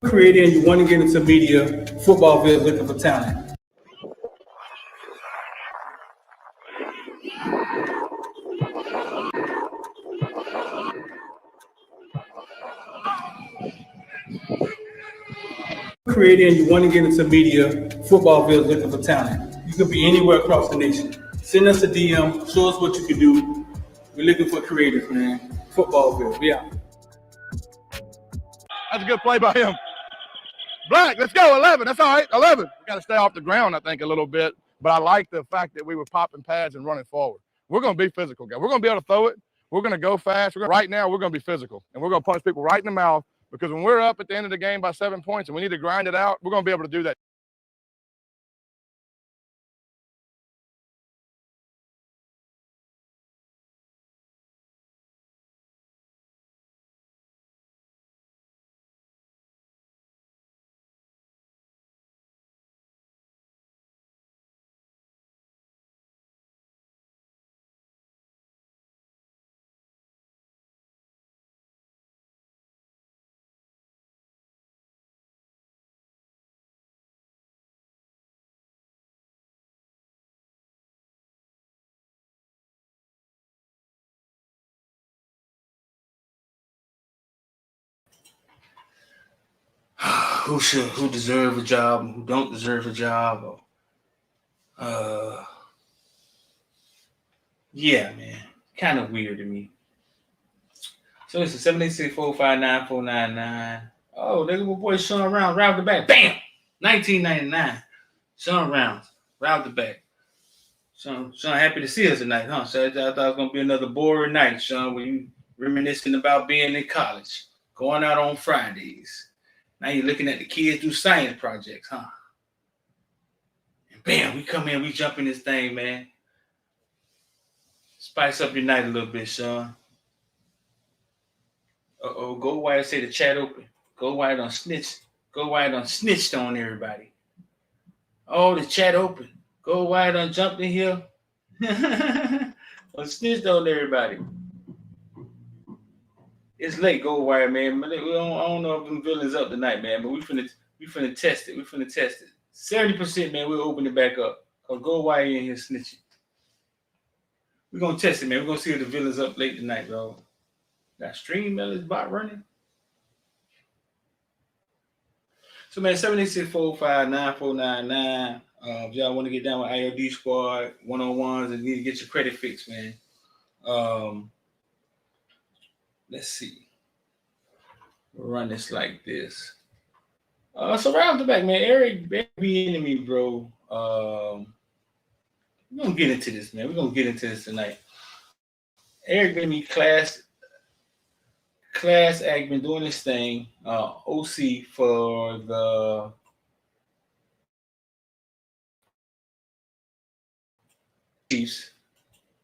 Creator and you want to get into media, football field looking for talent. Creator and you want to get into media, football field looking for talent. You could be anywhere across the nation. Send us a DM, show us what you can do. We're looking for creators, man. Football field, yeah. That's a good play by him. Black, let's go, 11. That's all right, 11. We got to stay off the ground, I think, a little bit. But I like the fact that we were popping pads and running forward. We're going to be physical, guys. We're going to be able to throw it. We're going to go fast. Right now, we're going to be physical. And we're going to punch people right in the mouth because when we're up at the end of the game by 7 points and we need to grind it out, we're going to be able to do that. Who deserve a job and who don't deserve a job. Yeah, man. Kind of weird to me. So it's a 786-459-499. Oh, look at my boy Sean Rounds, right off the back. Bam! 1999. Sean Rounds, right off the back. Sean, happy to see us tonight, huh? So I thought it was going to be another boring night, Sean, when you reminiscing about being in college, going out on Fridays. Now you're looking at the kids do science projects, huh? And bam, we come in, we jump in this thing, man. Spice up your night a little bit, Sean. Go Wyatt say the chat open. Go Wyatt on snitch. Go Wyatt on snitched on everybody. Oh, the chat open. Go Wyatt on jumped in here. On snitched on everybody. It's late, Go Wyatt, man. I don't know if them villains up tonight, man, but we finna test it. 70%, man, we'll open it back up. Go Wyatt in here snitching. We're gonna test it, man. We're gonna see if the villains up late tonight, bro. Got stream Mellis bot running. So man, 786-459-499. If y'all want to get down with IOD squad, one-on-ones, and need to get your credit fixed, man. Let's see. We'll run this like this. So right off the back, man, Eric Bienemy, bro. We're gonna get into this, man. We're gonna get into this tonight. Eric Bienemy, class act, been doing this thing. OC for the Chiefs.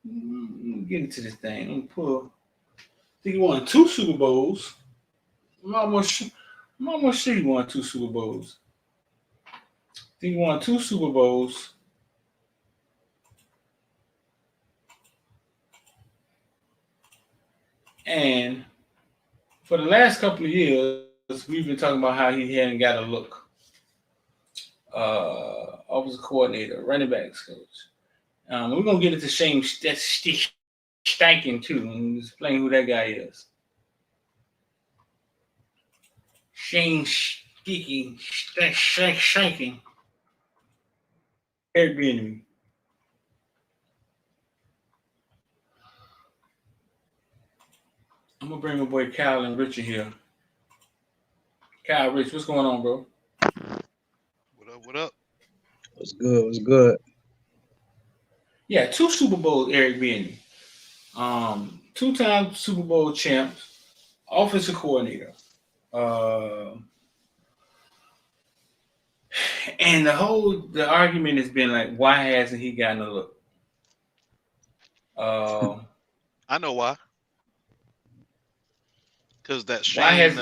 Get into this thing. I'm pull. I think he won 2 Super Bowls. I'm almost sure he won 2 Super Bowls. I think he won 2 Super Bowls. And for the last couple of years, we've been talking about how he hadn't got a look. Offensive coordinator, running backs coach. We're going to get into Shane Steichen too and explain who that guy is. Shane Steichen. Eric Bienemy. I'm going to bring my boy Kyle and Richard here. Kyle, Rich, what's going on, bro? What up? What's good? Yeah, 2 Super Bowls, Eric Bienemy. 2-time Super Bowl champs, offensive coordinator. And the argument has been like, why hasn't he gotten a look? I know why. Because that Shane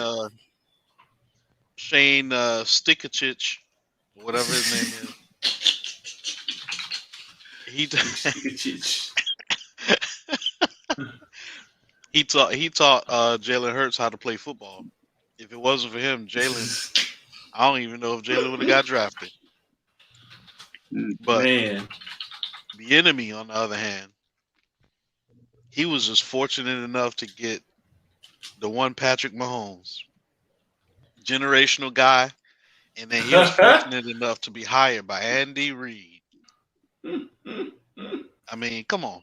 Stikachich, whatever his name is, He Chich. he taught Jalen Hurts how to play football. If it wasn't for him, I don't even know if Jalen would have got drafted. But Man, Bienemy, on the other hand, he was just fortunate enough to get the one Patrick Mahomes, generational guy, and then he was fortunate enough to be hired by Andy Reid. I mean, come on,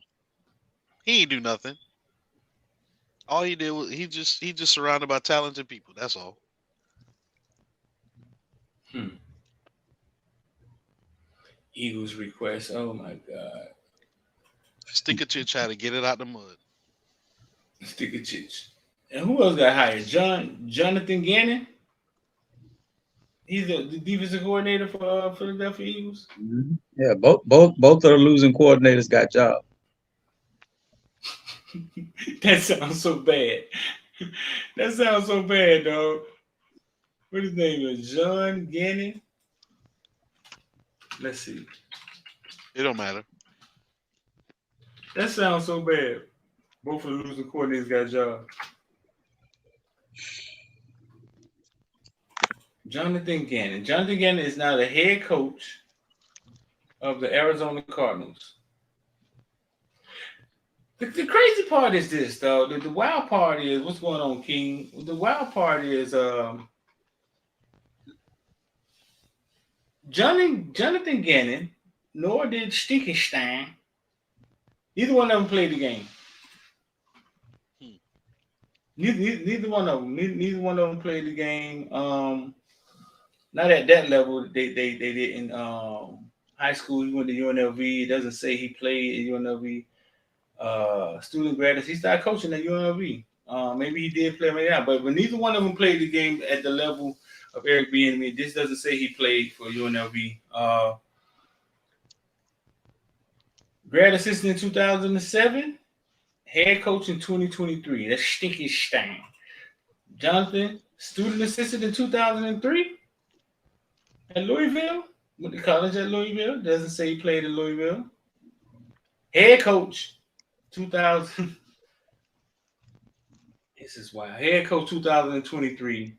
he ain't do nothing. All he did was he just surrounded by talented people. That's all. Eagles request. Oh my God. Stick a chit try to get it out the mud. Stick a chich. And who else got hired? Jonathan Gannon. He's the defensive coordinator for Philadelphia Eagles. Mm-hmm. Yeah, both of the losing coordinators got jobs. That sounds so bad. That sounds so bad, dog. What his name is? John Gannon. Let's see. It don't matter. That sounds so bad. Both of the losing coordinators got jobs. Jonathan Gannon. Jonathan Gannon is now the head coach of the Arizona Cardinals. The crazy part is this, though. The wild part is what's going on, King. The wild part is Jonathan Gannon, nor did Stickenstein. Neither one of them played the game. Neither one of them. Neither one of them played the game. Not at that level. They did in high school. He went to UNLV. It doesn't say he played at UNLV. Student graduates. He started coaching at UNLV. Maybe he did play, maybe not. But neither one of them played the game at the level of Eric Bienemy. This doesn't say he played for UNLV. Grad assistant in 2007. Head coach in 2023. That's Stickenstein. Jonathan, student assistant in 2003 at Louisville. Went to college at Louisville. Doesn't say he played at Louisville. Head coach 2000. This is wild. Head coach 2023.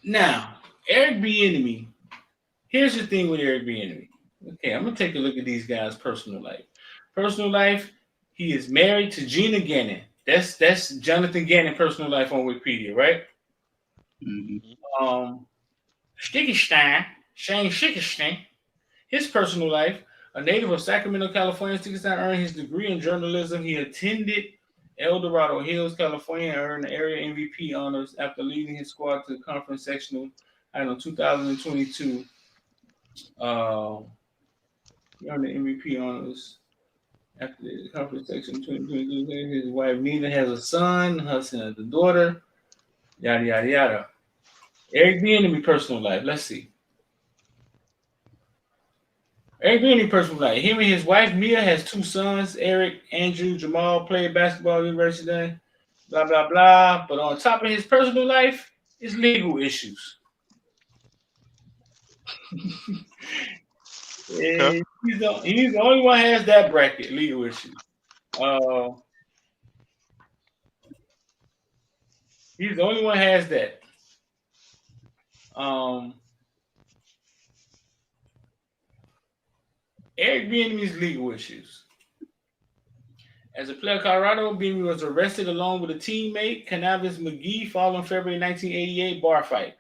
Now, Eric Bienemy. Here's the thing with Eric Bienemy. Okay, I'm gonna take a look at these guys' personal life. Personal life. He is married to Gina Gannon. That's Jonathan Gannon personal life on Wikipedia, right? Mm-hmm. Stickenstein, Shane Stickenstein, his personal life. A native of Sacramento, California, Stickenstein earned his degree in journalism. He attended El Dorado Hills, California, and earned the area MVP honors after leading his squad to the conference sectional in 2022. He earned the MVP honors after the conference section 2022. His wife Nina has a son, husband has a daughter, yada yada yada. Eric Bienemy personal life. Let's see. Eric Bienemy personal life. Him and his wife Mia has two sons, Eric, Andrew, Jamal, played basketball at University, blah blah blah. But on top of his personal life is legal issues. Okay. He's the only one who has that bracket, legal issues. He's the only one who has that. Eric Bienemy's legal issues. As a player of Colorado, Bienemy was arrested along with a teammate, Cannabis McGee, following February 1988 bar fight.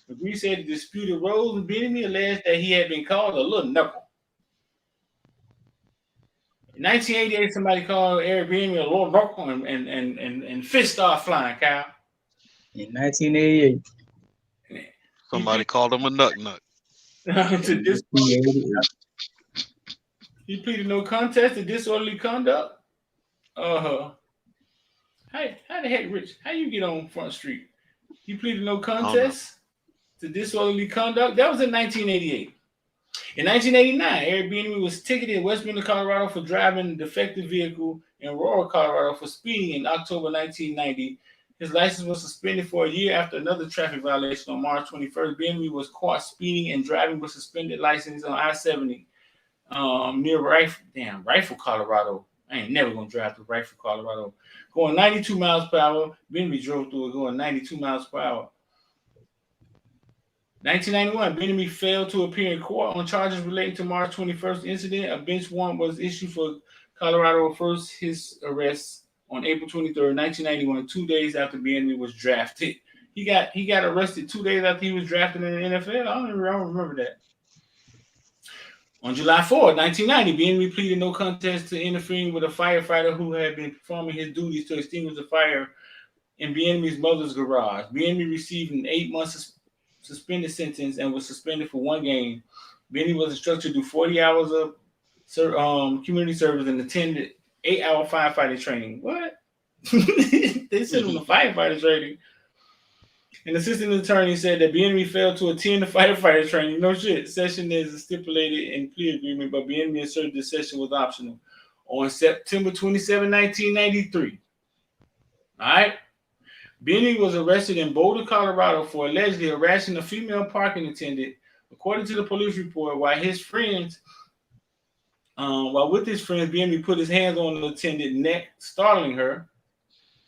McGee said the dispute arose and Bienemy alleged that he had been called a little knuckle. In 1988, somebody called Eric Bienemy a little knuckle and fists started flying, Kyle. In 1988. Somebody called him a nut. He pleaded no contest to disorderly conduct. How the heck, Rich? How you get on Front Street? He pleaded no contest to disorderly conduct. That was in 1988. In 1989, Eric Bienemy was ticketed in West Bend, Colorado for driving a defective vehicle in rural Colorado for speeding in October 1990. His license was suspended for a year after another traffic violation on March 21st. Bienemy was caught speeding and driving with suspended license on I-70 near Rifle, Colorado. I ain't never gonna drive through Rifle, Colorado. Going 92 miles per hour. Bienemy drove through it going 92 miles per hour. 1991, Bienemy failed to appear in court on charges relating to March 21st incident. A bench warrant was issued for Colorado first his arrest on April 23rd, 1991, 2 days after Bienemy was drafted. He got arrested 2 days after he was drafted in the NFL. I don't remember that. On July 4th, 1990, Bienemy pleaded no contest to interfering with a firefighter who had been performing his duties to extinguish the fire in Bienemy's mother's garage. Bienemy received an 8-month suspended sentence and was suspended for 1 game. Bienemy was instructed to do 40 hours of community service and attended 8-hour firefighting training. What? They sent him to firefighter training. An assistant attorney said that Bienemy failed to attend the firefighter training. No shit. Session is stipulated in plea agreement, but Bienemy asserted the session was optional. On September 27, 1993. All right. Bienemy was arrested in Boulder, Colorado for allegedly harassing a female parking attendant. According to the police report, while with his friends, Bienemy put his hands on the attendant's neck, startling her.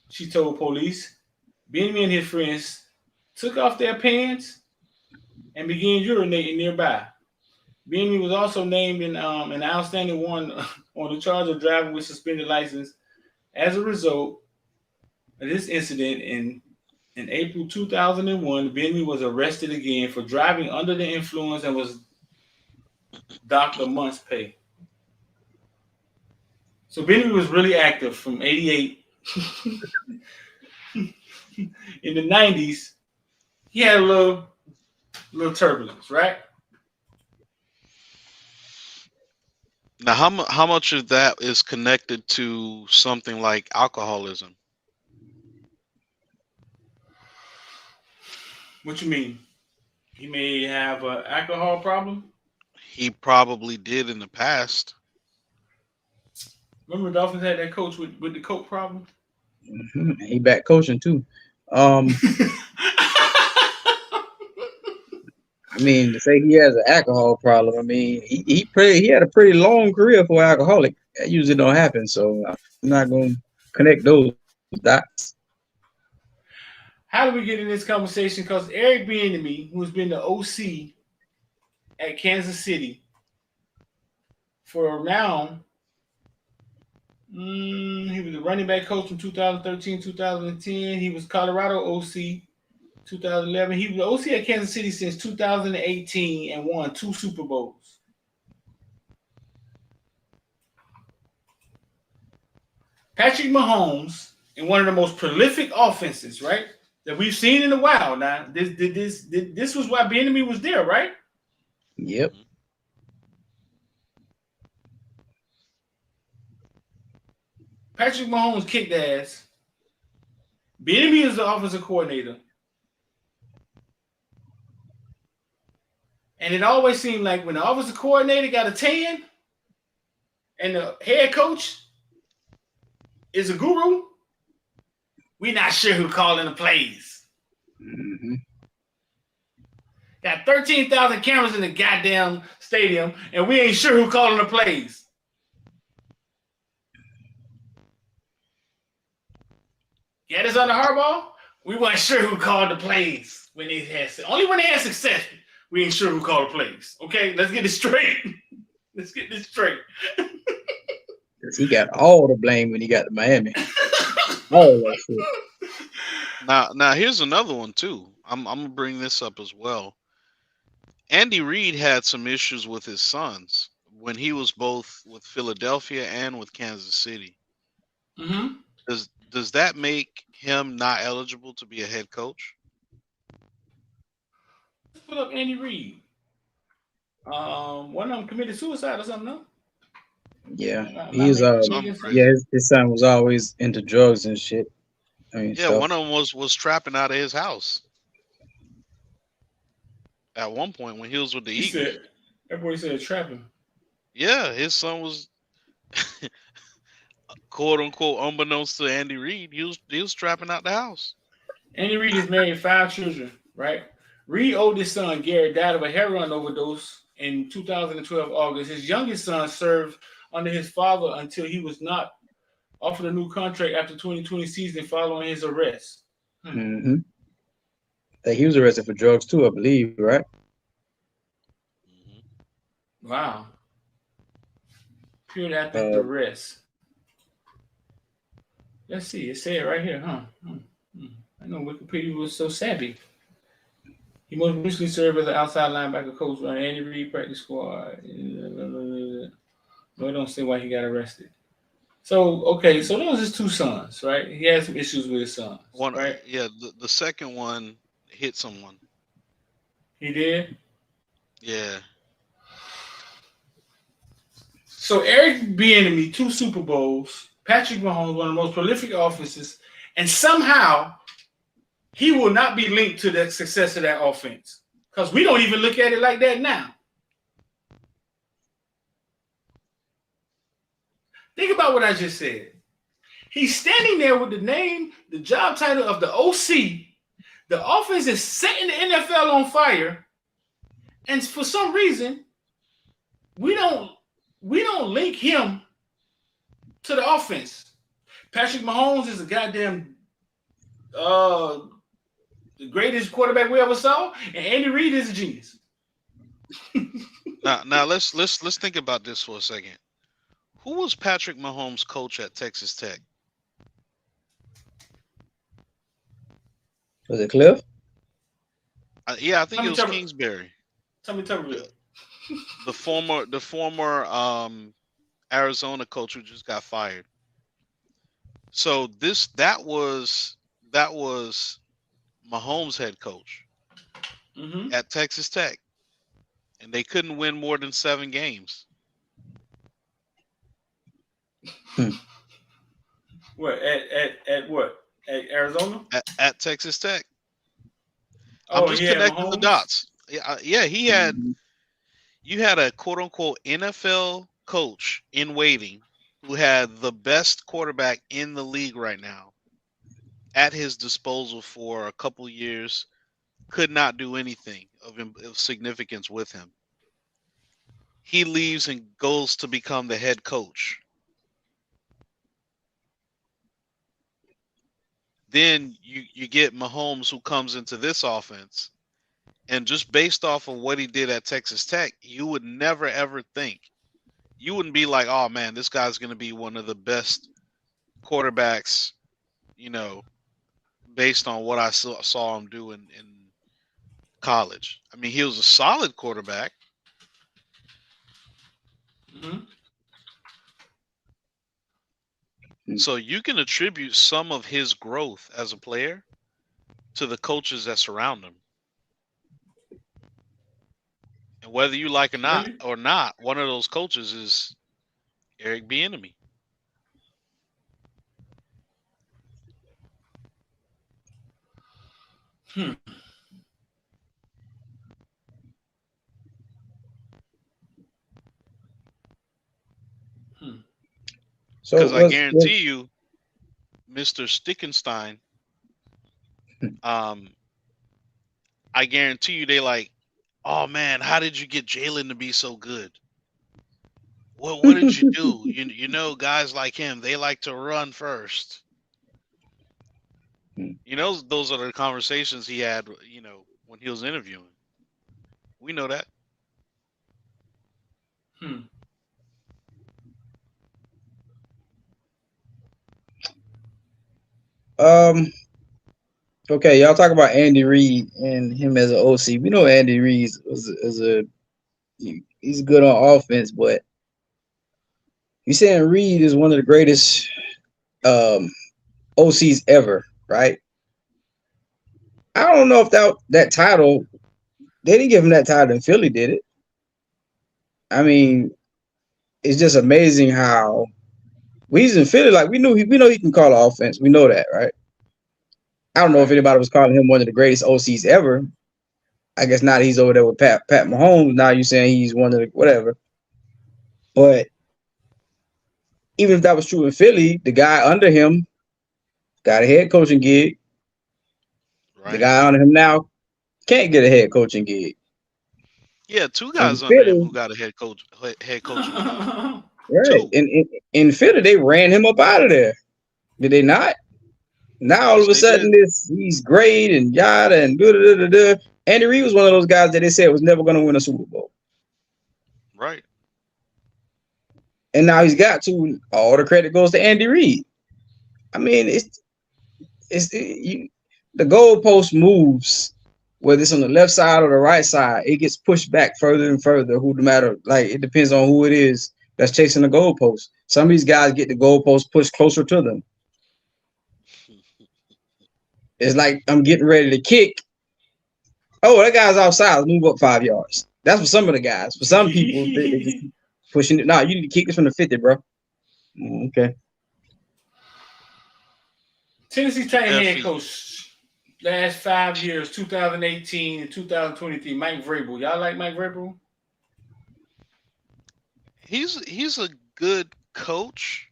She told police. Bienemy and his friends took off their pants and began urinating nearby. Bienemy was also named in an outstanding warrant on the charge of driving with suspended license. As a result of this incident in April 2001, Bienemy was arrested again for driving under the influence and was docked a month's pay. So Bienemy was really active from 88. In the 90s, he had a little turbulence, right? Now, how much of that is connected to something like alcoholism? What you mean? He may have an alcohol problem? He probably did in the past. Remember the Dolphins had that coach with the coke problem? Mm-hmm. He back coaching too. I mean, to say he has an alcohol problem, I mean, he had a pretty long career for an alcoholic. That usually don't happen, so I'm not going to connect those dots. How do we get in this conversation? Because Eric Bieniemy, who's been the OC at Kansas City for around, he was a running back coach from 2013, 2010. He was Colorado OC 2011. He was the OC at Kansas City since 2018 and won 2 Super Bowls. Patrick Mahomes in one of the most prolific offenses, right, that we've seen in a while. Now, this was why Bienemy was there, right? Yep. Patrick Mahomes kicked ass. Bienemy is the offensive coordinator. And it always seemed like when the offensive coordinator got a tan and the head coach is a guru, we're not sure who calling the plays. Mm-hmm. Got 13,000 cameras in the goddamn stadium, and we ain't sure who calling the plays. Get us on the Harbaugh? We weren't sure who called the plays when they had only when they had success. We ain't sure who called the plays. Okay, let's get this straight. Let's get this straight. Because he got all the blame when he got to Miami. All that shit. Now here's another one too. I'm gonna bring this up as well. Andy Reid had some issues with his sons when he was both with Philadelphia and with Kansas City. Mm-hmm. Does that make him not eligible to be a head coach? Let's put up Andy Reid. One of them committed suicide or something, no? Yeah, his son was always into drugs and shit. I mean, yeah, one of them was trapping out of his house at one point when he was with the Eagles. Everybody said trapping. Yeah, his son was quote unquote unbeknownst to Andy Reid, he was trapping out the house. Andy Reid has married 5 children, right? Reid's oldest son, Garrett, died of a heroin overdose in 2012 August. His youngest son served under his father until he was not offered a new contract after 2020 season following his arrest. Mm-hmm. He was arrested for drugs too, I believe, right? Wow. Period after the arrest. Let's see. It said right here, huh? I know Wikipedia was so savvy. He most recently served as an outside linebacker coach on Andy Reid practice squad. No, it don't say why he got arrested. So, okay, so those are his 2 sons, right? He had some issues with his sons, right? Yeah, the second one hit someone. He did? Yeah. So Eric Bienemy, 2 Super Bowls, Patrick Mahomes, one of the most prolific offenses, and somehow he will not be linked to the success of that offense. Because we don't even look at it like that now. Think about what I just said. He's standing there with the name, the job title of the OC. The offense is setting the NFL on fire. And for some reason, we don't link him to the offense. Patrick Mahomes is a goddamn the greatest quarterback we ever saw, and Andy Reid is a genius. Now let's think about this for a second. Who was Patrick Mahomes' coach at Texas Tech? Was it Cliff? Yeah, I think it was Kingsbury. Tell me. The former Arizona coach who just got fired. So that was Mahomes' head coach at Texas Tech, and they couldn't win more than 7 games. What at what? At Arizona? At Texas Tech. Oh, I'm just connecting Mahomes? the dots. Yeah, he had. You had a quote unquote NFL coach in waiting who had the best quarterback in the league right now at his disposal for a couple years, could not do anything of significance with him. He leaves and goes to become the head coach. Then you get Mahomes, who comes into this offense, and just based off of what he did at Texas Tech, you would never ever think, you wouldn't be like, oh man, this guy's going to be one of the best quarterbacks, based on what I saw him do in college. I mean, he was a solid quarterback. So you can attribute some of his growth as a player to the coaches that surround him. And whether you like it or not, one of those coaches is Eric Bieniemy. Because I guarantee you, Mr. Stickenstein, I guarantee you they like, oh man, how did you get Jalen to be so good? Well, what did you do? You know, guys like him, they like to run first. Those are the conversations he had, when he was interviewing. We know that. Okay, y'all talk about Andy Reid and him as an OC. We know Andy Reid he's good on offense, but you saying Reid is one of the greatest OCs ever, right? I don't know if that title, they didn't give him that title in Philly, did it? I mean, it's just amazing how he's in Philly. Like we know he can call an offense. We know that, right? I don't know if anybody was calling him one of the greatest OCs ever. I guess now that he's over there with Pat Mahomes, now you're saying he's one of the whatever. But even if that was true in Philly, the guy under him got a head coaching gig. The guy under him now can't get a head coaching gig. Yeah, two In guys under him Philly, who got a head coaching job. right? Two. In Philly, they ran him up out of there. Did they not? Now all Yes, of a they did. sudden, he's great and yada and da da da da. Andy Reid was one of those guys that they said was never going to win a Super Bowl, Right. and now he's got to. All the credit goes to Andy Reid. I mean, the goalpost moves, whether it's on the left side or the right side, it gets pushed back further and further. Who no matter, like it depends on who it is that's chasing the goalpost. Some of these guys get the goalpost pushed closer to them. It's like I'm getting ready to kick. Oh, that guy's outside. Let's move up 5 yards. That's for some of the guys. For some people, they just keep pushing it. Nah, you need to kick this from the 50, bro. Okay. Tennessee Titan head coach last 5 years, 2018 and 2023, Mike Vrabel. Y'all like Mike Vrabel? He's a good coach,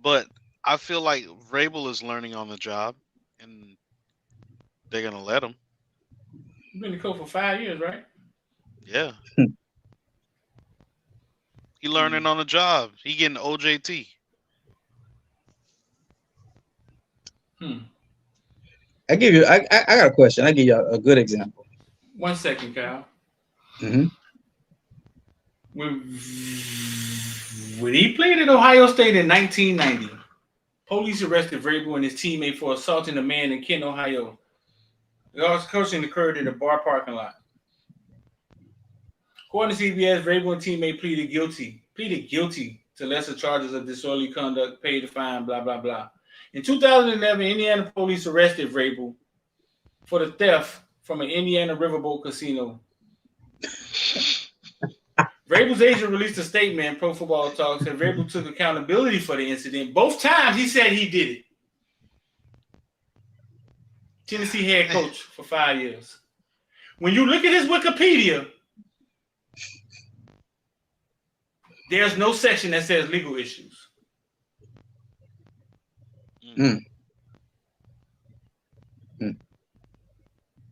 but I feel like Vrabel is learning on the job, and they're gonna let him. He's been the coach for 5 years, right? Yeah. He learning on the job. He getting OJT. I got a question. I give you a good example. 1 second, Kyle. Mm-hmm. When he played at Ohio State in 1990, police arrested Vrabel and his teammate for assaulting a man in Kent, Ohio. The coaching occurred in a bar parking lot. According to CBS, Vrabel and teammate pleaded guilty to lesser charges of disorderly conduct, paid a fine, blah, blah, blah. In 2011, Indiana police arrested Vrabel for the theft from an Indiana riverboat casino. Vrabel's agent released a statement, Pro Football Talk, said Vrabel took accountability for the incident. Both times he said he did it. Tennessee head coach for 5 years. When you look at his Wikipedia, there's no section that says legal issues.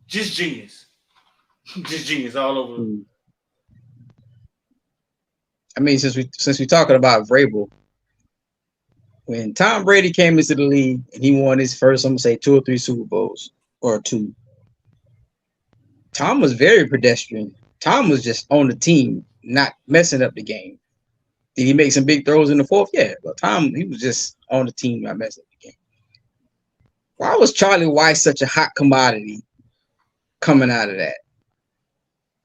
Just genius. Just genius all over. I mean, since we're talking about Vrabel, when Tom Brady came into the league and he won his first, I'm gonna say 2 or 3 Super Bowls or 2. Tom was very pedestrian. Tom was just on the team, not messing up the game. Did he make some big throws in the fourth? Yeah, but Tom, he was just on the team, not messing up the game. Why was Charlie Weiss such a hot commodity coming out of that?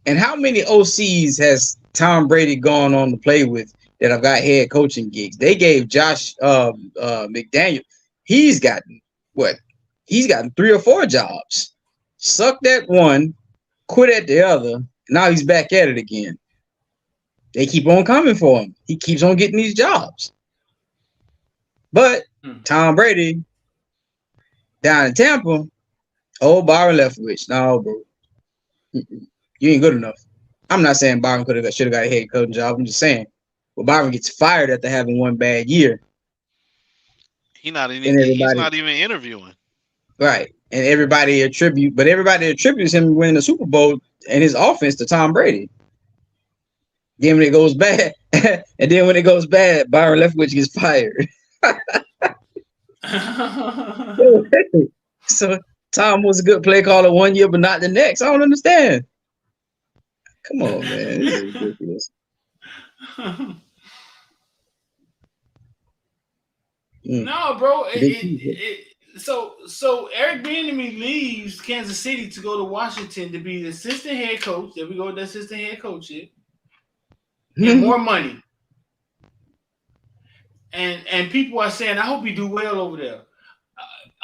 And how many OCs has Tom Brady gone on to play with that have got head coaching gigs? They gave Josh McDaniel. He's gotten 3 or 4 jobs. Sucked at one, quit at the other. Now he's back at it again. They keep on coming for him. He keeps on getting these jobs. But Tom Brady down in Tampa, Byron Leftwich. No, bro. You ain't good enough. I'm not saying Byron should have got a head coaching job. I'm just saying, well, Byron gets fired after having one bad year. He's not even interviewing. Right. And everybody attributes him winning the Super Bowl and his offense to Tom Brady. Then when it goes bad, Byron Leftwich gets fired. So Tom was a good play caller one year, but not the next. I don't understand. Come on, man. This is ridiculous. No, bro. So Eric Bienemy leaves Kansas City to go to Washington to be the assistant head coach. There we go, the assistant head coach here. And more money. And people are saying, I hope he do well over there.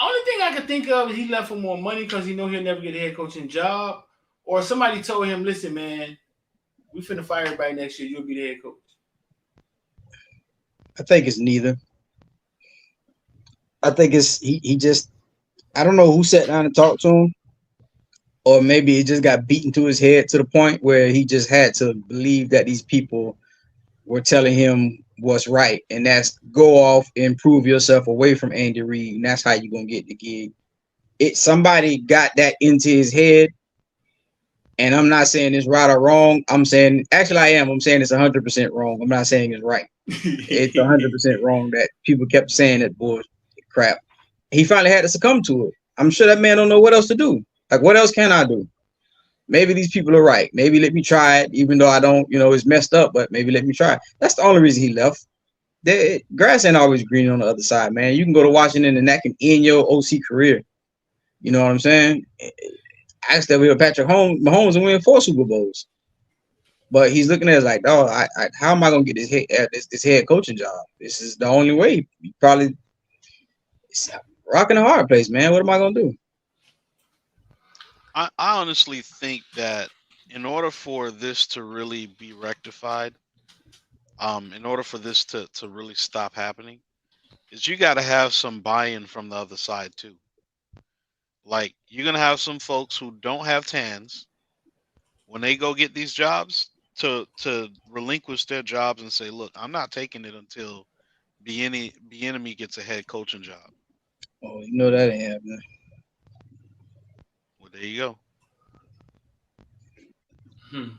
Only thing I can think of is he left for more money because he know he'll never get a head coaching job. Or somebody told him, listen, man, we finna fire everybody next year. You'll be the head coach. I think it's neither. I think it's he just, I don't know who sat down and talked to him. Or maybe it just got beaten to his head to the point where he just had to believe that these people were telling him what's right. And that's go off and prove yourself away from Andy Reid. And that's how you're going to get the gig. somebody got that into his head. And I'm not saying it's right or wrong. I'm saying actually I am. I'm saying it's 100% wrong. I'm not saying it's right. It's 100% wrong that people kept saying that bullshit crap. He finally had to succumb to it. I'm sure that man don't know what else to do. Like, what else can I do? Maybe these people are right. Maybe let me try it, even though I don't, it's messed up, but maybe let me try it. That's the only reason he left. Grass ain't always green on the other side, man. You can go to Washington and that can end your OC career. You know what I'm saying? I stay with Patrick Mahomes and win 4 Super Bowls. But he's looking at it like, oh, how am I gonna get this head coaching job? This is the only way. Probably it's rocking a hard place, man. What am I gonna do? I honestly think that in order for this to really be rectified, in order for this to really stop happening, is you got to have some buy-in from the other side too. Like, you're gonna have some folks who don't have tans when they go get these jobs to relinquish their jobs and say, look, I'm not taking it until Bienemy gets a head coaching job. Oh, you know that ain't happening. Well, there you go.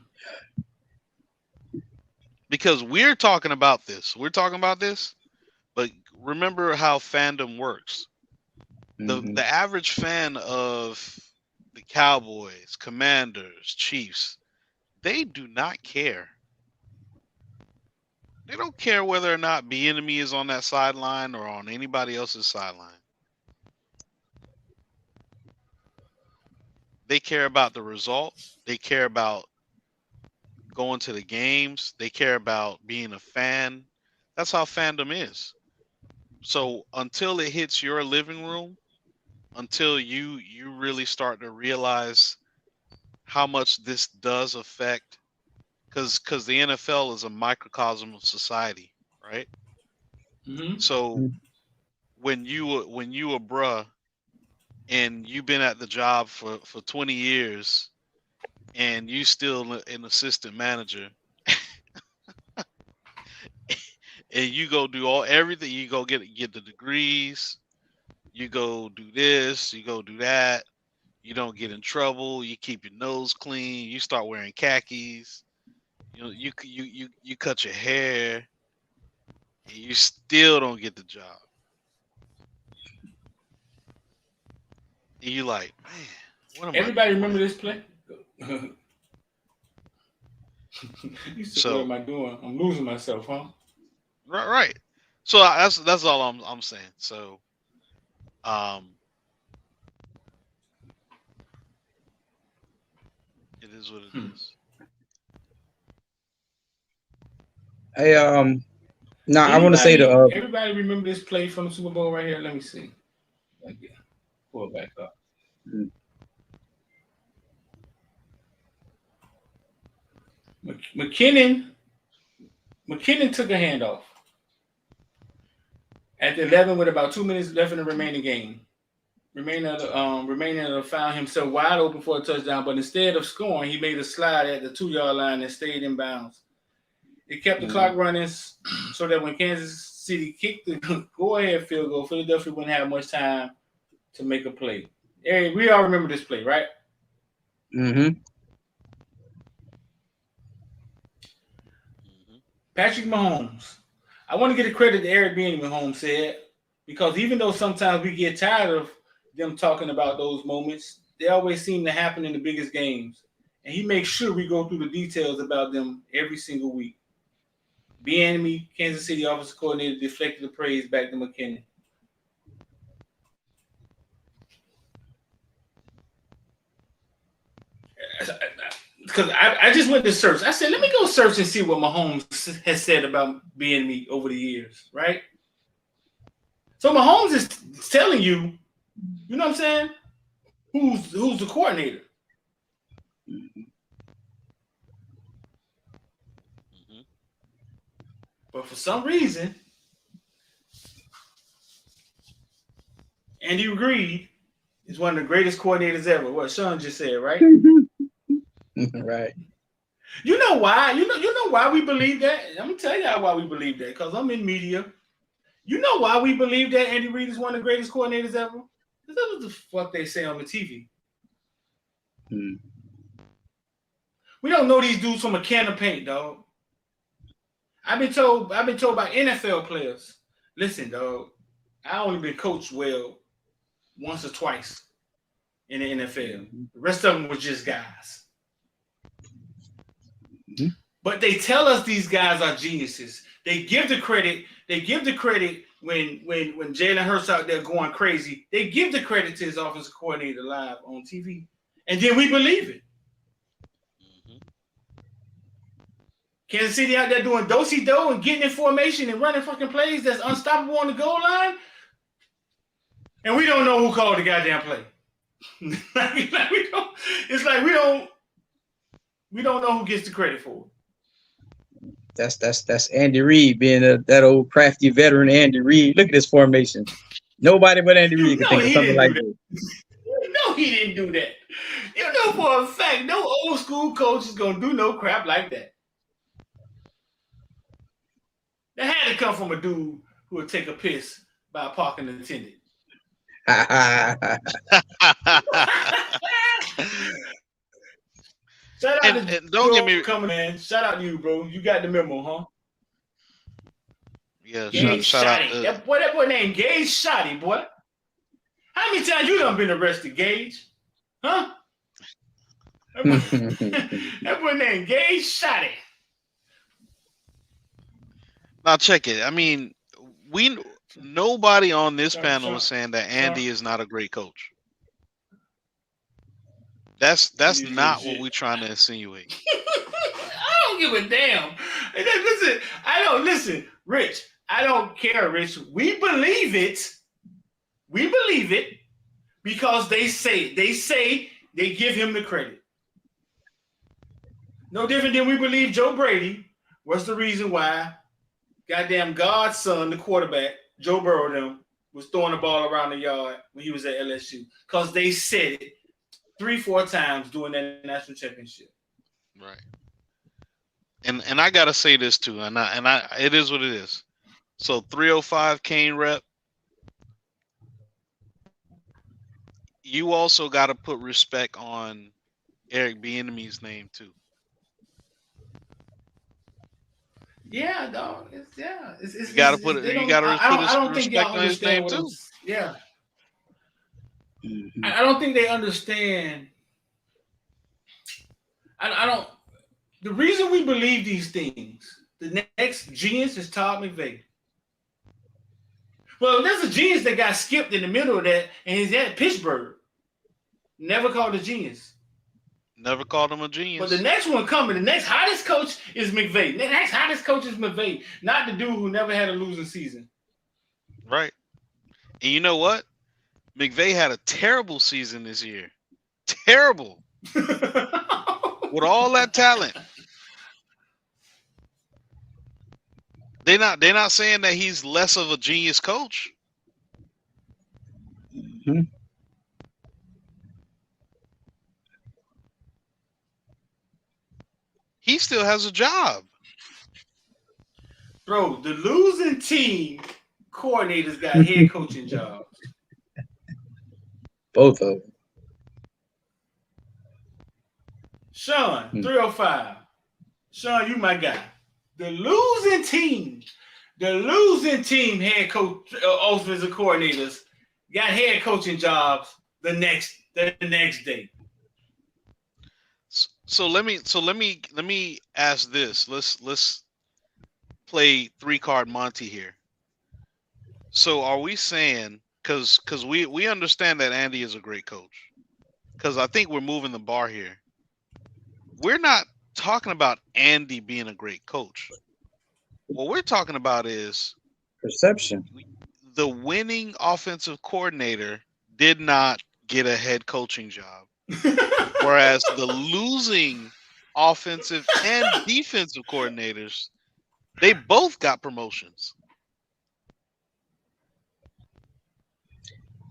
Because we're talking about this. But remember how fandom works. The average fan of the Cowboys, Commanders, Chiefs, they do not care. They don't care whether or not Bienemy is on that sideline or on anybody else's sideline. They care about the result. They care about going to the games. They care about being a fan. That's how fandom is. So until it hits your living room, until you really start to realize how much this does affect, because the NFL is a microcosm of society, right? Mm-hmm. So when you a bruh and you've been at the job for 20 years and you still an assistant manager and you go do everything, you go get the degrees, you go do this, you go do that, you don't get in trouble, you keep your nose clean, you start wearing khakis, you cut your hair, and you still don't get the job. And you like, man, what am Everybody I remember doing? this play? You said, So, what am I doing? I'm losing myself, huh? right. So that's all I'm saying. So, it is what it is. Hey, now I want to say everybody remember this play from the Super Bowl right here? Let me see. Again, pull it back up. McKinnon took a handoff at the 11 with about 2 minutes left in the remaining game. Remaining found himself wide open for a touchdown, but instead of scoring, he made a slide at the 2-yard line and stayed in bounds. It kept the clock running so that when Kansas City kicked the go-ahead field goal, Philadelphia wouldn't have much time to make a play. Hey, we all remember this play, right? Mm-hmm. Patrick Mahomes. I want to get a credit to Eric Bienemy, Mahomes said, because even though sometimes we get tired of them talking about those moments, they always seem to happen in the biggest games. And he makes sure we go through the details about them every single week. Bienemy, Kansas City offensive coordinator, deflected the praise back to McKinnon. Because I just went to search. I said, let me go search and see what Mahomes has said about Bienemy over the years, right? So Mahomes is telling you, you know what I'm saying, who's the coordinator. But for some reason, Andy Reid is one of the greatest coordinators ever. What Sean just said, right? Right. You know why? You know why we believe that? I'm gonna tell y'all why we believe that, because I'm in media. You know why we believe that Andy Reid is one of the greatest coordinators ever? That's what the fuck they say on the TV. We don't know these dudes from a can of paint, dog. I've been told by NFL players, listen, dog, I only been coached well once or twice in the NFL. The rest of them were just guys. But they tell us these guys are geniuses. They give the credit. They give the credit when Jalen Hurts out there going crazy. They give the credit to his offensive coordinator live on TV, and then we believe it. Kansas City out there doing do-si-do and getting in formation and running fucking plays that's unstoppable on the goal line, and we don't know who called the goddamn play. We don't know who gets the credit for it. That's Andy Reid being that old crafty veteran Andy Reid. Look at this formation. Nobody but Andy Reid can think of something like this. No, he didn't do that. You know for a fact, no old school coach is gonna do no crap like that. That had to come from a dude who would take a piss by a parking attendant. Shout out to don't get me coming in. Shout out to you, bro. You got the memo, huh? Yeah, shout out to that boy named Gage Shotty, boy. How many times you done been arrested, Gage? Huh? That boy named Gage Shotty. Now check it. I mean, nobody on this panel is saying that Andy is not a great coach. That's not what we're trying to insinuate. I don't give a damn. Listen, Rich. I don't care, Rich. We believe it. We believe it because they say they give him the credit. No different than we believe Joe Brady was the reason why goddamn God's son, the quarterback, Joe Burrow, was throwing the ball around the yard when he was at LSU because they said it 3-4 times during that national championship. Right. And I gotta say this too, and I it is what it is. So 305 Kane rep. You also gotta put respect on Eric Bieniemy's name too. Yeah, dog. You gotta put respect on his name too. Yeah. I don't think they understand. I don't. The reason we believe these things, the next genius is Todd McVay. Well, there's a genius that got skipped in the middle of that, and he's at Pittsburgh. Never called a genius. Never called him a genius. But the next one coming, the next hottest coach is McVay. The next hottest coach is McVay, not the dude who never had a losing season. Right. And you know what? McVay had a terrible season this year. Terrible. With all that talent. They're not saying that he's less of a genius coach. Mm-hmm. He still has a job. Bro, the losing team coordinators got head coaching jobs. Both of them. Sean, 305. Sean, you my guy. The losing team head coach, offensive coordinators got head coaching jobs the next day. So let me ask this. Let's play 3-card Monty here. So are we saying because we understand that Andy is a great coach, because I think we're moving the bar here. We're not talking about Andy being a great coach. What we're talking about is perception. The winning offensive coordinator did not get a head coaching job, whereas the losing offensive and defensive coordinators, they both got promotions.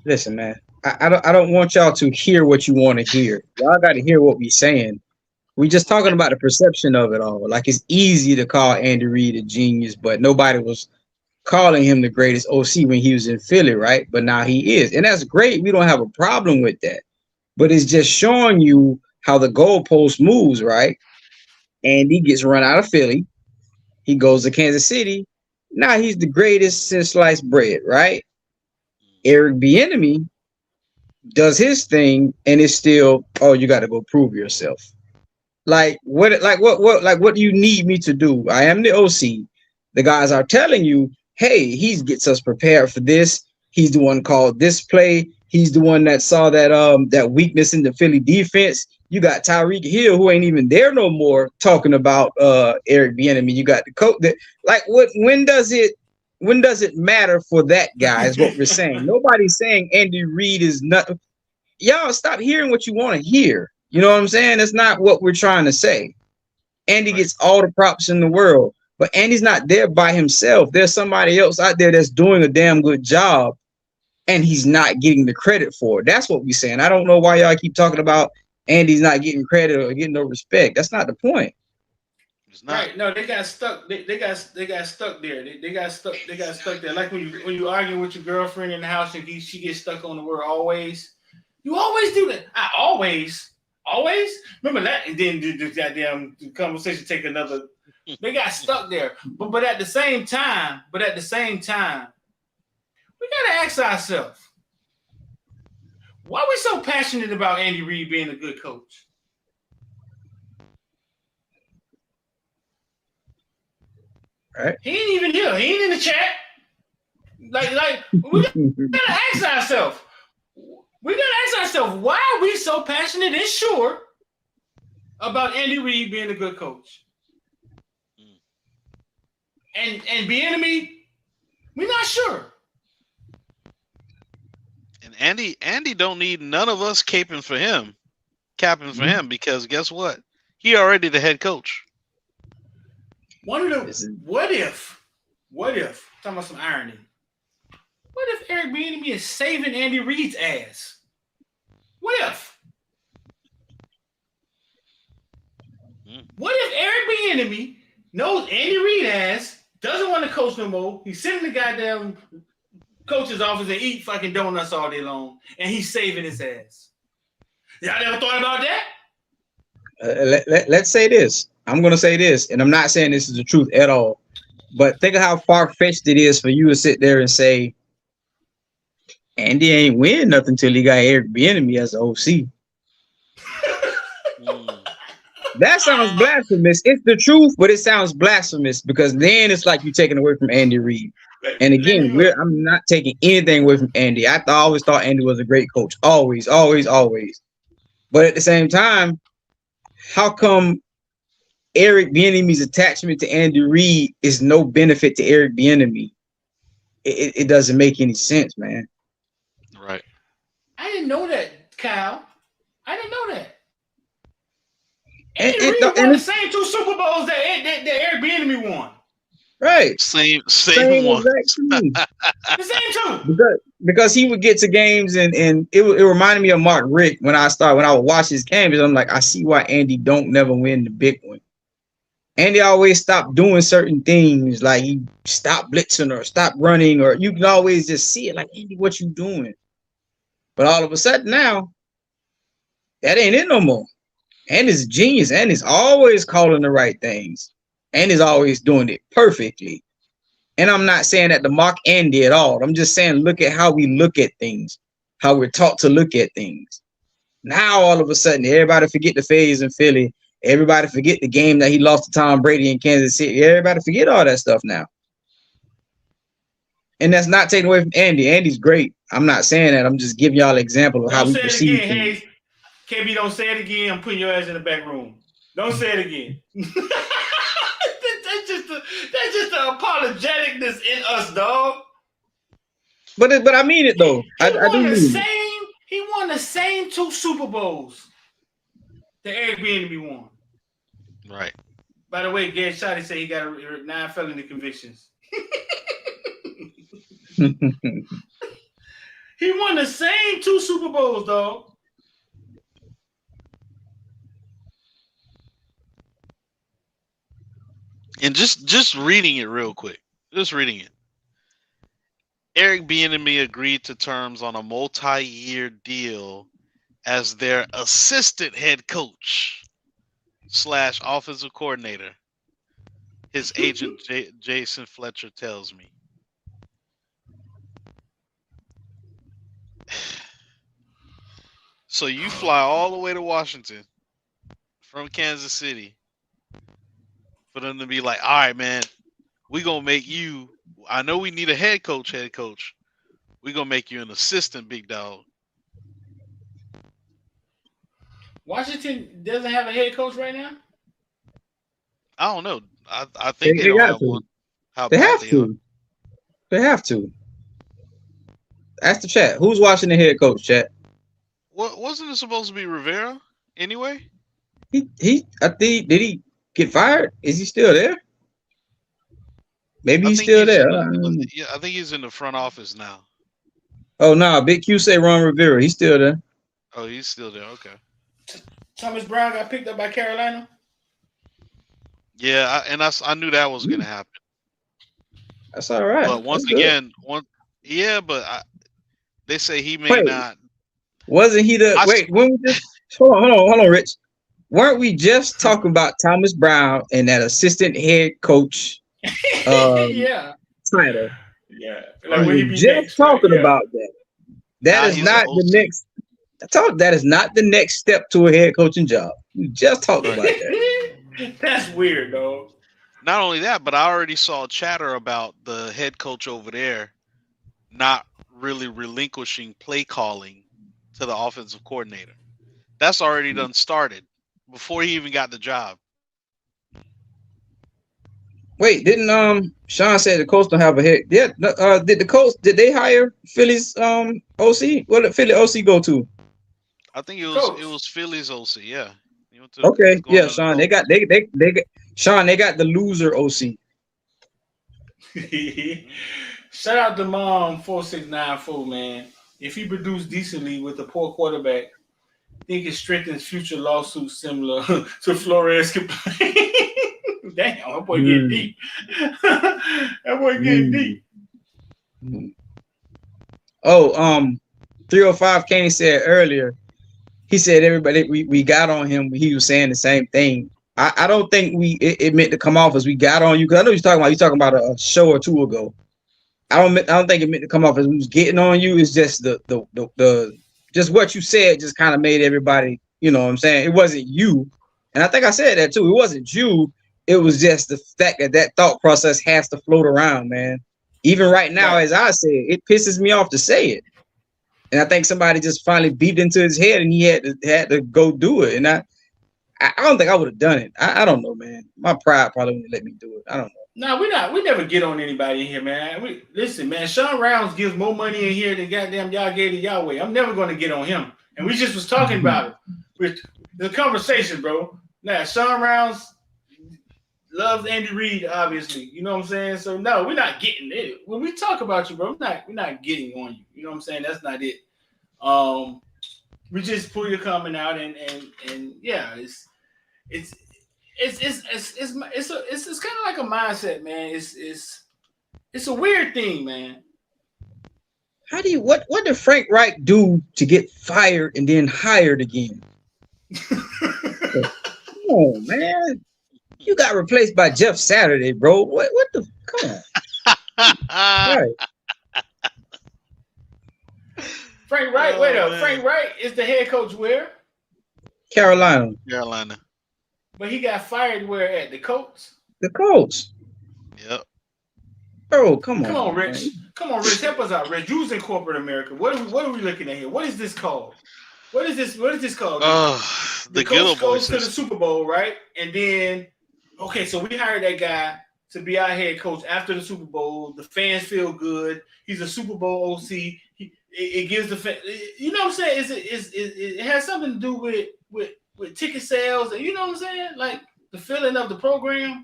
Listen, man, I don't want y'all to hear what you want to hear. Y'all got to hear what we're saying. We just talking about the perception of it all. Like, it's easy to call Andy Reid a genius, but nobody was calling him the greatest OC when he was in Philly, right? But now he is. And that's great. We don't have a problem with that. But it's just showing you how the goalpost moves, right? And he gets run out of Philly. He goes to Kansas City. Now he's the greatest since sliced bread, right? Eric Bieniemy does his thing, and it's still, oh, you got to go prove yourself. What do you need me to do? I am the OC. The guys are telling you, hey, he gets us prepared for this. He's the one called this play. He's the one that saw that weakness in the Philly defense. You got Tyreek Hill, who ain't even there no more, talking about Eric Bieniemy. You got the coach that when does it matter for that guy is what we're saying. Nobody's saying Andy Reid is not. Y'all stop hearing what you want to hear. You know what I'm saying? That's not what we're trying to say. Andy gets all the props in the world, but Andy's not there by himself. There's somebody else out there that's doing a damn good job, and he's not getting the credit for it. That's what we're saying. I don't know why y'all keep talking about Andy's not getting credit or getting no respect. That's not the point. It's not. Right? No, they got stuck. They got stuck there. They got stuck. They got stuck there. Like when you argue with your girlfriend in the house and she gets stuck on the word always. You always do that. I always. Remember that, and then the goddamn conversation take another. They got stuck there, but at the same time, we gotta ask ourselves, why are we so passionate about Andy Reid being a good coach? Right? He ain't even here. He ain't in the chat. Like we gotta ask ourselves. We gotta ask ourselves, why are we so passionate and sure about Andy Reid being a good coach? And Bienemy, we're not sure. And Andy don't need none of us capping for him, because guess what? He already the head coach. What if, talking about some irony, what if Eric Bienemy is saving Andy Reid's ass? What if? What if Eric Bienemy knows Andy Reid ass, doesn't want to coach no more, he's sitting in the goddamn coach's office and eat fucking donuts all day long, and he's saving his ass? Y'all never thought about that? Let's say this. I'm going to say this, and I'm not saying this is the truth at all, but think of how far-fetched it is for you to sit there and say, Andy ain't win nothing until he got Eric Bienemy as the OC. That sounds blasphemous. It's the truth, but it sounds blasphemous because then it's like you're taking away from Andy Reid. And again, I'm not taking anything away from Andy. I always thought Andy was a great coach. Always. But at the same time, how come Eric Bieniemy's attachment to Andy Reid is no benefit to Eric Bieniemy? It doesn't make any sense, man. Right. I didn't know that, Kyle. I didn't know that. And Andy Reid won the same 2 Super Bowls that Eric Bieniemy won. Right. Same one. The same 2. Because he would get to games and it reminded me of Mark Richt when I would watch his games. I'm like, I see why Andy don't never win the big one. Andy always stopped doing certain things, like he stopped blitzing or stopped running, or you can always just see it like, Andy, what you doing? But all of a sudden now, that ain't it no more. Andy's a genius. Andy's always calling the right things. Andy's always doing it perfectly. And I'm not saying that to mock Andy at all. I'm just saying, look at how we look at things, how we're taught to look at things. Now, all of a sudden, everybody forget the phase in Philly. Everybody forget the game that he lost to Tom Brady in Kansas City. Everybody forget all that stuff now. And that's not taken away from Andy. Andy's great. I'm not saying that. I'm just giving y'all an example of how we perceive things. KB, don't say it again. I'm putting your ass in the back room. Don't say it again. That's just the apologeticness in us, dog. But I mean it though. He won the same 2 Super Bowls that Eric Bienemy won. Right. By the way, Gad Shotty said he got 9 felony convictions. He won the same 2 Super Bowls, dog. And just reading it real quick. Just reading it. Eric Bienemy agreed to terms on a multi-year deal as their assistant head coach / offensive coordinator. His agent Jason Fletcher tells me. So you fly all the way to Washington from Kansas City for them to be like, all right, man, we gonna make you. I know we need a head coach. We gonna make you an assistant, big dog. Washington doesn't have a head coach right now. I don't know. I think they They don't got have to. one. How They bad have they are. to. They have to. Ask the chat. Who's watching the head coach, chat? What wasn't it supposed to be Rivera anyway? I think, did he get fired? Is he still there? Maybe I he's think still he's there. in the yeah. I think he's in the front office now. Oh no, Big Q say Ron Rivera. He's still there. Oh, he's still there. Okay. Thomas Brown got picked up by Carolina. Yeah, I knew that was gonna happen. That's all right. But once That's good. again, they say he may Wait. not. Wasn't he the when we just hold on, Rich. Weren't we just talking about Thomas Brown and that assistant head coach Yeah. title? Yeah. Right. When he We be just next, talking right? Yeah. about that. That Now is he's not the the OC. next. That is not the next step to a head coaching job. We just talked about that. That's weird, though. Not only that, but I already saw chatter about the head coach over there not really relinquishing play calling to the offensive coordinator. That's already done started before he even got the job. Wait, didn't Sean said the Colts don't have a head? Yeah, did the Colts they hire Philly's OC? What did Philly OC go to? I think it Coach. was Philly's OC. Yeah. He went to Okay, going yeah, to the Sean. Colts. They got Sean. They got the loser OC. Shout out to Mom 4694, man. If he produced decently with a poor quarterback, I think it strengthens future lawsuits similar to Flores' complaint. Damn, that boy getting deep. That boy getting deep. Oh, 305 Kenny said earlier. He said everybody we got on him. He was saying the same thing. I don't think it meant to come off as we got on you, because I know you're talking about a show or two ago. I don't think it meant to come off as we was getting on you. It's just the just what you said just kind of made everybody, you know what I'm saying? It wasn't you. And I think I said that too. It wasn't you. It was just the fact that thought process has to float around, man. Even right now, Right. as I said, it pisses me off to say it. And I think somebody just finally beat into his head and he had to go do it. And I don't think I would have done it. I don't know, man. My pride probably wouldn't let me do it. I don't know. No, we never get on anybody in here, man. Listen, man, Sean Rounds gives more money in here than goddamn y'all gave to Yahweh. I'm never gonna get on him. And we just was talking about it. With the conversation, bro. Now, Sean Rounds loves Andy Reid, obviously. You know what I'm saying? So no, we're not getting it. When we talk about you, bro, we're not getting on you. You know what I'm saying? That's not it. We just pull your comment out and yeah, it's kind of like a mindset, man. It's a weird thing, man. How do you what did Frank Reich do to get fired and then hired again? Come on, man. You got replaced by Jeff Saturday, bro. What the come on. Right. Frank Reich, wait up. Frank Reich is the head coach where? Carolina. But he got fired where at? The Colts? The Colts. Yep. Bro, come on. Come on, Rich. Man. Come on, Rich. Help us out, Rich. Who's in corporate America? What are we looking at here? What is this called? What is this called? The good old boy goes to the Super Bowl, right? And then, okay, so we hired that guy to be our head coach after the Super Bowl. The fans feel good. He's a Super Bowl OC. It gives the fan, you know what I'm saying? It has something to do with ticket sales, and you know what I'm saying? Like the feeling of the program.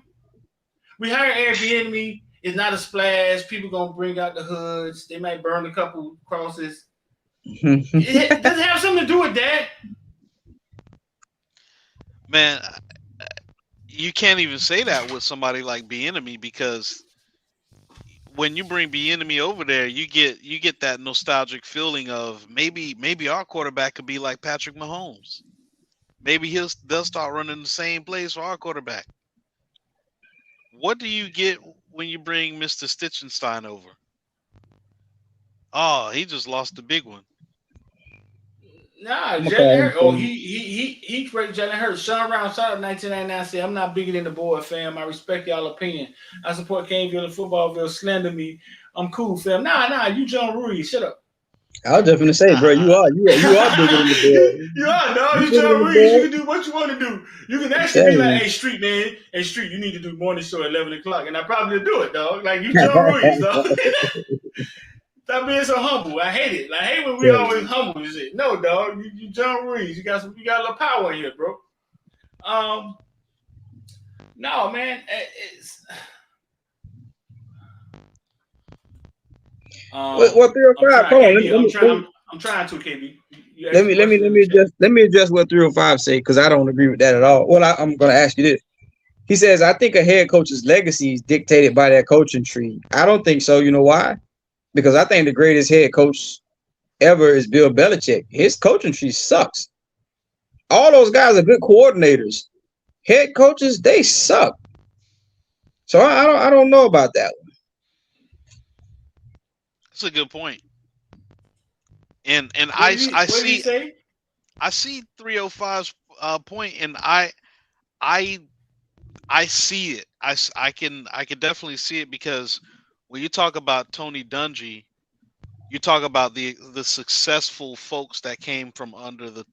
We hire Airbnb. It's not a splash. People gonna bring out the hoods. They might burn a couple crosses. Does it have something to do with that? Man, you can't even say that with somebody like Bienemy, because when you bring Bienemy over there, you get that nostalgic feeling of maybe our quarterback could be like Patrick Mahomes. Maybe they'll start running the same plays for our quarterback. What do you get when you bring Mr. Stitchenstein over? Oh, he just lost the big one. Nah, I'm Jalen okay. Hurts. Oh, he ranked Jalen Hurts. Sean Brown started 1999. Said, "I'm not bigger than the board, fam. I respect y'all opinion. I support Caneville and Footballville. Slander me. I'm cool, fam. Nah. You John Ruiz. Shut up. I was just gonna say, bro, you are bigger than the board. You are, no. You You bigger John than the Ruiz. You board. can do what you want to do. You can I'm actually be telling like, you. hey, Street, man. Hey, Street, you need to do morning show at 11 o'clock. And I probably do it, dog. Like, you John Ruiz, dog. Stop being so humble. I hate it. Like, I hate when we always humble and shit. No, dog. You John Ruiz. You got a little power in here, bro. No, man. It's What 305? Hold on. I'm trying to, KB. Let me address what 305 say, because I don't agree with that at all. Well, I'm gonna ask you this. He says, I think a head coach's legacy is dictated by their coaching tree. I don't think so. You know why? Because I think the greatest head coach ever is Bill Belichick. His coaching tree sucks. All those guys are good coordinators. Head coaches, they suck. So I don't know about that one. That's a good point. And I see 305's point, and I see it. I can definitely see it, because when you talk about Tony Dungy, you talk about the successful folks that came from under the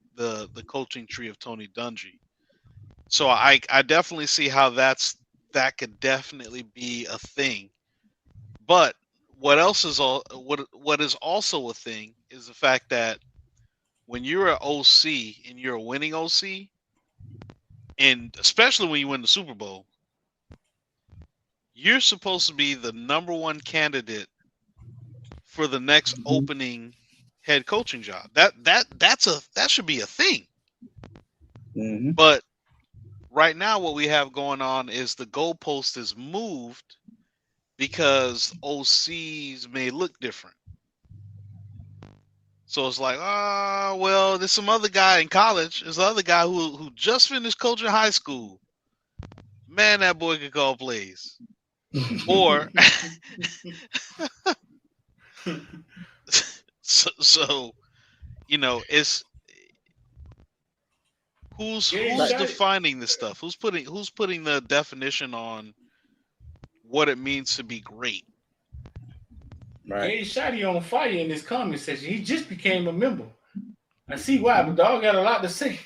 coaching tree of Tony Dungy. So I definitely see how that could definitely be a thing. But what is also a thing is the fact that when you're an OC and you're a winning OC, and especially when you win the Super Bowl, you're supposed to be the number one candidate for the next opening head coaching job. That should be a thing. Mm-hmm. But right now, what we have going on is the goalpost is moved because OCs may look different. So it's like, well, there's some other guy in college. There's another guy who just finished coaching high school. Man, that boy could call plays. Or so it's who's defining this stuff? Who's putting the definition on what it means to be great? Right. Hey, Shotty on fire in this comment section. He just became a member. I see why, but dog got a lot to say.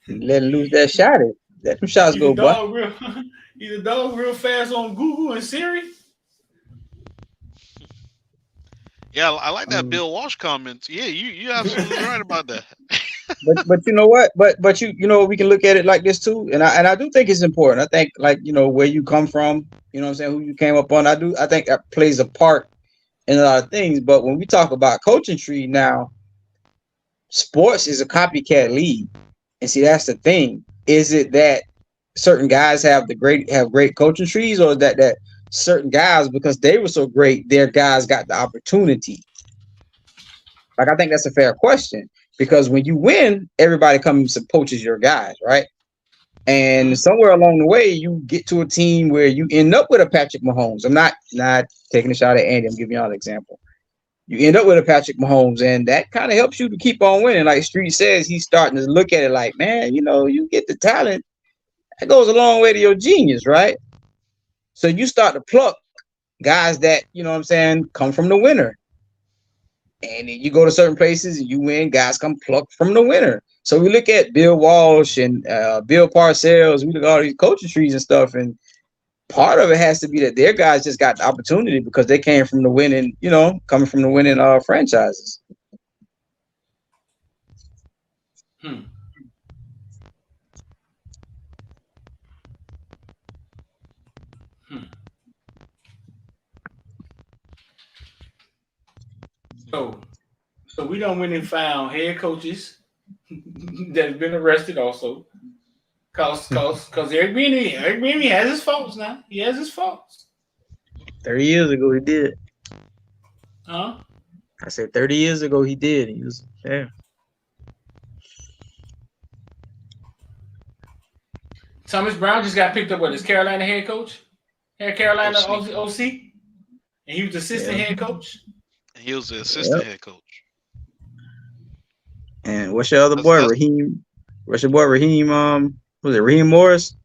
Let loose that shot. Let them shots go, boy. He's a dog real fast on Google and Siri. Yeah, I like that Bill Walsh comment. Yeah, you absolutely right about that. But you know what? But you know, we can look at it like this too, and I do think it's important. I think, like, where you come from, you know what I'm saying, who you came up on. I think that plays a part in a lot of things. But when we talk about coaching tree now, sports is a copycat league, and see, that's the thing. Is it that certain guys have great coaching trees, or that certain guys, because they were so great, their guys got the opportunity? Like, I think that's a fair question, because when you win, everybody comes and poaches your guys, right? And somewhere along the way, you get to a team where you end up with a Patrick Mahomes. I'm not taking a shot at Andy. I'm giving y'all an example. You end up with a Patrick Mahomes, and that kind of helps you to keep on winning. Like Street says, he's starting to look at it like, man, you get the talent. That goes a long way to your genius, right? So you start to pluck guys that, you know what I'm saying, come from the winner. And then you go to certain places and you win, guys come pluck from the winner. So we look at Bill Walsh and Bill Parcells, we look at all these coaching trees and stuff, and part of it has to be that their guys just got the opportunity because they came from the winning, coming from the winning franchises. So we done went and found head coaches that have been arrested also. Cause Eric Bieniemy has his faults now. He has his faults. 30 years ago, he did. Huh? I said 30 years ago, he did. He was there. Thomas Brown just got picked up with his Carolina head coach. Carolina OC. And he was the assistant head coach. He was the assistant head coach. And what's your other boy, Raheem? What's your boy, Raheem? Was it Raheem Morris?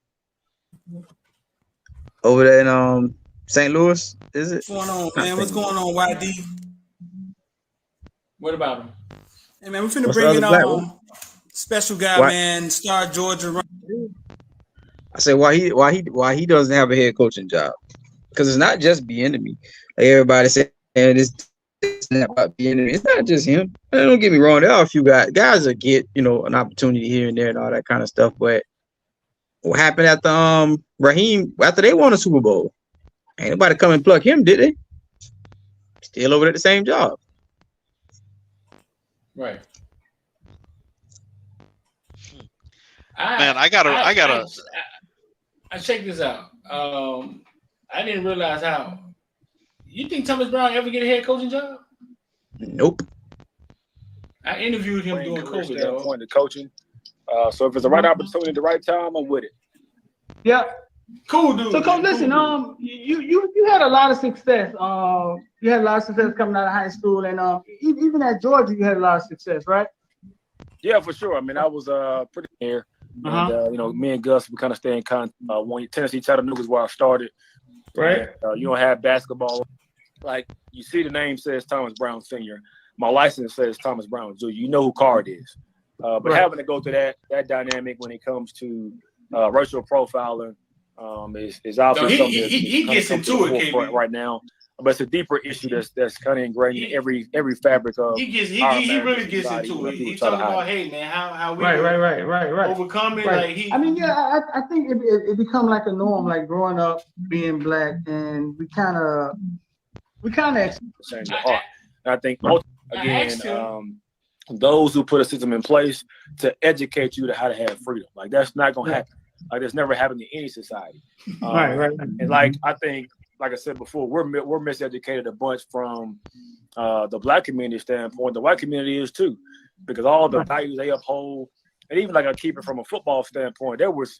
Over there in St. Louis, is it? What's going on, man? What's going on, YD? What about him? Hey, man, we're finna bring in special guy, man, Star Georgia. I said, why he doesn't have a head coaching job? Because it's not just Bienemy. Like everybody saying it's not about Bienemy. It's not just him. Don't get me wrong. There are a few guys that get an opportunity here and there and all that kind of stuff. But what happened after Raheem after they won a Super Bowl? Ain't nobody come and pluck him, did they? Still over at the same job. Right. I gotta. Check this out. I didn't realize how. You think Thomas Brown ever get a head coaching job? Nope. I interviewed him during COVID. Point of coaching. So if it's the right opportunity at the right time, I'm with it. Yeah. Cool, dude. So, Coach, listen. You had a lot of success. You had a lot of success coming out of high school, and even at Georgia, you had a lot of success, right? Yeah, for sure. I mean, I was pretty near. And, me and Gus, we kind of stay in contact. When Tennessee Chattanooga is where I started. Right. And, you don't have basketball. Like, you see the name says Thomas Brown Sr. My license says Thomas Brown Jr. You know who Card is. But having to go through that dynamic when it comes to racial profiling is obviously something he gets into it right now. But it's a deeper issue that's kind of ingrained in every fabric of. He really gets into it. He's talking about, hey man, how we overcome it. Right. Like I think it become like a norm, like growing up being black, and we kind of. I think again, those who put a system in place to educate you to how to have freedom, like that's not gonna happen. Like that's never happened in any society. Right. And like I think. Like I said before, we're miseducated a bunch from the black community standpoint. The white community is too, because all the values they uphold, and even like I keep it from a football standpoint, there was,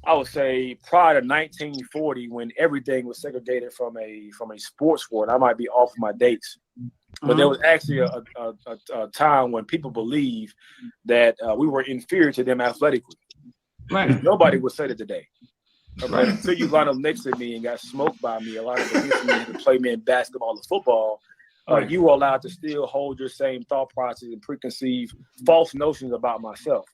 I would say, prior to 1940, when everything was segregated from a sports sport. I might be off my dates, but there was actually a time when people believed that we were inferior to them athletically. Right. Nobody would say that today. Okay, until you lined up next to me and got smoked by me, a lot of against me to play me in basketball or football, you were allowed to still hold your same thought process and preconceived false notions about myself.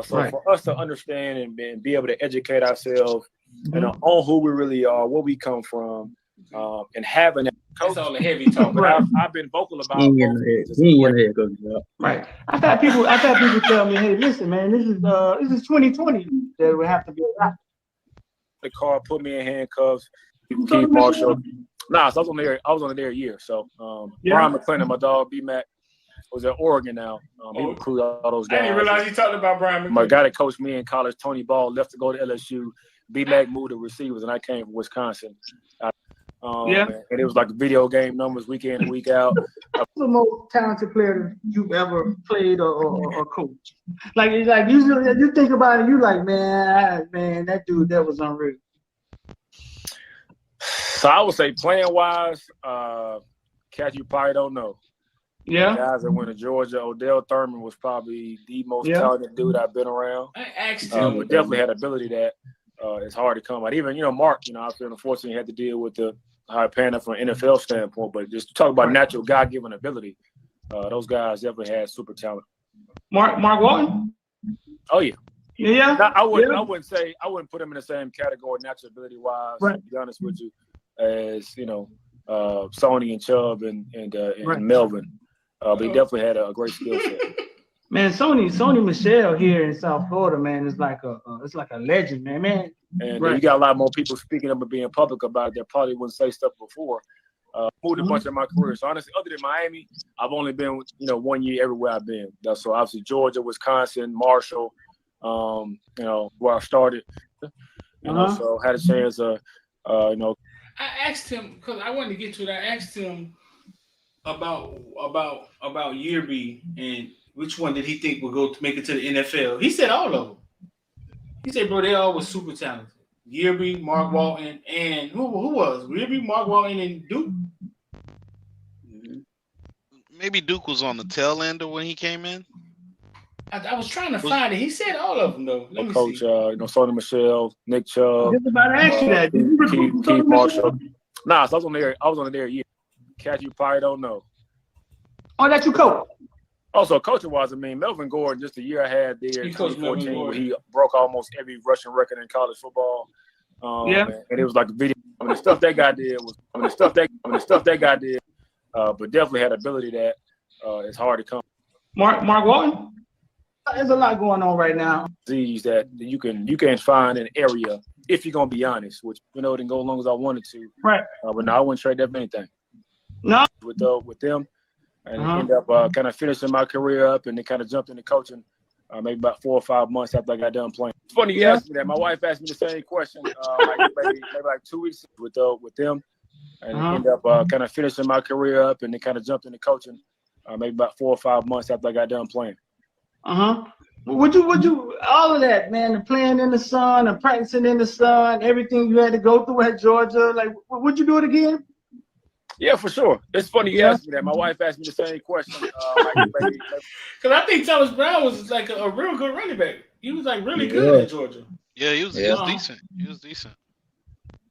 For us to understand and be able to educate ourselves and on who we really are, where we come from, and having that. That's all the heavy talk. I've been vocal about. Right. I've had people tell me, "Hey, listen, man, this is 2020. There would have to be a lot." The car put me in handcuffs. Keep Marshall. Nah, so I was on there a year. So Brian McClendon, my dog B-Mac, was at Oregon now. He recruited all those guys. I didn't realize you talked about Brian McClendon. My guy that coached me in college, Tony Ball, left to go to LSU. B-Mac moved to receivers, and I came from Wisconsin. And it was like video game numbers week in and week out. Who's the most talented player you've ever played or coached? Like you think about it, you like, man, that dude, that was unreal. So I would say playing wise, cat you probably don't know. Yeah. The guys that went to Georgia, Odell Thurman was probably the most talented dude I've been around. I asked him. But definitely had ability that it's hard to come out. Even, Mark, I feel unfortunately had to deal with the high panic from an NFL standpoint, but just talk about natural God-given ability. Those guys definitely had super talent. Mark Walton? Oh yeah. Yeah. Now, I wouldn't put him in the same category natural ability wise, to be honest with you, as Sony and Chubb and Melvin. But he definitely had a great skill set. Man, Sony Michel here in South Florida, man, is like a legend, man. And you got a lot more people speaking up and being public about it that probably wouldn't say stuff before. Moved a bunch of my career. So honestly, other than Miami, I've only been, 1 year everywhere I've been. So obviously Georgia, Wisconsin, Marshall, where I started. So had a chance to, I asked him because I wanted to get to it. I asked him about year B and which one did he think would go to make it to the NFL. He said all of them. He said, bro, they all was super talented. Yearby, Mark Walton, and who was Yearby, Mark Walton, and Duke. Maybe Duke was on the tail end of when he came in. I was trying to find it. He said all of them though. Let me Coach, see. Sonny Michelle, Nick Chubb. Just about to ask you that. Did you recruit Keith Marshall. Nah, so I was on there a year. Catch you probably don't know. Oh, that you coach. Also, coaching wise, I mean, Melvin Gordon, just the year I had there in 2014, where he broke almost every rushing record in college football. And it was like a video. I mean, the stuff that guy did was, but definitely had ability that it's hard to come. Mark Walton. There's a lot going on right now. These that you can find an area if you're gonna be honest, which it didn't go as long as I wanted to. Right. But no, I wouldn't trade that for anything. No. With them. And ended up kind of finishing my career up, and then kind of jumped into coaching maybe about 4 or 5 months after I got done playing. It's funny you asked me that. My wife asked me the same question maybe like 2 weeks with them, and ended up kind of finishing my career up, and then kind of jumped into coaching maybe about 4 or 5 months after I got done playing. Would you all of that, man? The playing in the sun, the practicing in the sun, everything you had to go through at Georgia. Like, would you do it again? Yeah, for sure. It's funny you asked me that. My wife asked me the same question. Because I think Thomas Brown was like a real good running back. He was like really good at Georgia. Yeah, he was decent. He was decent.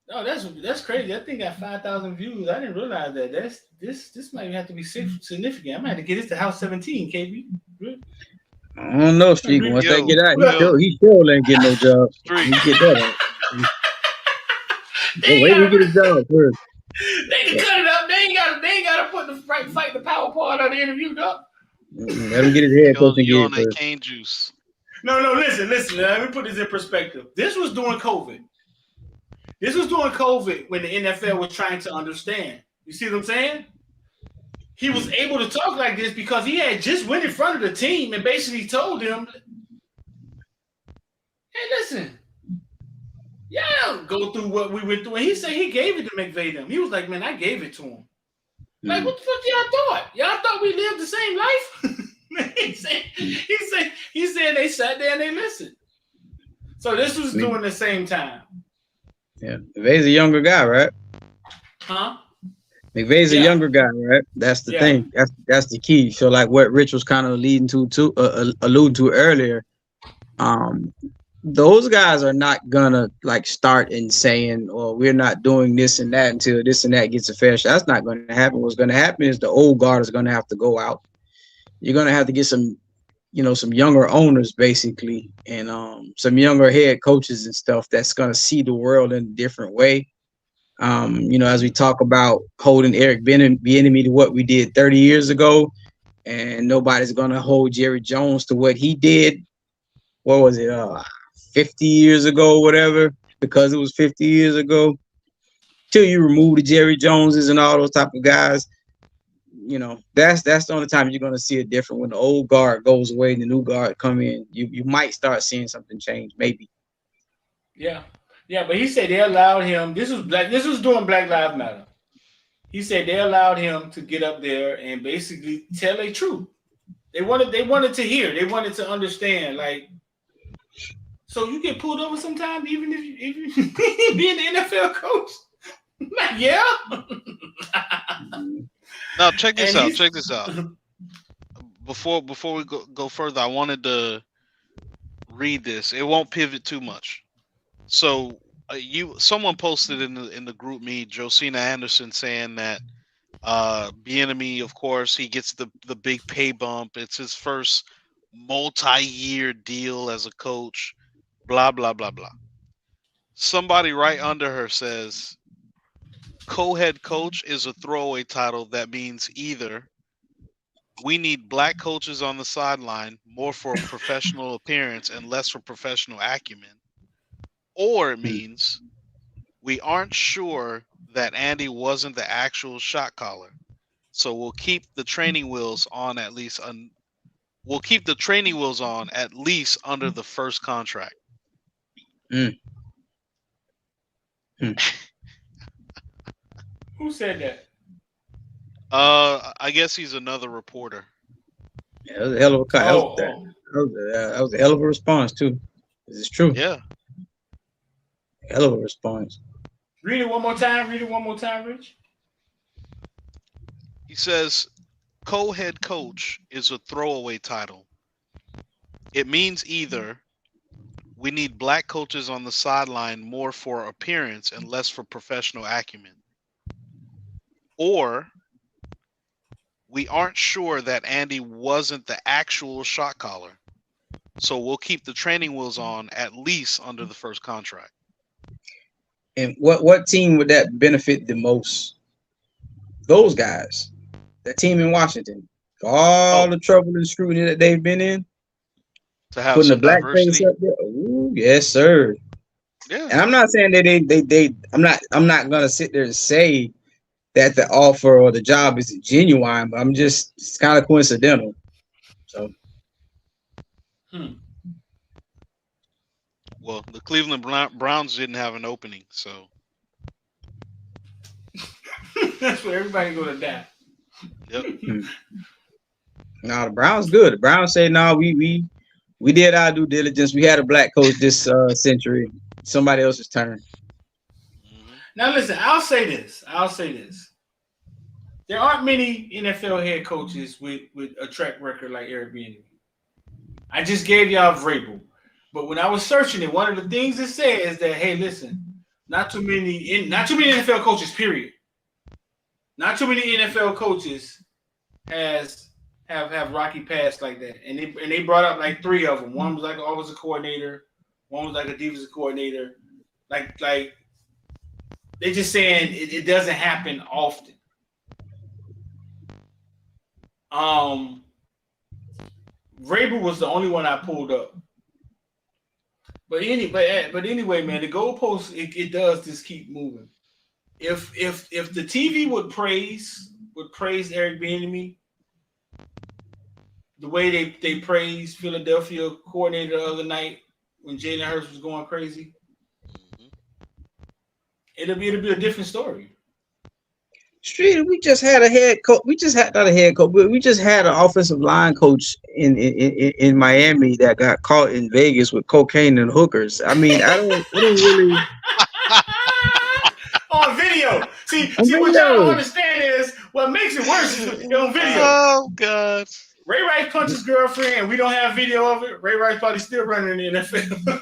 No, that's crazy. That thing got 5,000 views. I didn't realize that. This might have to be significant. I might have to get this to House 17, KB. I don't know, Street. Once they get out, he still ain't getting no job. He get that out. Wait till he get a job first. They can cut it up. They ain't gotta put the fight the power part of the interview, dog. Let him get his head coach and get on that cane juice. No, listen. Let me put this in perspective. This was during COVID. This was during COVID when the NFL was trying to understand. You see what I'm saying? He was able to talk like this because he had just went in front of the team and basically told them, hey, listen, y'all don't go through what we went through. And he said he gave it to McVay. He was like, man, I gave it to him. Like, what the fuck y'all thought? Y'all thought we lived the same life? he said they sat there and they listened. So this was during the same time. Yeah, McVay's a younger guy, right? Huh? McVay's a younger guy, right? That's the thing. That's the key. So, like what Rich was kind of alluding to earlier, those guys are not gonna like start and saying, "Oh, we're not doing this and that until this and that gets a fair shot." That's not going to happen. What's going to happen is the old guard is going to have to go out. You're going to have to get some younger owners basically, and some younger head coaches and stuff that's going to see the world in a different way. As we talk about holding Eric Bienemy to what we did 30 years ago, and nobody's going to hold Jerry Jones to what he did. What was it? 50 years ago, whatever, because it was 50 years ago. Till you remove the Jerry Joneses and all those type of guys, that's the only time you're going to see it different. When the old guard goes away and the new guard come in, you might start seeing something change, maybe. Yeah, but he said they allowed him. This was during Black Lives Matter. He said they allowed him to get up there and basically tell a truth. They wanted to hear. They wanted to understand. Like, so you get pulled over sometimes, even if you being the NFL coach. Like, yeah. Now check this out. Before we go further, I wanted to read this. It won't pivot too much. So someone posted in the group me, Josina Anderson, saying that Bienemy, of course, he gets the big pay bump. It's his first multi-year deal as a coach. Blah blah blah blah. Somebody right under her says, co-head coach is a throwaway title that means either we need black coaches on the sideline more for professional appearance and less for professional acumen, or it means we aren't sure that Andy wasn't the actual shot caller, so we'll keep the training wheels on at least under the first contract. Who said that? I guess he's another reporter. Yeah, that was a hell of a that was a hell of a response too. This is true. Yeah. Hell of a response. Read it one more time. Read it one more time, Rich. He says, co-head coach is a throwaway title. It means either we need black coaches on the sideline more for appearance and less for professional acumen, or we aren't sure that Andy wasn't the actual shot caller, so we'll keep the training wheels on at least under the first contract. And what team would that benefit the most? Those guys. That team in Washington. All the trouble and scrutiny that they've been in. To have putting some a black diversity. face up there. Ooh, yes, sir. Yeah. And I'm not saying that I'm not gonna sit there and say that the offer or the job is genuine, but it's kind of coincidental. So Well, the Cleveland Browns didn't have an opening, so that's where everybody gonna die. yep. No, the Browns good. The Browns say no, we did our due diligence. We had a black coach this century. Somebody else's turn. Now listen, I'll say this. There aren't many NFL head coaches with a track record like Eric Bieniemy. I just gave y'all Vrabel. But when I was searching it, one of the things it said is that, hey, listen, not too many NFL coaches, period. Not too many NFL coaches have rocky past like that. And they brought up like three of them. One was like an offensive coordinator, one was like a defensive coordinator. Like they're just saying it doesn't happen often. Vrabel was the only one I pulled up. But anyway, man, the goalpost it does just keep moving. If the TV would praise Eric Bieniemy the way they praised Philadelphia coordinator the other night when Jalen Hurts was going crazy, it'll be a different story. Street, we just had a head coach. We just had not a head coach, but we just had an offensive line coach in Miami that got caught in Vegas with cocaine and hookers. I mean, I don't really on video. See, what y'all don't understand is what makes it worse is on video. Oh God. Ray Rice punched his girlfriend, and we don't have video of it. Ray Rice probably still running in the NFL.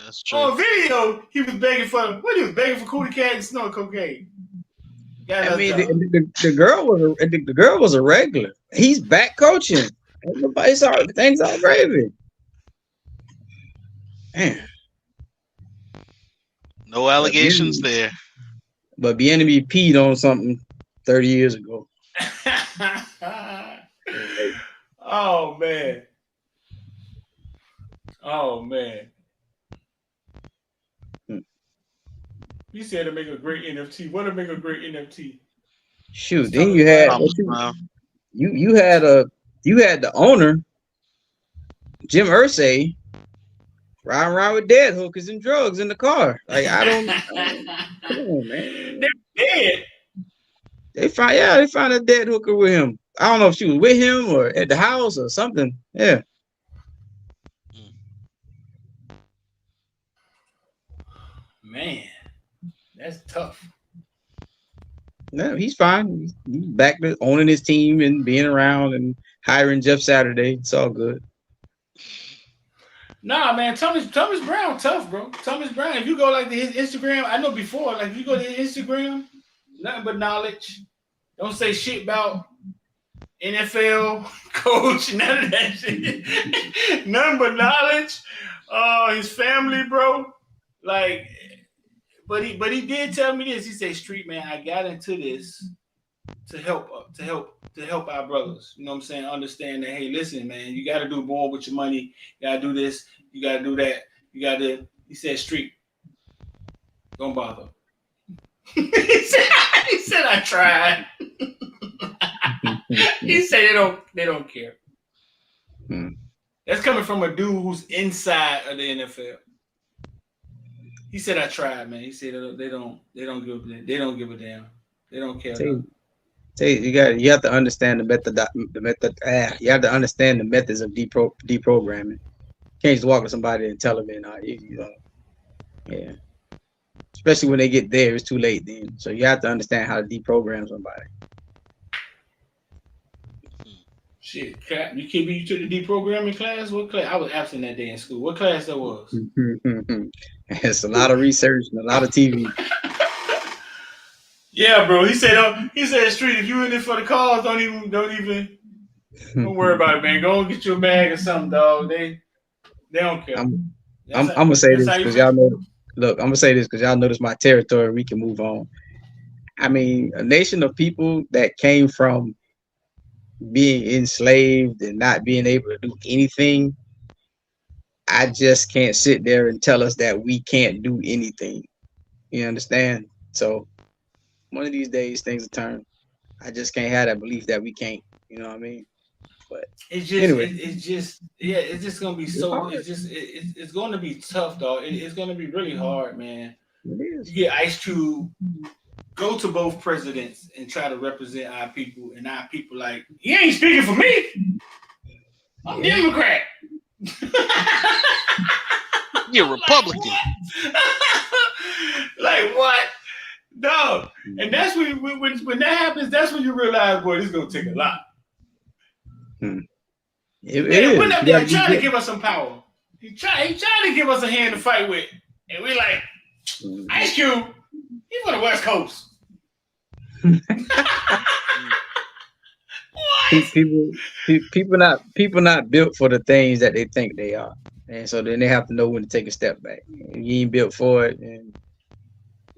That's true. On video, he was begging for cootie cat and snort cocaine. I mean, the girl was a regular. He's back coaching. Things all gravy. Man. No allegations there. But Bienemy peed on something 30 years ago. Oh man. You said to make a great NFT. What to make a great NFT? Shoot, then you had you had the owner, Jim Irsay, riding around with dead hookers and drugs in the car. Like I don't come on, man. They're dead. They found a dead hooker with him. I don't know if she was with him or at the house or something. Yeah. Man, that's tough. No, he's fine. He's back to owning his team and being around and hiring Jeff Saturday. It's all good. Nah, man, Thomas Brown, tough, bro. Thomas Brown. If you go like to his Instagram, I know before, like if you go to his Instagram, nothing but knowledge. Don't say shit about NFL coach, none of that shit. Nothing but knowledge. His family, bro. Like, but he did tell me this. He said, "Street man, I got into this to help our brothers. You know what I'm saying? Understand that, hey, listen, man, you got to do more with your money. You got to do this. You got to do that. You got to." He said, "Street, don't bother." he said, "I tried." He said, "They don't care." That's coming from a dude who's inside of the NFL. He said I tried, man. He said they don't give a damn. They don't care. You have to understand you have to understand the methods of deprogramming. You can't just walk to somebody and tell them, yeah. Especially when they get there, it's too late then. So you have to understand how to deprogram somebody. Shit, you took the deprogramming class? What class? I was absent that day in school. What class that was? It's a lot of research and a lot of TV. Yeah, bro. He said, Street, if you in there for the cause, don't worry about it, man. Go and get you a bag or something, dog. They don't care. I'm gonna say this because y'all know. Look, I'm gonna say this because y'all know this is my territory. We can move on. I mean, a nation of people that came from being enslaved and not being able to do anything. I just can't sit there and tell us that we can't do anything. You understand? So one of these days things will turn. I just can't have that belief that we can't. You know what I mean? But it's just anyway. it's just gonna be so. It's going to be tough, dog. It's going to be really hard, man. It is. You get Ice Cube, go to both presidents and try to represent our people, and our people like, you ain't speaking for me. I'm Democrat. You're Republican. Like what? Dog. And that's when that happens, that's when you realize, boy, this is gonna take a lot. It went up there trying to give us some power. He trying to give us a hand to fight with. And we like, Ice Cube, he's from the West Coast. People not built for the things that they think they are. And so then they have to know when to take a step back. You ain't built for it, and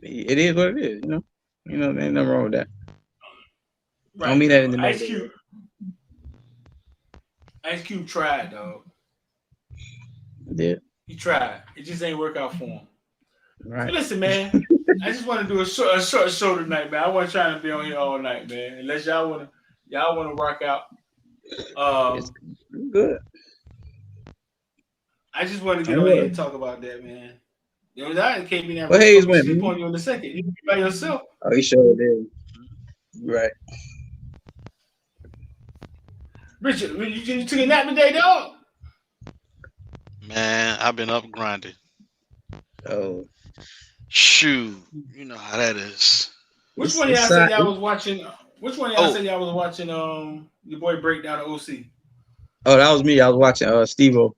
it is what it is, you know. There ain't nothing wrong with that. Right. I don't mean that in the negative. Ice Cube tried, dog. Yeah. He tried. It just ain't work out for him. Right. So listen, man. I just want to do a short show tonight, man. I wasn't trying to be on here all night, man. Unless y'all want to rock out. It's good. I just want to get on here and talk about that, man. I can't be there. Well, Hayes went. Sleep on you in a second. You be by yourself. Oh, he sure did. Right. Richard, you took a nap today, dog? Man, I've been up grinding. Oh. Shoot, you know how that is. Which one of y'all said y'all was watching? Which one of y'all said y'all was watching? Your boy breakdown of OC. Oh, that was me. I was watching Steve-O.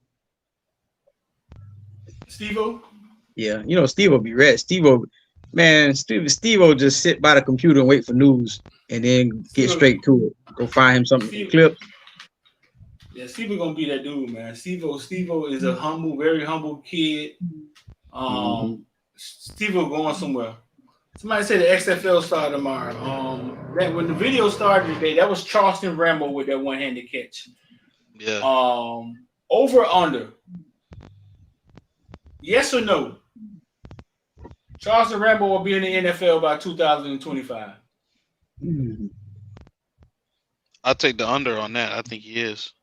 Steve-O? Yeah, Steve-O be red. Steve-O just sit by the computer and wait for news, and then get straight to it. Go find him something clip. Yeah, Steve-O gonna be that dude, man. Steve-O is a very humble kid. Steve-O going somewhere. Somebody said the XFL started tomorrow. That when the video started today, that was Charleston Rambo with that one-handed catch. Yeah. Over under. Yes or no? Charleston Rambo will be in the NFL by 2025. I'll take the under on that. I think he is.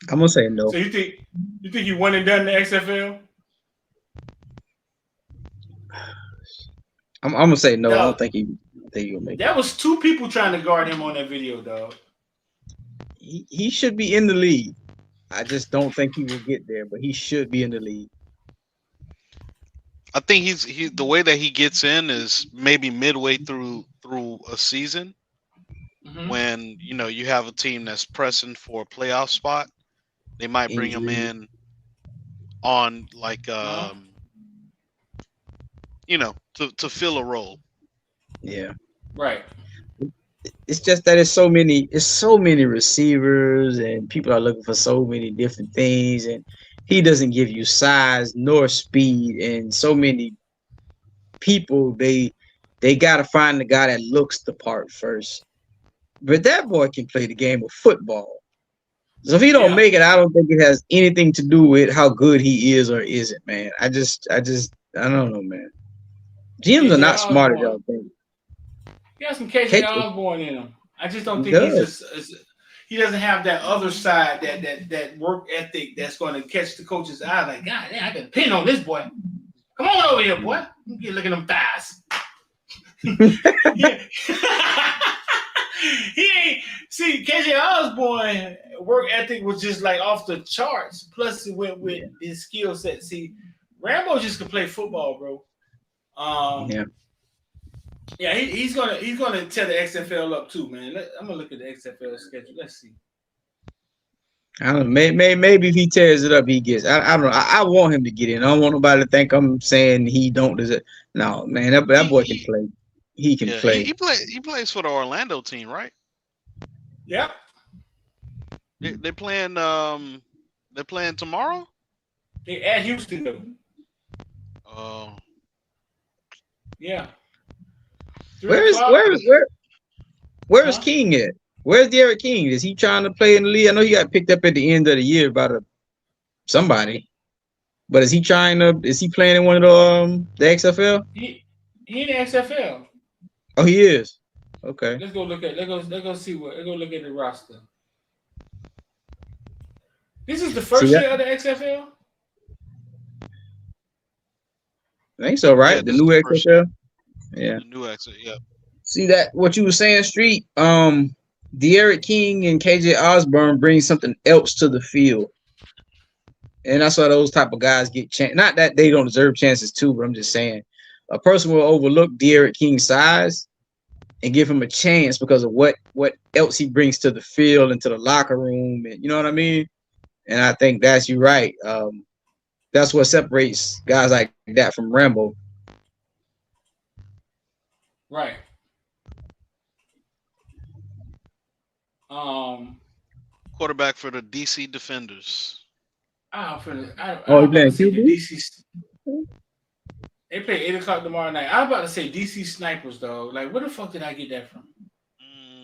I'm gonna say no. So you think he won and done the XFL? I'm gonna say no. I don't think he'll make it. That was two people trying to guard him on that video, dog. He should be in the league. I just don't think he will get there, but he should be in the league. I think he the way that he gets in is maybe midway through a season, when you have a team that's pressing for a playoff spot. They might bring him in on like to fill a role. Yeah. Right. It's just that it's so many receivers, and people are looking for so many different things, and he doesn't give you size nor speed, and so many people they gotta find the guy that looks the part first. But that boy can play the game of football. So if he don't make it, I don't think it has anything to do with how good he is or isn't, man. I don't know, man. GMs are not smart as y'all think. He got some KJ Osborne in him. I just don't think he doesn't have that other side, that work ethic that's going to catch the coach's eye. Like, God damn, I got a pin on this boy. Come on over here, boy. You look at them thighs. He ain't see KJ Osborne work ethic was just like off the charts. Plus, it went with his skill set. See, Rambo just can play football, bro. He's gonna tear the XFL up too, man. I'm gonna look at the XFL schedule. Let's see. I don't know. Maybe if he tears it up, he gets. I don't know. I want him to get in. I don't want nobody to think I'm saying he don't deserve. No, man, that boy can play. He can play. He plays for the Orlando team, right? Yeah. They're playing. They're playing tomorrow. They at Houston though. Oh. Yeah. Where's King at? Where's Derek King? Is he trying to play in the league? I know he got picked up at the end of the year by somebody. But is he playing in one of the XFL? He in the XFL. Oh, he is. Okay. Let's go look at let's go look at the roster. This is the first year of the XFL? I think so, right? Yeah, the new XFL. Yeah. The new XFL, yeah. See that what you were saying, Street? Derek King and KJ Osborne bring something else to the field. And that's why those type of guys get chance. Not that they don't deserve chances too, but I'm just saying a person will overlook Derek King's size and give him a chance because of what else he brings to the field and to the locker room, and you know what I mean? And I think that's you right. That's what separates guys like that from Rambo. Right. Quarterback for the DC Defenders. He playing DC. They play 8:00 tomorrow night. I was about to say DC Snipers, though. Like, where the fuck did I get that from?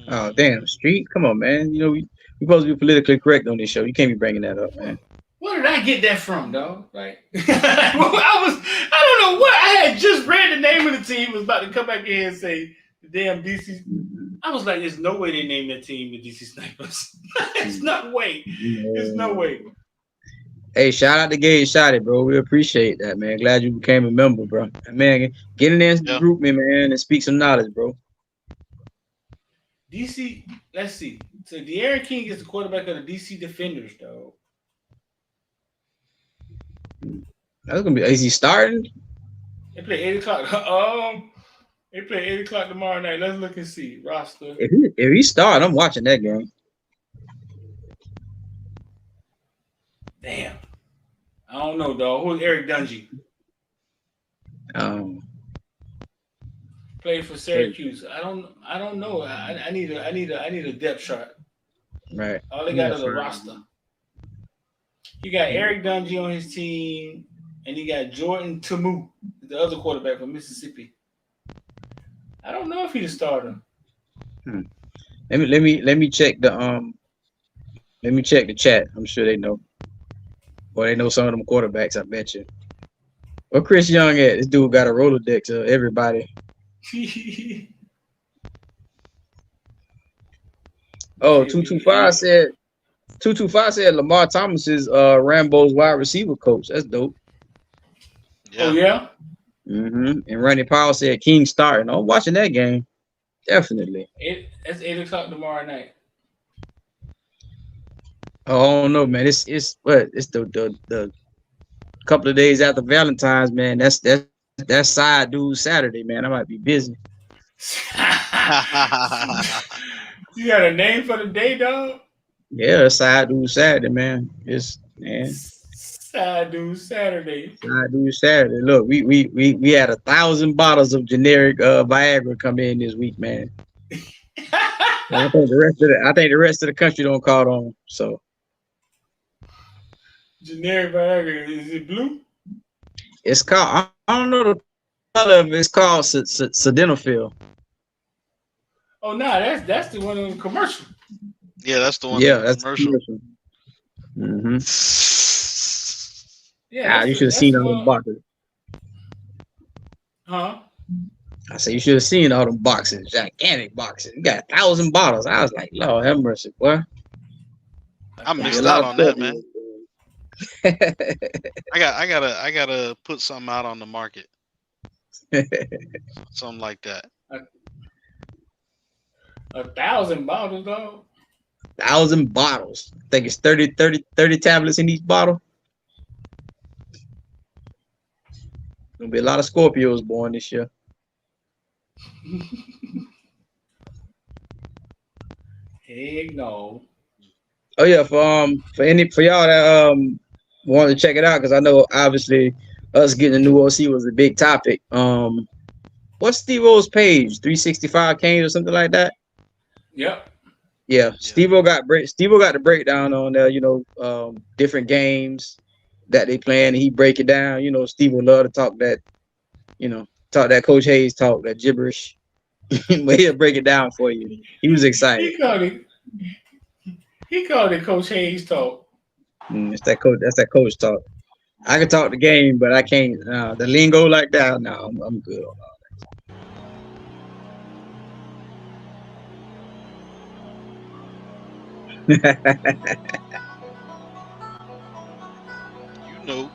Oh, damn, Street. Come on, man. You know, we supposed to be politically correct on this show. You can't be bringing that up, man. Where did I get that from, though? Like, I don't know what. I had just read the name of the team, was about to come back in and say the damn DC. I was like, there's no way they named that team the DC Snipers. There's no way. There's no way. Hey, shout out to Gage Shotty, bro. We appreciate that, man. Glad you became a member, bro. Man, get in there and group me, man, and speak some knowledge, bro. DC, let's see. So De'Aaron King is the quarterback of the DC Defenders, though. That's gonna be. Is he starting? They play 8:00. They play 8:00 tomorrow night. Let's look and see roster. If he started, I'm watching that game. Damn. I don't know, dog. Who's Eric Dungy? Played for Syracuse. I don't know. I need a depth chart. Right. All they got is a roster. He got Eric Dungy on his team, and he got Jordan Tamu, the other quarterback from Mississippi. I don't know if he's a starter. Let me check the chat. I'm sure they know. Or they know some of them quarterbacks, I bet you. Where Chris Young at? This dude got a Rolodex of everybody. 225 said Lamar Thomas is Rambo's wide receiver coach. That's dope. Yeah. Oh yeah. And Randy Powell said King starting. I'm watching that game. Definitely. That's 8:00 tomorrow night. Oh no, man! It's the couple of days after Valentine's, man. That's side dude Saturday, man. I might be busy. You got a name for the day, dog? Yeah, side dude Saturday, man. Side dude Saturday. Side dude Saturday. Look, we had 1,000 bottles of generic Viagra come in this week, man. I think the rest of the country don't call it on. So. Generic Viagra, is it blue? It's called, I don't know the color of it. It's called Sildenafil. Oh no, that's the one on the commercial. Yeah, that's the one. Yeah, that's commercial. Mm-hmm. Yeah, you should have seen all them boxes. Huh? I said you should have seen all them boxes, gigantic boxes. You got 1,000 bottles. I was like, Lord have mercy, boy. I missed out on that, man. I gotta put something out on the market. Something like that. 1,000 bottles, dog. 1,000 bottles. I think it's 30 tablets in each bottle. Gonna be a lot of Scorpios born this year. Heck no. Oh yeah, for y'all that want to check it out, because I know obviously us getting a new OC was a big topic. What's Steve O's page? 365 Canes or something like that? Yep. Yeah, Steve-O got the breakdown on there, different games that they playing, and he break it down. Steve-O love to talk that Coach Hayes talk, that gibberish. But he'll break it down for you. He was excited. He called it Coach Hayes talk. That's that coach talk. I can talk the game, but I can't the lingo like that. No, I'm good on all that. You know.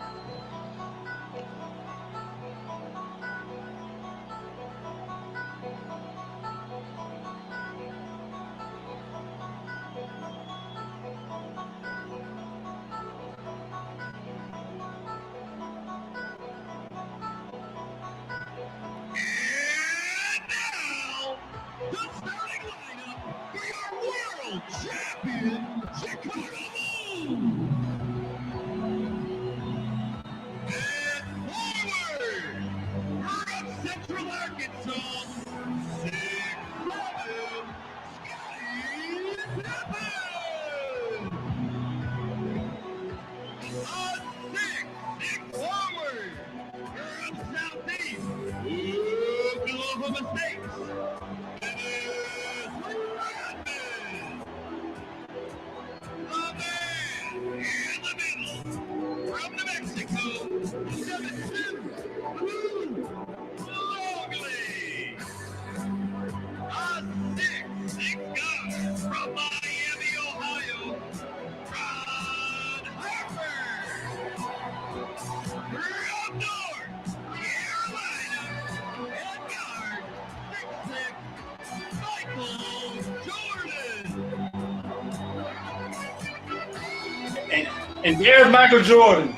And there's Michael Jordan.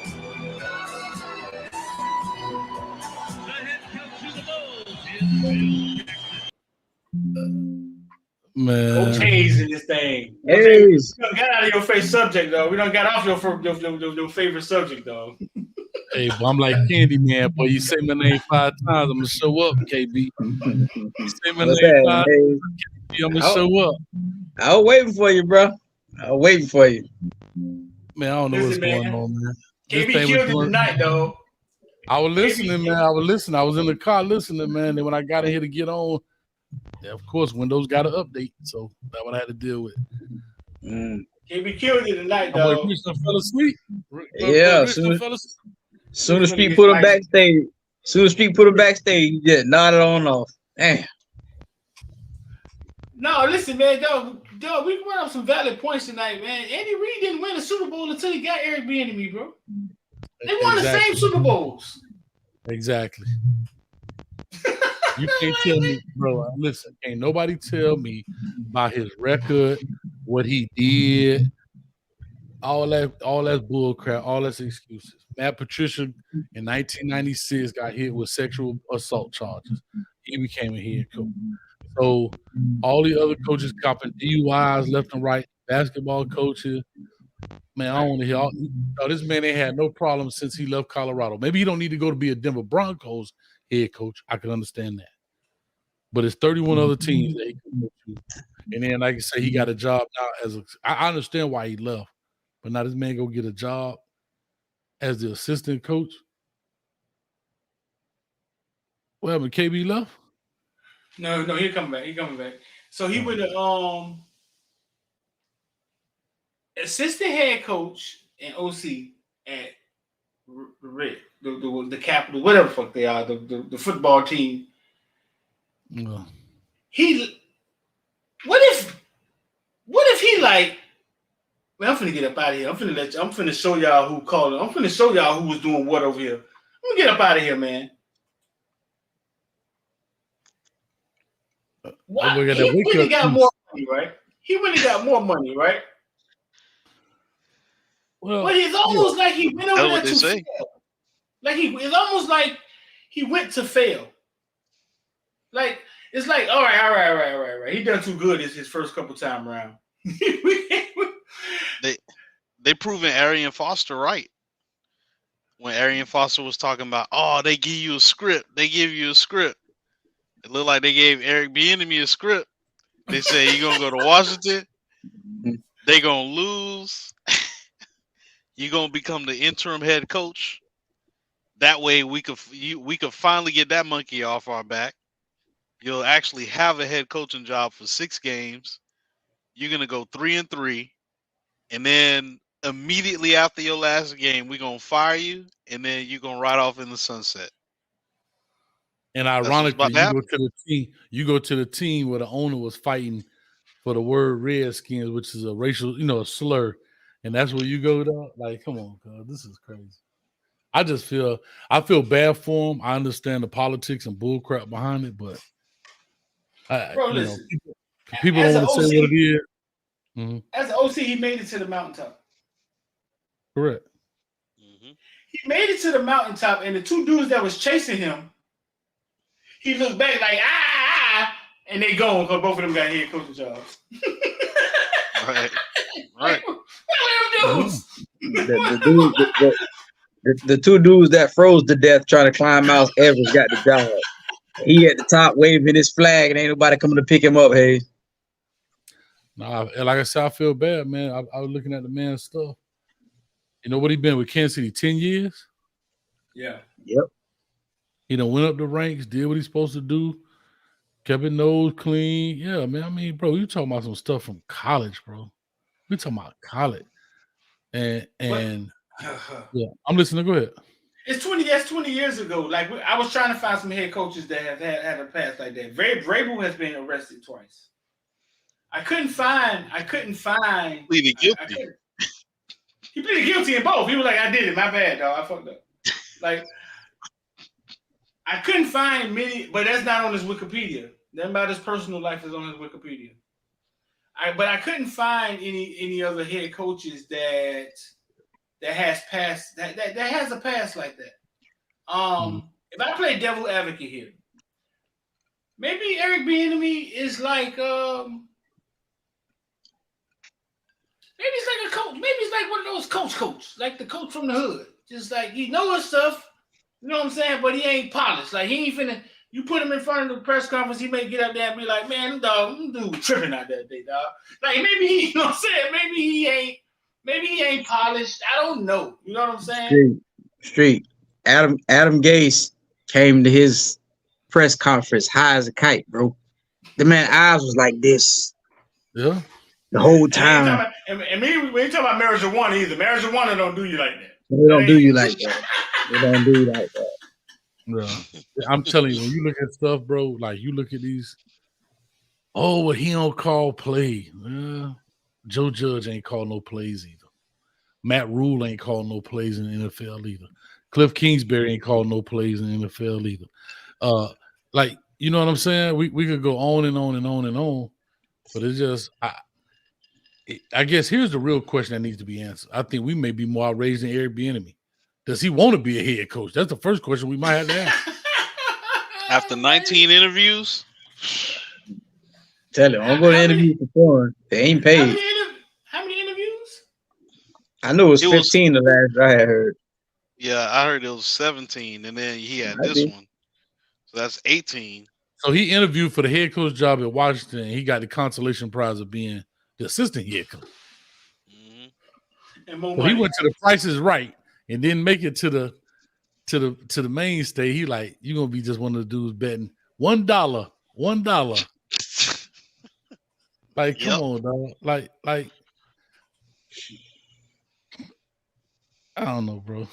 Man. Coach Hayes in this thing. Hayes. We done got out of your favorite subject, though. We done got off your favorite subject, though. Hey, but I'm like Candyman, boy. You say my name 5 times, I'm gonna show up, KB. You say my name 5 times, I'm gonna show up. I was waiting for you, bro. I was waiting for you. Man, I don't know what's going on, man. KB killed it tonight, though. I was listening, man. I was in the car listening, man. And when I got in here to get on, of course, Windows got an update, so that's what I had to deal with. KB killed it tonight, though. Christian fell asleep. Yeah, soon as Pete put him backstage, he just nodded on off. Damn. No, listen, man, dog, we brought up some valid points tonight, man. Andy Reid didn't win a Super Bowl until he got Eric Bieniemy, bro. They won the same Super Bowls. Exactly. You can't tell me, bro. Listen, can't nobody tell me about his record, what he did, all that bull crap, all that's excuses. Matt Patricia in 1996 got hit with sexual assault charges. He became a head coach. So all the other coaches copping DUIs left and right, basketball coaches. Man, I don't want to hear this man ain't had no problem since he left Colorado. Maybe he don't need to go to be a Denver Broncos head coach. I can understand that. But it's 31 other teams that he can go to. And then, like I say, he got a job now I understand why he left. But now this man go get a job as the assistant coach. What happened? KB left? No, he coming back. So he was the assistant head coach and OC at Reid, the capital, whatever the fuck they are, the football team. No. What if he like Man, I'm finna get up out of here. I'm finna show y'all who called it. I'm finna show y'all who was doing what over here. I'm gonna get up out of here, man. What? He He really got more money, right? He really got more money, right? Well, but it's almost like he went over there to say. fail. Like it's almost like he went to fail. Like it's like, all right. He done too good his first couple time around. They proven Arian Foster right. When Arian Foster was talking about, oh, they give you a script. They give you a script. It looked like they gave Eric Bienemy a script. They say you're gonna go to Washington. They gonna lose. You're gonna become the interim head coach. That way we could finally get that monkey off our back. You'll actually have a head coaching job for 6 games. You're gonna go 3-3, and then immediately after your last game, we're gonna fire you, and then you're gonna ride off in the sunset. And ironically, you go to the team where the owner was fighting for the word Redskins, which is a racial, a slur. And that's where you go to. Like, come on, God, this is crazy. I feel bad for him. I understand the politics and bullcrap behind it, but listen, people don't want to say what it is. Mm-hmm. As an OC, he made it to the mountaintop. Correct. Mm-hmm. He made it to the mountaintop, and the 2 dudes that was chasing him, he looked back like, and they gone because both of them got head coaching jobs. Right. The 2 dudes that froze to death trying to climb Mount Everest got the job. He at the top waving his flag, and ain't nobody coming to pick him up. Hey, nah, like I said, I feel bad, man. I was looking at the man's stuff. You know what he been with Kansas City 10 years? Yeah. Yep. He done went up the ranks, did what he's supposed to do, kept his nose clean. Yeah, man. I mean, bro, you talking about some stuff from college, bro. We talking about college. And yeah, I'm listening. Go ahead. That's 20 years ago. Like I was trying to find some head coaches that have had a past like that. Vrabel has been arrested twice. I couldn't find. Pleaded guilty. He pleaded guilty in both. He was like, "I did it. My bad, dog. I fucked up." Like I couldn't find many, but that's not on his Wikipedia. Nothing about his personal life is on his Wikipedia. But I couldn't find any other head coaches that has passed that has a past like that. If I play devil advocate here, maybe Eric Bienemy is like maybe he's like a coach. Maybe he's like one of those coach, like the coach from the hood. Just like he knows his stuff, you know what I'm saying? But he ain't polished. Like he ain't finna. You put him in front of the press conference, he may get up there and be like, "Man, dog, dude tripping out that day, dog." Like maybe he, you know what I'm saying? Maybe he ain't polished. I don't know. You know what I'm saying? Street. Adam Gase came to his press conference high as a kite, bro. The man's eyes was like this. Yeah. The whole time. And we ain't talking about marijuana either. Marijuana don't do you like that. They don't do you like that. They don't do you like that. Yeah. I'm telling you, when you look at stuff, bro, like you look at these, well, he don't call play. Joe Judge ain't call no plays either. Matt Rule ain't called no plays in the NFL either. Cliff Kingsbury ain't called no plays in the NFL either. Like, you know what I'm saying? We could go on and on and on and on, but it's just, I guess here's the real question that needs to be answered. I think we may be more outraged than Eric Bienemy. Does he want to be a head coach? That's the first question we might have to ask. After 19 interviews? Tell him, I'm going to interview for fun. They ain't paid. How many interviews? I know it was 15 the last I had heard. Yeah, I heard it was 17, and then he had this one. So that's 18. So he interviewed for the head coach job at Washington, and he got the consolation prize of being the assistant head coach. And so he went to the Price is Right and didn't make it to the mainstay. He like, you're gonna be just one of the dudes betting $1. Like, come on, dog. Like, I don't know, bro.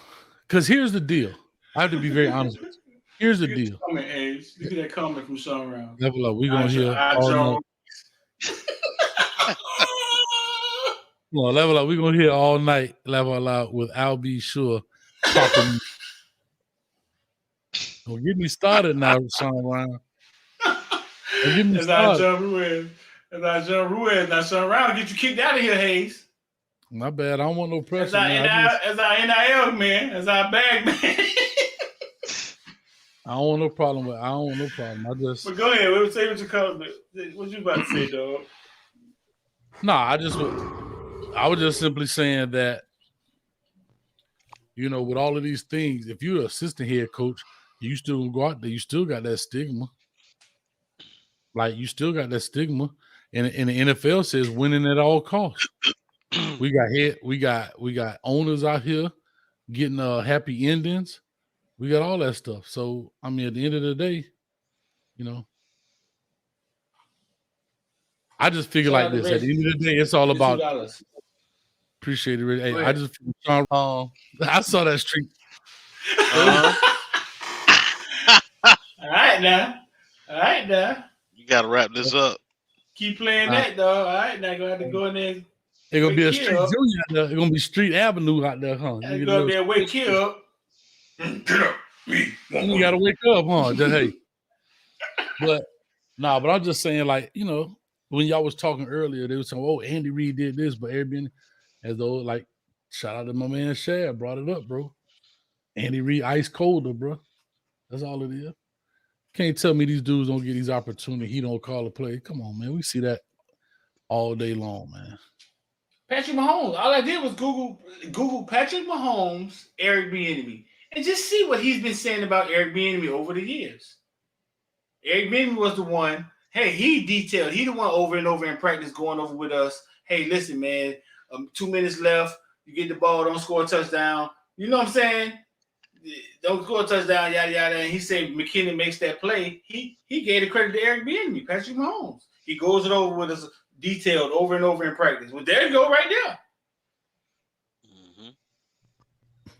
Because here's the deal. I have to be very honest with you. Here's the deal. Look at that comment from Sean Round. We're gonna hear all Well, level up. We're gonna hear all night. Level out with I'll be sure. Talking. Don't get me started now, Sean Brown. Don't get me That's not started. John Ruiz. That's not John Ruiz. Now Sean Brown get you kicked out of here, Hayes. My bad. I don't want no That's pressure, our man. That's our NIL man. That's our bag man. I don't want no problem with. I don't want no problem. I just. But go ahead. We'll say what you call it. What you about to say, dog? No, I was just simply saying that, you know, with all of these things, if you're an assistant head coach, you still go out there, you still got that stigma. Like, you still got that stigma. And the NFL says winning at all costs. We got owners out here getting happy endings. We got all that stuff. So, I mean, at the end of the day, you know, I just figure like this. At the end of the day, it's all about $2. appreciate it. Rick. Hey, Go I ahead. just I saw that street. All right now. You got to wrap this up. Keep playing that, dog. All right, now gonna have to go in there. It's gonna be a Wake street up. junior out there. It's gonna be Street Avenue out there, huh? I go up there, wake you up. Get up, me. You gotta wake up, huh? Just, hey. But I'm just saying, like, you know, when y'all was talking earlier, they were saying, oh, Andy Reid did this, but Airbnb, as though, like, shout out to my man Shad, brought it up, bro. Andy Reid ice colder, bro. That's all it is. Can't tell me these dudes don't get these opportunities. He don't call a play. Come on, man. We see that all day long, man. Patrick Mahomes. All I did was Google Patrick Mahomes, Eric Bieniemy, and just see what he's been saying about Eric Bieniemy over the years. Eric Bieniemy was the one. Hey, he detailed. He the one over and over in practice going over with us. Hey, listen, man. 2 minutes left. You get the ball. Don't score a touchdown. You know what I'm saying? Don't score a touchdown. Yada yada. And he said McKinnon makes that play. He gave the credit to Eric Bieniemy, Patrick Mahomes. He goes it over with us. Detailed over and over in practice. Well, there you go, right there.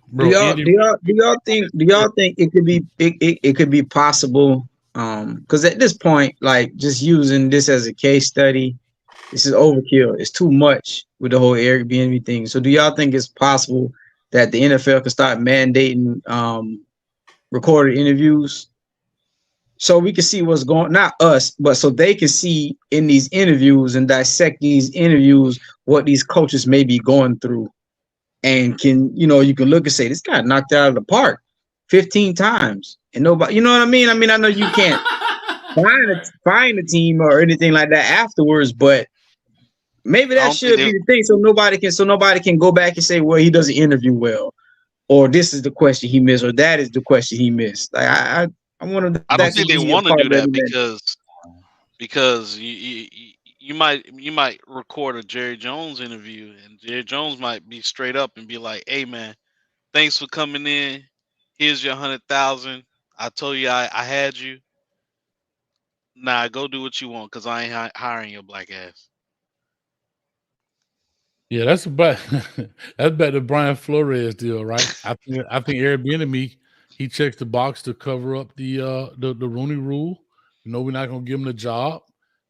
Bro, Do y'all think it could be possible? Because at this point, like, just using this as a case study, this is overkill. It's too much with the whole Eric Bieniemy thing. So do y'all think it's possible that the NFL can start mandating recorded interviews? So we can see what's going, not us, but so they can see in these interviews and dissect these interviews what these coaches may be going through. And you can look and say, this guy knocked out of the park 15 times. And nobody, you know what I mean? I mean, I know you can't find a team or anything like that afterwards, but maybe that should be the thing. So nobody can go back and say, well, he doesn't interview well, or this is the question he missed, or that is the question he missed. Like I don't think they want to do that because you might record a Jerry Jones interview and Jerry Jones might be straight up and be like, "Hey man, thanks for coming in. Here's your 100,000. I told you I had you. Nah, go do what you want because I ain't hiring your black ass." Yeah, that's about the Brian Flores deal, right? I think Eric Bieniemy, he checks the box to cover up the Rooney Rule. You know, we're not gonna give him the job.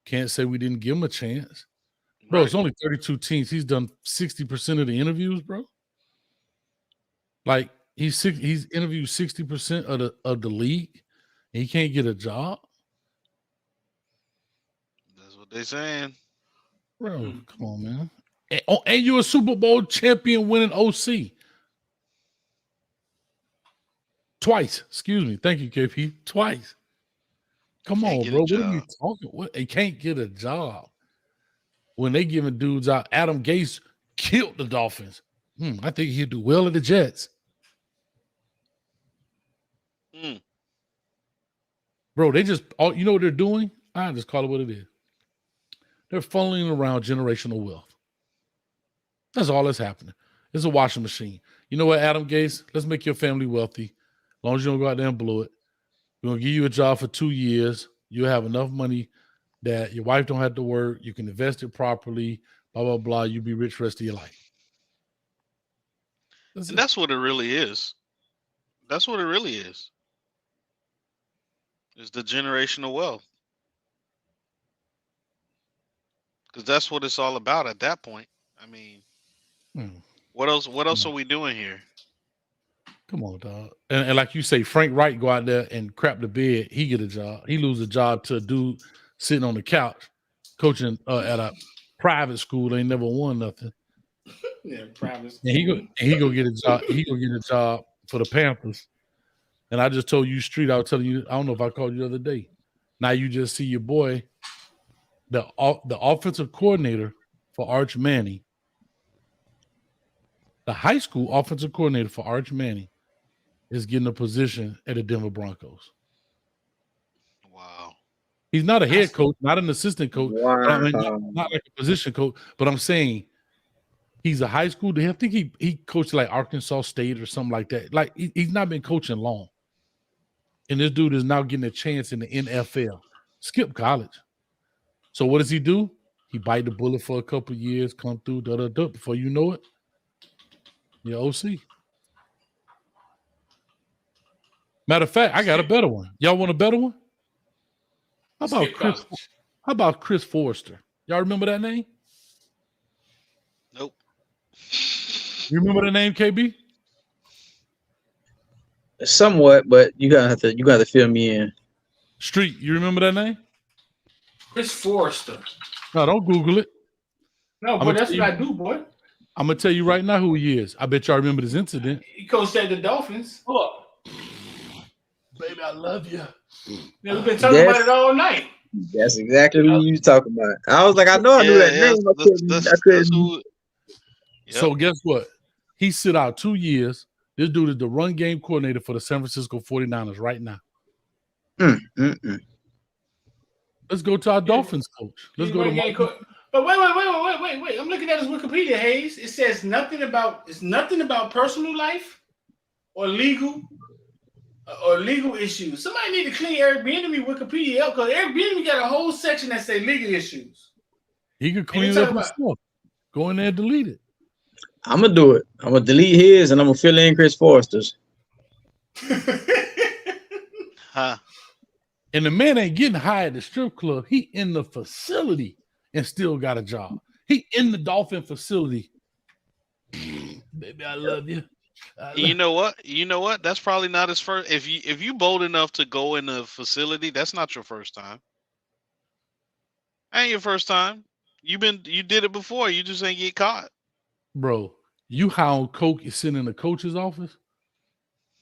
Can't say we didn't give him a chance, bro. Right. It's only 32 teams. He's done 60% of the interviews, bro. Like he's interviewed 60% of the league, and he can't get a job. That's what they're saying, bro. Come on, man. And you're a Super Bowl champion winning OC. Twice. Excuse me. Thank you, KP. Twice. Come on, bro. What are you talking? What? They can't get a job. When they giving dudes out, Adam Gase killed the Dolphins. I think he'd do well at the Jets. Bro, they just, you know what they're doing? I just call it what it is. They're funneling around generational wealth. That's all that's happening. It's a washing machine. You know what, Adam Gase? Let's make your family wealthy. As long as you don't go out there and blow it. We're going to give you a job for 2 years. You'll have enough money that your wife don't have to work. You can invest it properly, blah, blah, blah. You'll be rich the rest of your life. That's what it really is. That's what it really is. It's the generational wealth. Because that's what it's all about at that point. I mean, What else? What else are we doing here? Come on, dog. And like you say, Frank Wright go out there and crap the bed. He get a job. He lose a job to a dude sitting on the couch coaching at a private school. They never won nothing. Yeah, private. And he go get a job. He go get a job for the Panthers. And I just told you straight. I was telling you. I don't know if I called you the other day. Now you just see your boy, the offensive coordinator for Arch Manning, the high school offensive coordinator for Arch Manning, is getting a position at the Denver Broncos. Wow. He's not a head coach, not an assistant coach, Wow. not like a position coach, but I'm saying he's a high school. I think he coached like Arkansas State or something like that. Like he's not been coaching long. And this dude is now getting a chance in the NFL. Skip college. So what does he do? He bite the bullet for a couple of years, come through, before you know it, you're OC. Matter of fact, I got a better one. Y'all want a better one? How about Chris Forrester? Y'all remember that name? Nope. You remember the name, KB? Somewhat, but you gotta have to fill me in. Street, you remember that name? Chris Forrester. No, don't Google it. No, boy, that's what I do, boy. I'm gonna tell you right now who he is. I bet y'all remember this incident. He coached at the Dolphins. Oh, baby, I love you. Yeah, we've been talking about it all night. That's exactly who you talking about. I was like, I know I knew that name. I couldn't. Yep. So guess what? He sit out 2 years. This dude is the run game coordinator for the San Francisco 49ers right now. Let's go to our Dolphins coach. Let's go to But wait. I'm looking at his Wikipedia, Hayes. It says nothing about personal life or legal issues. Somebody need to clean Eric Bienemy Wikipedia up because Eric Bienemy got a whole section that say legal issues. He could clean it up himself. Go in there and delete it. I'm gonna do it. I'm gonna delete his and I'm gonna fill in Chris Forrester's. Huh. And the man ain't getting hired at the strip club. He in the facility and still got a job. He in the Dolphin facility. Baby, I love you. You know what? That's probably not his first. If you bold enough to go in the facility, that's not your first time. Ain't your first time. You did it before. You just ain't get caught. Bro, you how Coke is sitting in the coach's office?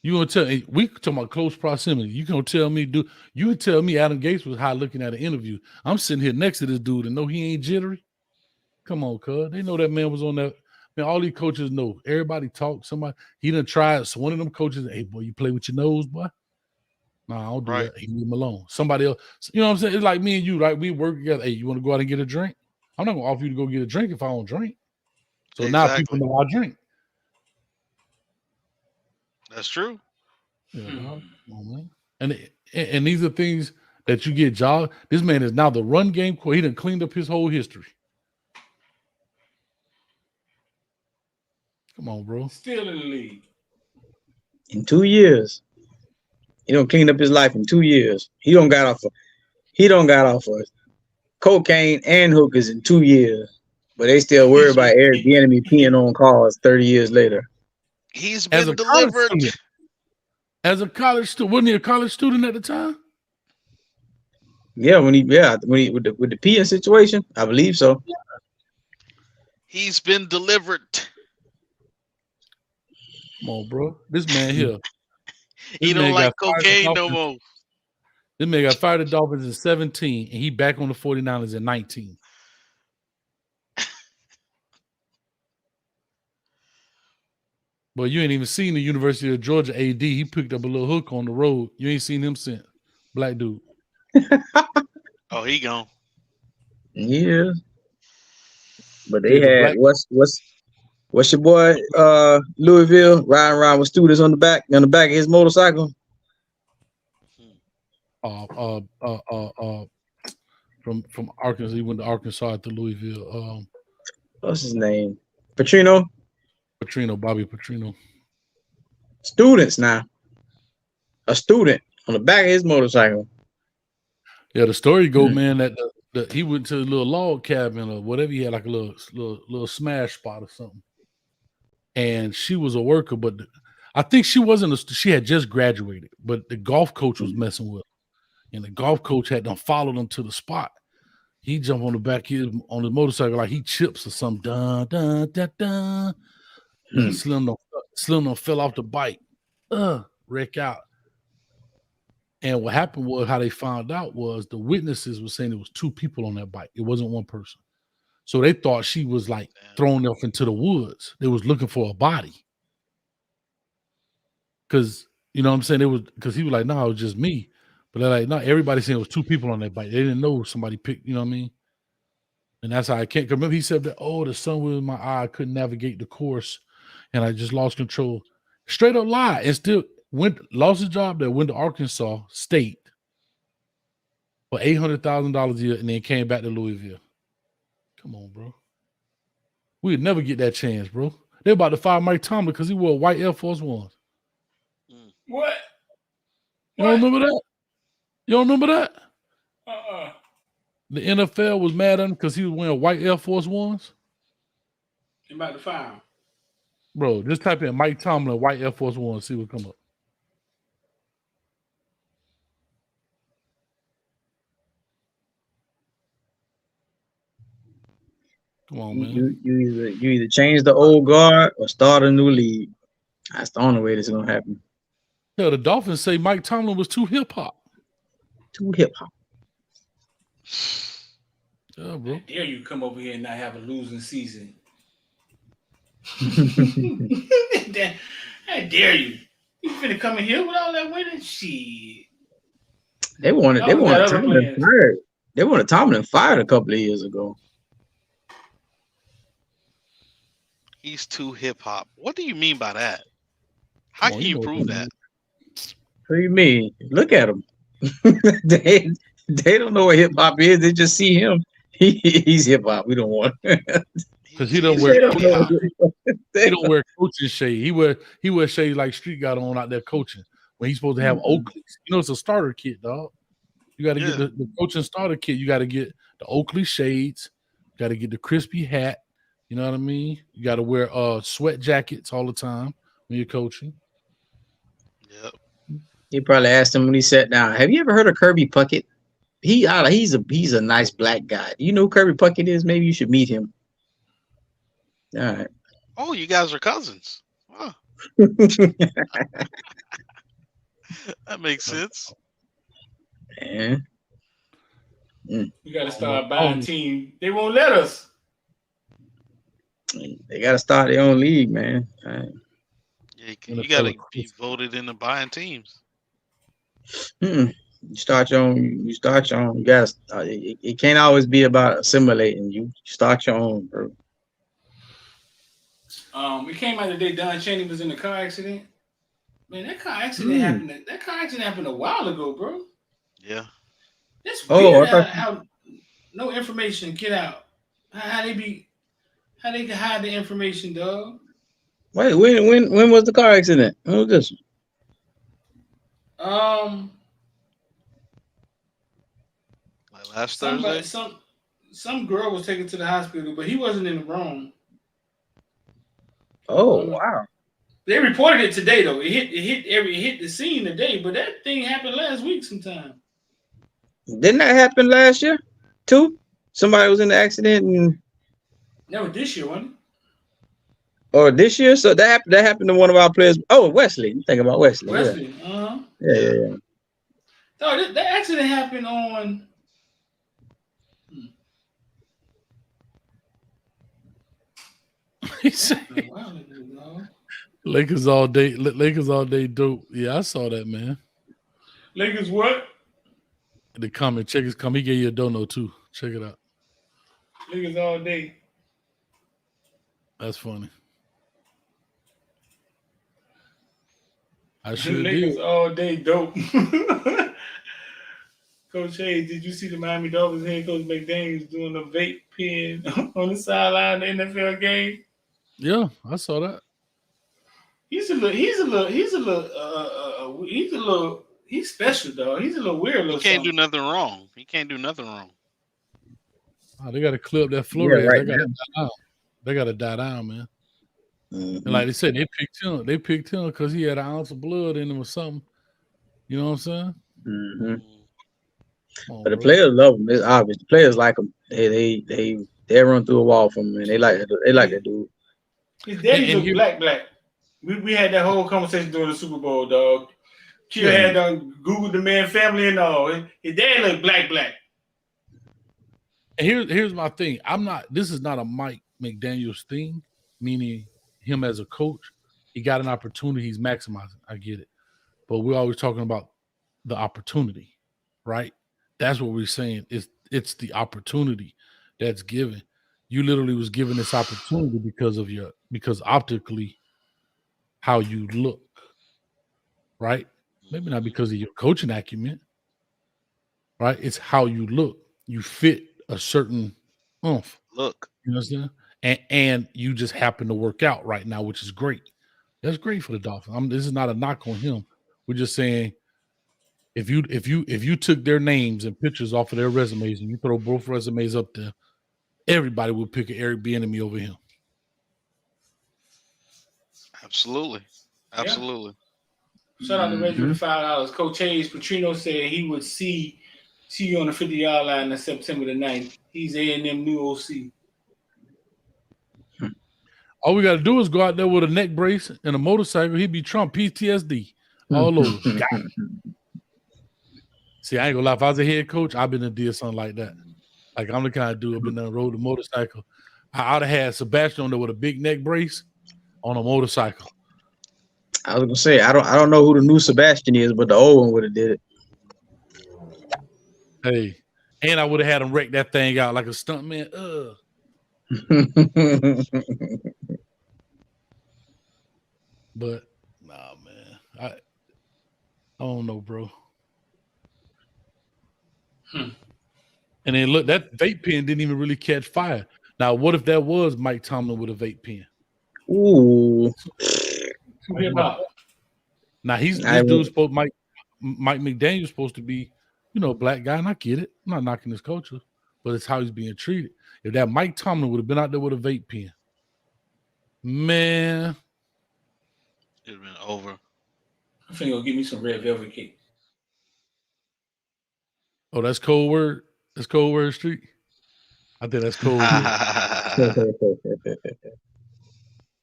You gonna tell we talking about close proximity. You gonna tell me, dude, you would tell me Adam Gates was high looking at an interview. I'm sitting here next to this dude and know he ain't jittery. Come on, cuz. They know that man was on that. Man, all these coaches know. Everybody talk. Somebody he done tried. So one of them coaches, hey boy, you play with your nose, boy. Nah, I don't do that. He leave him alone. Somebody else, you know what I'm saying? It's like me and you, right? We work together. Hey, you want to go out and get a drink? I'm not gonna offer you to go get a drink if I don't drink. So now people know I drink. That's true. Yeah, and these are things that you get job. This man is now the run game. He done cleaned up his whole history. Come on, bro. Still in the league. In 2 years. He don't clean up his life in 2 years. He don't got off of cocaine and hookers in 2 years. But they still worry about Eric Bienemy peeing on cars 30 years later. He's been delivered. As a college student, wasn't he a college student at the time? Yeah, when he with the peeing situation, I believe so. Yeah. He's been delivered. Come on, bro. This man here. He don't like cocaine no more. This man got fired at Dolphins in 17, and he back on the 49ers in 19. But you ain't even seen the University of Georgia AD. He picked up a little hook on the road. You ain't seen him since. Black dude. Oh, he gone. Yeah. But they had what's your boy Louisville riding around with students on the back of his motorcycle? From Arkansas. He went to Arkansas to Louisville. What's his name? Petrino, Bobby Petrino. Students now. A student on the back of his motorcycle. Yeah, the story go, man, that he went to a little log cabin or whatever. He had like a little smash spot or something. and she was a worker, but I think she wasn't. She had just graduated, but the golf coach was messing with her, and the golf coach had done followed him to the spot. He jumped on the back of on his motorcycle like he chips or something. Dun, dun, dun, dun. And Slim done fell off the bike. Wreck out. And what happened was, how they found out was the witnesses were saying it was 2 people on that bike. It wasn't one person. So they thought she was like thrown off into the woods. They was looking for a body. Because, you know what I'm saying? It was because he was like, no, it was just me. But they're like, no, everybody saying it was 2 people on that bike. They didn't know somebody picked, you know what I mean? And that's how I can't. Remember, he said that, the sun was in my eye. I couldn't navigate the course. And I just lost control. Straight up lie. And still lost his job there, went to Arkansas State for $800,000 a year, and then came back to Louisville. Come on, bro. We'd never get that chance, bro. They're about to fire Mike Tomlin because he wore white Air Force Ones. What? You don't remember that? You don't remember that? Uh-uh. The NFL was mad at him because he was wearing white Air Force Ones. They about to fire him. Bro, just type in Mike Tomlin, white Air Force Ones, see what come up. Come on, man. You either change the old guard or start a new league. That's the only way this is gonna happen. Yeah, the Dolphins say Mike Tomlin was too hip hop. Too hip hop. Yeah, bro. How dare you come over here and not have a losing season? How dare you? You finna come in here with all that winning? Shit. They wanted Tomlin fired. They wanted Tomlin fired a couple of years ago. He's too hip hop. What do you mean by that? How can you prove that? What do you mean? Look at him. they don't know what hip hop is. They just see him. He's hip hop. We don't want because he don't wear he don't wear coaching shade. He wears shades like Street got on out there coaching when he's supposed to have Oakley. You know, it's a starter kit, dog. You got to get the coaching starter kit. You got to get the Oakley shades. You got to get the crispy hat. You know what I mean? You got to wear sweat jackets all the time when you're coaching. Yep. He probably asked him when he sat down, have you ever heard of Kirby Puckett? He's a nice black guy. Do you know who Kirby Puckett is? Maybe you should meet him. All right. Oh, you guys are cousins. Huh. That makes sense. Yeah. We got to start buying team. They won't let us. They got to start their own league, man. Yeah, you got to be voted into buying teams. You start your own. You got to. It can't always be about assimilating. You start your own, bro. It came out the day Don Chaney was in a car accident. Man, that car accident happened. That car accident happened a while ago, bro. Yeah. That's weird. How no information get out. How they can hide the information, dog. Wait, when was the car accident? When was this? Like last Thursday. Some girl was taken to the hospital, but he wasn't in the wrong. Oh wow! They reported it today though. It hit the scene today, but that thing happened last week sometime. Didn't that happen last year too? Somebody was in the accident and. No, this year, wasn't it? Or this year? So that happened to one of our players. Oh, Wesley. You think about Wesley. Wesley, Yeah. No, that accident happened on. He said, Lakers all day dope. Yeah, I saw that, man. Lakers what? The comment, check his comment. He gave you a dono too. Check it out. Lakers all day. That's funny. I sure Lakers did. all day dope. Coach Hayes, did you see the Miami Dolphins head coach McDaniels doing a vape pen on the sideline of the NFL game? Yeah, I saw that. He's special, dog. He's a little weird. He can't do nothing wrong. Oh, they got to clear up that floor. Yeah, right They got to die down, man. And like they said, they picked him. They picked him because he had an ounce of blood in him or something. You know what I'm saying? Mm-hmm. Come on, But the bro. players love him. It's obvious. The players like him. They run through a wall from him, and they like that dude. His daddy And looked black. We had that whole conversation during the Super Bowl, dog. Q had done Googled the man family and all. His dad looked black. And here's my thing. This is not a Mike McDaniels thing, meaning him as a coach. He got an opportunity. He's maximizing. I get it. But we're always talking about the opportunity, right? That's what we're saying. It's the opportunity that's given. You literally was given this opportunity because optically how you look, right? Maybe not because of your coaching acumen, right? It's how you look. You fit a certain oomph. Look. You understand? And you just happen to work out right now, which is great. That's great for the Dolphins. This is not a knock on him. We're just saying if you took their names and pictures off of their resumes and you throw both resumes up there, everybody would pick an Eric Bienemy over him. Absolutely. Yeah. Shout out to Reggie for the $5. Coach Hayes Petrino said he would see you on the 50-yard line on September the 9th. He's A&M new OC. All we got to do is go out there with a neck brace and a motorcycle. He'd be Trump, PTSD, all over. See, I ain't gonna lie. If I was a head coach, I've been to do something like that. Like I'm the kind of dude I've been on the road the motorcycle. I'd have had Sebastian on there with a big neck brace on a motorcycle. I was gonna say I don't know who the new Sebastian is, but the old one would have did it. Hey, and I would have had him wreck that thing out like a stuntman. But nah, man, I don't know, bro. And then look, that vape pen didn't even really catch fire. Now, what if that was Mike Tomlin with a vape pen? Ooh. Now this dude's supposed Mike McDaniel's supposed to be, a black guy, and I get it. I'm not knocking his culture, but it's how he's being treated. If that Mike Tomlin would have been out there with a vape pen, man, it'd been over. I'm finna go get me some red velvet cake. Oh, that's Cold Word. That's Cold Word Street. I think that's Cold Word.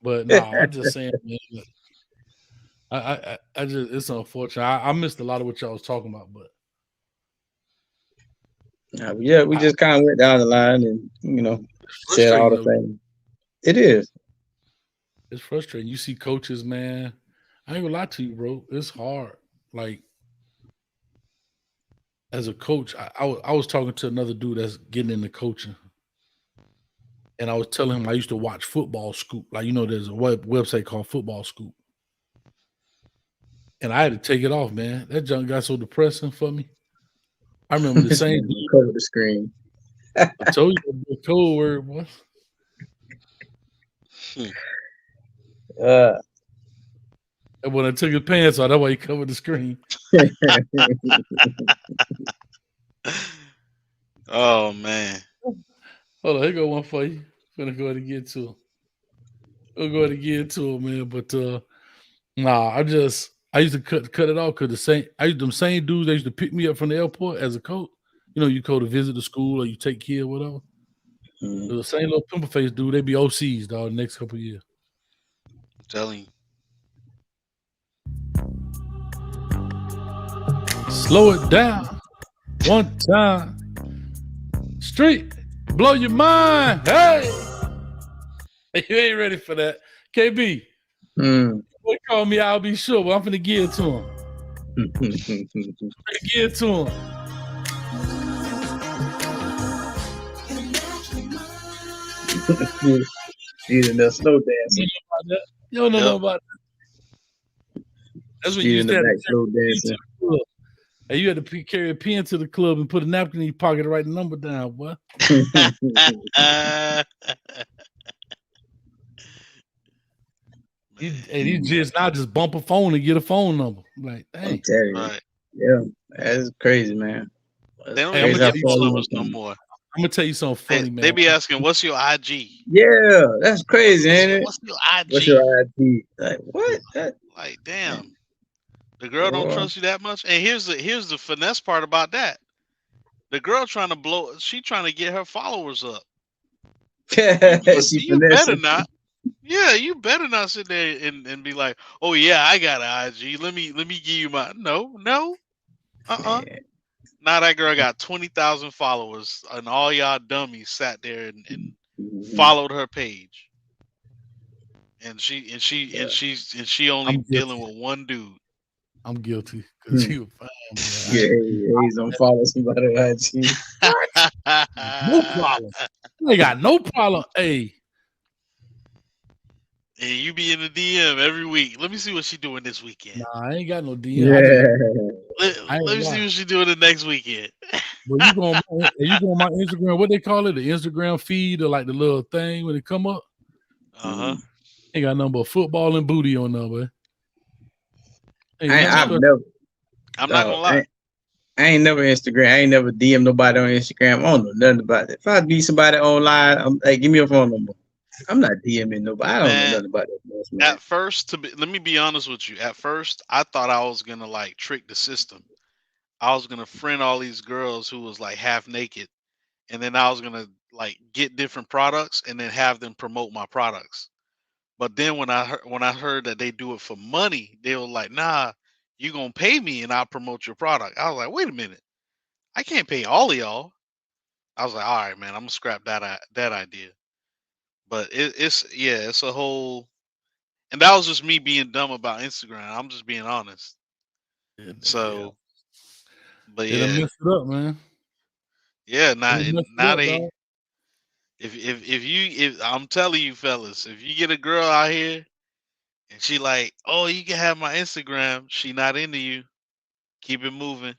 But no, I'm just saying, man. I just it's unfortunate. I missed a lot of what y'all was talking about, but yeah, we just kind of went down the line and said all the things. It is. It's frustrating. You see coaches, man. I ain't gonna lie to you, bro. It's hard. Like as a coach, I was talking to another dude that's getting into coaching, and I was telling him I used to watch Football Scoop. Like there's a website called Football Scoop. And I had to take it off, man. That junk got so depressing for me. I remember the same dude. Cover the screen. I told you the Cold Word, boy. And when I took his pants off, that's why he covered the screen. Oh, man. Hold on, here go one for you. I'm gonna go ahead and get to him. We'll go ahead and get to him, man. But I used to cut it off because them same dudes that used to pick me up from the airport as a coach. You go to visit the school or you take care or whatever. The same little pimple face dude, they be OCs, dog, the next couple of years. I'm telling you. Slow it down one time. Street, blow your mind. Hey, you ain't ready for that. KB, boy, call me, I'll be sure, but I'm finna give it to him. Give it to him. She's in the slow dancing. You don't know about that. That's what you used to have slow dancing. Hey, you had to carry a pen to the club and put a napkin in your pocket to write the number down, boy. These just now just bump a phone and get a phone number. Like, hey, I'm telling you. Right. Yeah, that's crazy, man. They don't even get these numbers no more. gonna tell you something funny, man. They be asking, "What's your IG?" Yeah, that's crazy, ain't it? What's your IG? What's your ID? Like what? Like, damn, the girl don't trust you that much. And here's the finesse part about that. The girl trying to get her followers up. You better not. Yeah, you better not sit there and be like, "Oh yeah, I got an IG. Let me give you my." No. Now that girl got 20,000 followers, and all y'all dummies sat there and followed her page. And she only dealing with one dude. I'm guilty because you fine. He's gonna follow somebody on IG. No problem. I got no problem. Hey. Hey, you be in the DM every week. Let me see what she doing this weekend. Nah, I ain't got no DM. Let me see what she doing the next weekend. Well, you go on my Instagram. What they call it? The Instagram feed or like the little thing when it come up. Ain't got nothing but football and booty on there, boy. I'm not gonna lie. I ain't never Instagram. I ain't never DM nobody on Instagram. I don't know nothing about it. If I meet somebody online, I'm like, give me your phone number. I'm not DMing nobody. I don't know nothing about that. At first, let me be honest with you. At first, I thought I was gonna like trick the system. I was gonna friend all these girls who was like half naked, and then I was gonna like get different products and then have them promote my products. But then when I heard that they do it for money, they were like, "Nah, you gonna pay me and I'll promote your product." I was like, "Wait a minute, I can't pay all of y'all." I was like, "All right, man, I'm gonna scrap that idea." But it's a whole, and that was just me being dumb about Instagram. I'm just being honest. So, but It'll mess it up, man. Yeah, if I'm telling you, fellas, if you get a girl out here and she like, "Oh, you can have my Instagram," she not into you. Keep it moving.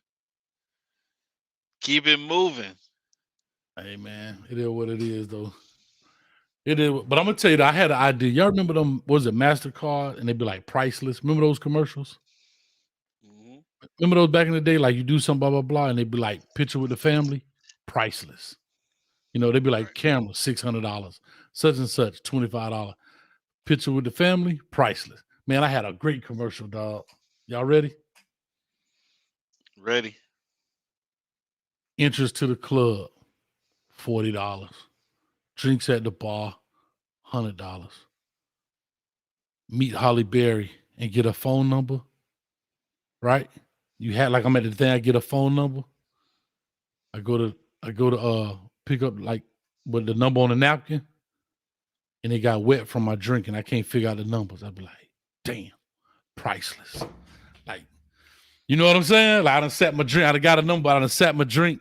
Keep it moving. Hey, man, it is what it is, though. It is, but I'm gonna tell you that I had an idea. Y'all remember them? Was it MasterCard? And they'd be like priceless. Remember those commercials? Mm-hmm. Remember those back in the day? Like you do some blah blah blah, and they'd be like picture with the family, priceless. You know, they'd be like camera $600, such and such $25. Picture with the family, priceless. Man, I had a great commercial, dog. Y'all ready? Ready. Entrance to the club, $40. Drinks at the bar, $100. Meet Holly Berry and get a phone number. Right? You had like I'm at the thing, I get a phone number. I go to pick up like with the number on the napkin, and it got wet from my drink, and I can't figure out the numbers. I'd be like, damn, priceless. Like, you know what I'm saying? Like I done sat my drink, I done got a number, I done sat my drink.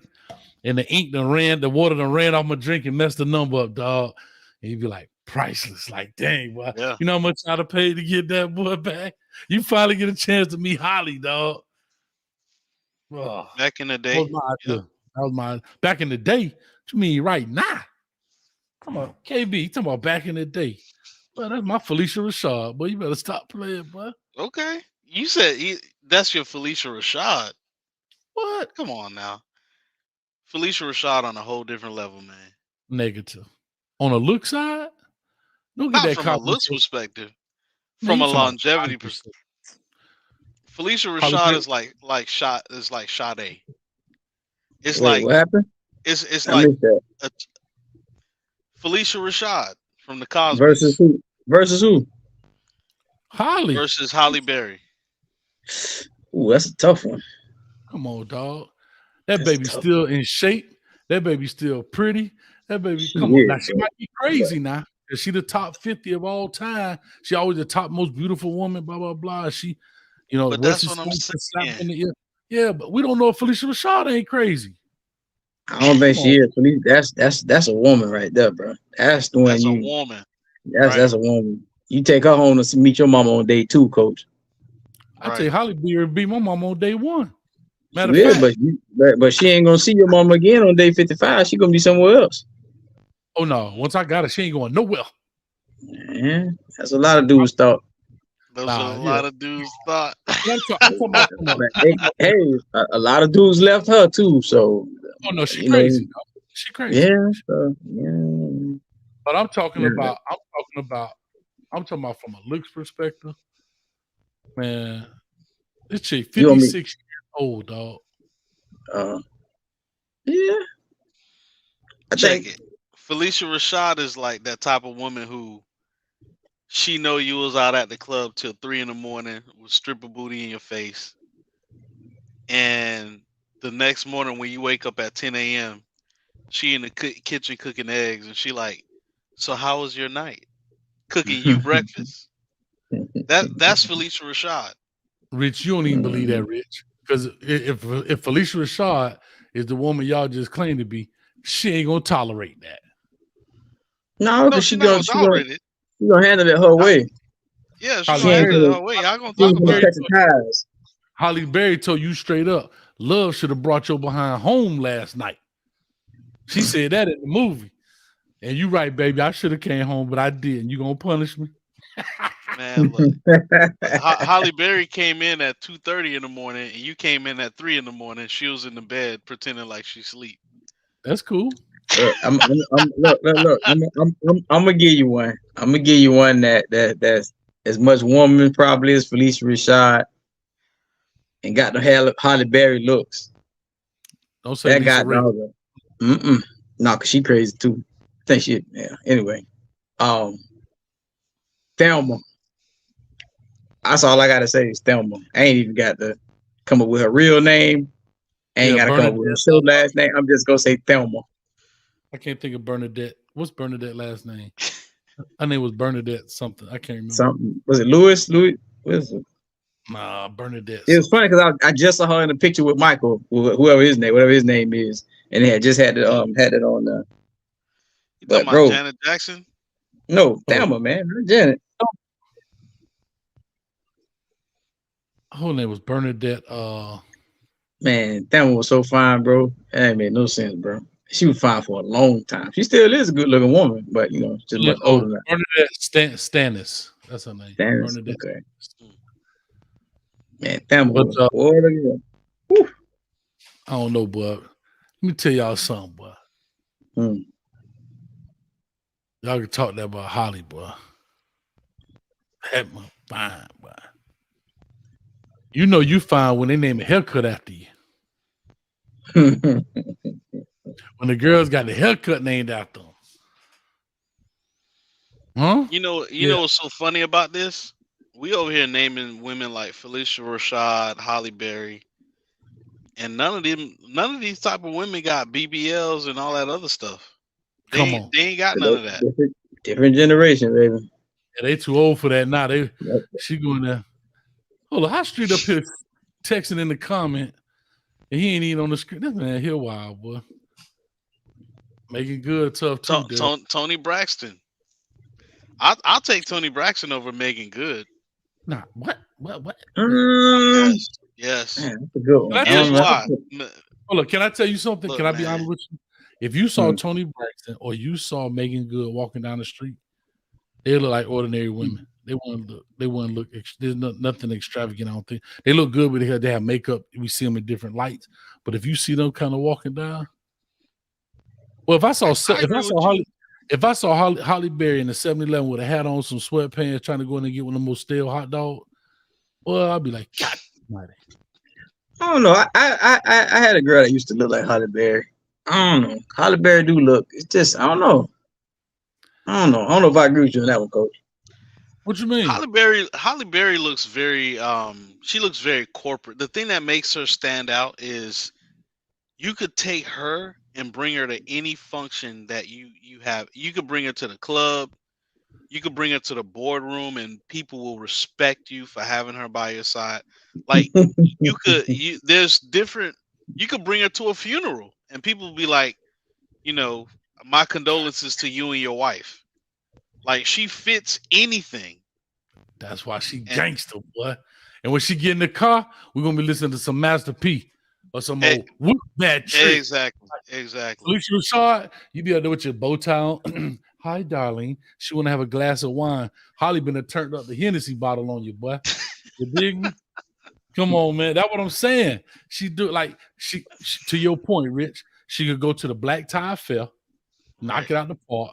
And the ink done ran, the water done ran off my drink and messed the number up, dog. And you'd be like, priceless. Like, dang, boy. Yeah. You know how much I'd have paid to get that boy back? You finally get a chance to meet Holly, dog. Oh, back in the day. That was my idea. That was my back in the day. What you mean right now? Come on, KB, you talking about back in the day. Well, that's my Felicia Rashad. Boy, you better stop playing, boy. Okay. You said that's your Felicia Rashad. What? Come on now. Felicia Rashad on a whole different level, man. Negative. On a look side? Don't get that from a looks perspective. From a longevity perspective. Felicia Rashad is like Sade. It's like what happened? It's like Felicia Rashad from the Cosby's. Versus who? Holly. Versus Holly Berry. Ooh, that's a tough one. Come on, dog. That baby's still in shape. That baby's still pretty. That baby, come on. Now, she might be crazy now. Because she the top 50 of all time. She always the top most beautiful woman, blah, blah, blah. She, you know, but that's what I'm saying. Yeah, but we don't know if Felicia Rashad ain't crazy. I don't think she is. That's a woman right there, bro. That's the one. That's a woman. That's a woman. You take her home to meet your mama on day 2, coach. I tell you, Holly Berry beat my mama on day 1. Matter of fact, but she ain't gonna see your mama again on day 55. She gonna be somewhere else. Oh no! Once I got her, she ain't going nowhere. Man, that's a lot of dudes thought. Those are a lot of dudes thought. Hey, a lot of dudes left her too. So oh no, she crazy. She crazy. Yeah. So, yeah. But I'm talking Yeah. about from a looks perspective. Man, this chick You want me? 56 years old, dog. Yeah. I Check think. it. Felicia Rashad is like that type of woman who she know you was out at the club till 3 a.m. with stripper booty in your face, and the next morning when you wake up at 10 a.m., she in the kitchen cooking eggs, and she like, so how was your night? Cooking you breakfast. That's Felicia Rashad. Rich, you don't even believe that, Rich. Because if Felicia Rashad is the woman y'all just claimed to be, she ain't gonna tolerate that. No, No, because she's not gonna tolerate it. she gonna handle it her way. Yeah, Holly she's gonna handle it Berry- her way. Y'all gonna She ain't talk gonna about it. catch the ties. Holly Berry told you straight up, Love should have brought your behind home last night. She said that in the movie. And you right, baby. I should have came home, but I didn't. You gonna punish me? Man, look. Holly Berry came in at 2:30 in the morning, and you came in at 3 in the morning. She was in the bed pretending like she sleep. That's cool. Look, I'm gonna give you one. I'm gonna give you one that's as much woman probably as Felicia Rashad, and got the Holly Berry looks. Don't say That Lisa got Ray. dog. No, cause she crazy too. I think she. Yeah. Anyway, Thelma. That's all I gotta say is Thelma. I ain't even got to come up with her real name. I ain't gotta come up with her show last name. I'm just gonna say Thelma. I can't think of Bernadette. What's Bernadette last name? Her name was Bernadette something. I can't remember. Something was it Louis? What is it? Nah, Bernadette. It was funny because I just saw her in a picture with Michael, whatever his name is, and they had just had it on the. You But talking about bro, Janet Jackson? no, Thelma, man, not Janet. Her name was Bernadette. Man, Thelma was so fine, bro. That ain't made no sense, bro. She was fine for a long time. She still is a good looking woman, but just much older now. Bernadette Stannis. That's her name. Stannis, Bernadette. okay. Man, Thelma But, was boy, look at that. I don't know, boy. Let me tell y'all something, boy. Y'all can talk that about Holly, boy. That one fine, boy. You know you fine when they name a haircut after you. When the girls got the haircut named after them. Huh? You know what's so funny about this? We over here naming women like Felicia Rashad, Holly Berry, and none of these type of women got BBLs and all that other stuff. They ain't got none of that. Different generation, baby. Yeah, they too old for that now. She going there. Hold on, how Street up here texting in the comment, and he ain't even on the screen. This man here wild, boy. Making good tough too, Tony Braxton. I'll take Tony Braxton over Megan Good. Nah, what? Yes. Man, that's a good one. Here's why. Hold on, can I tell you something? Look, can I be honest with you? If you saw Tony Braxton or you saw Megan Good walking down the street, they look like ordinary women. They wouldn't look. There's nothing extravagant. I don't think they look good with they have makeup. We see them in different lights. But if you see them kind of walking down, well, if I saw Holly Berry in the 7-Eleven with a hat on, some sweatpants, trying to go in and get one of the most stale hot dog, well, I'd be like, God, mighty. I don't know. I had a girl that used to look like Holly Berry. I don't know. Holly Berry do look. It's just I don't know. I don't know if I agree with you on that one, Coach. What you mean? Holly Berry looks very she looks very corporate. The thing that makes her stand out is you could take her and bring her to any function that you have. You could bring her to the club, you could bring her to the boardroom, and people will respect you for having her by your side. Like you could bring her to a funeral and people will be like, my condolences to you and your wife. Like she fits anything. That's why she gangster, boy. And when she get in the car, we're gonna be listening to some Master P or some old whoop bad trick. Exactly. Felicia Rashad, you be out there with your bow tie on. Hi, darling. She wanna have a glass of wine. Holly been turned up the Hennessy bottle on you, boy. You dig me? Come on, man. That's what I'm saying. She do like she to your point, Rich. She could go to the Black Tie Fair, knock it out the park,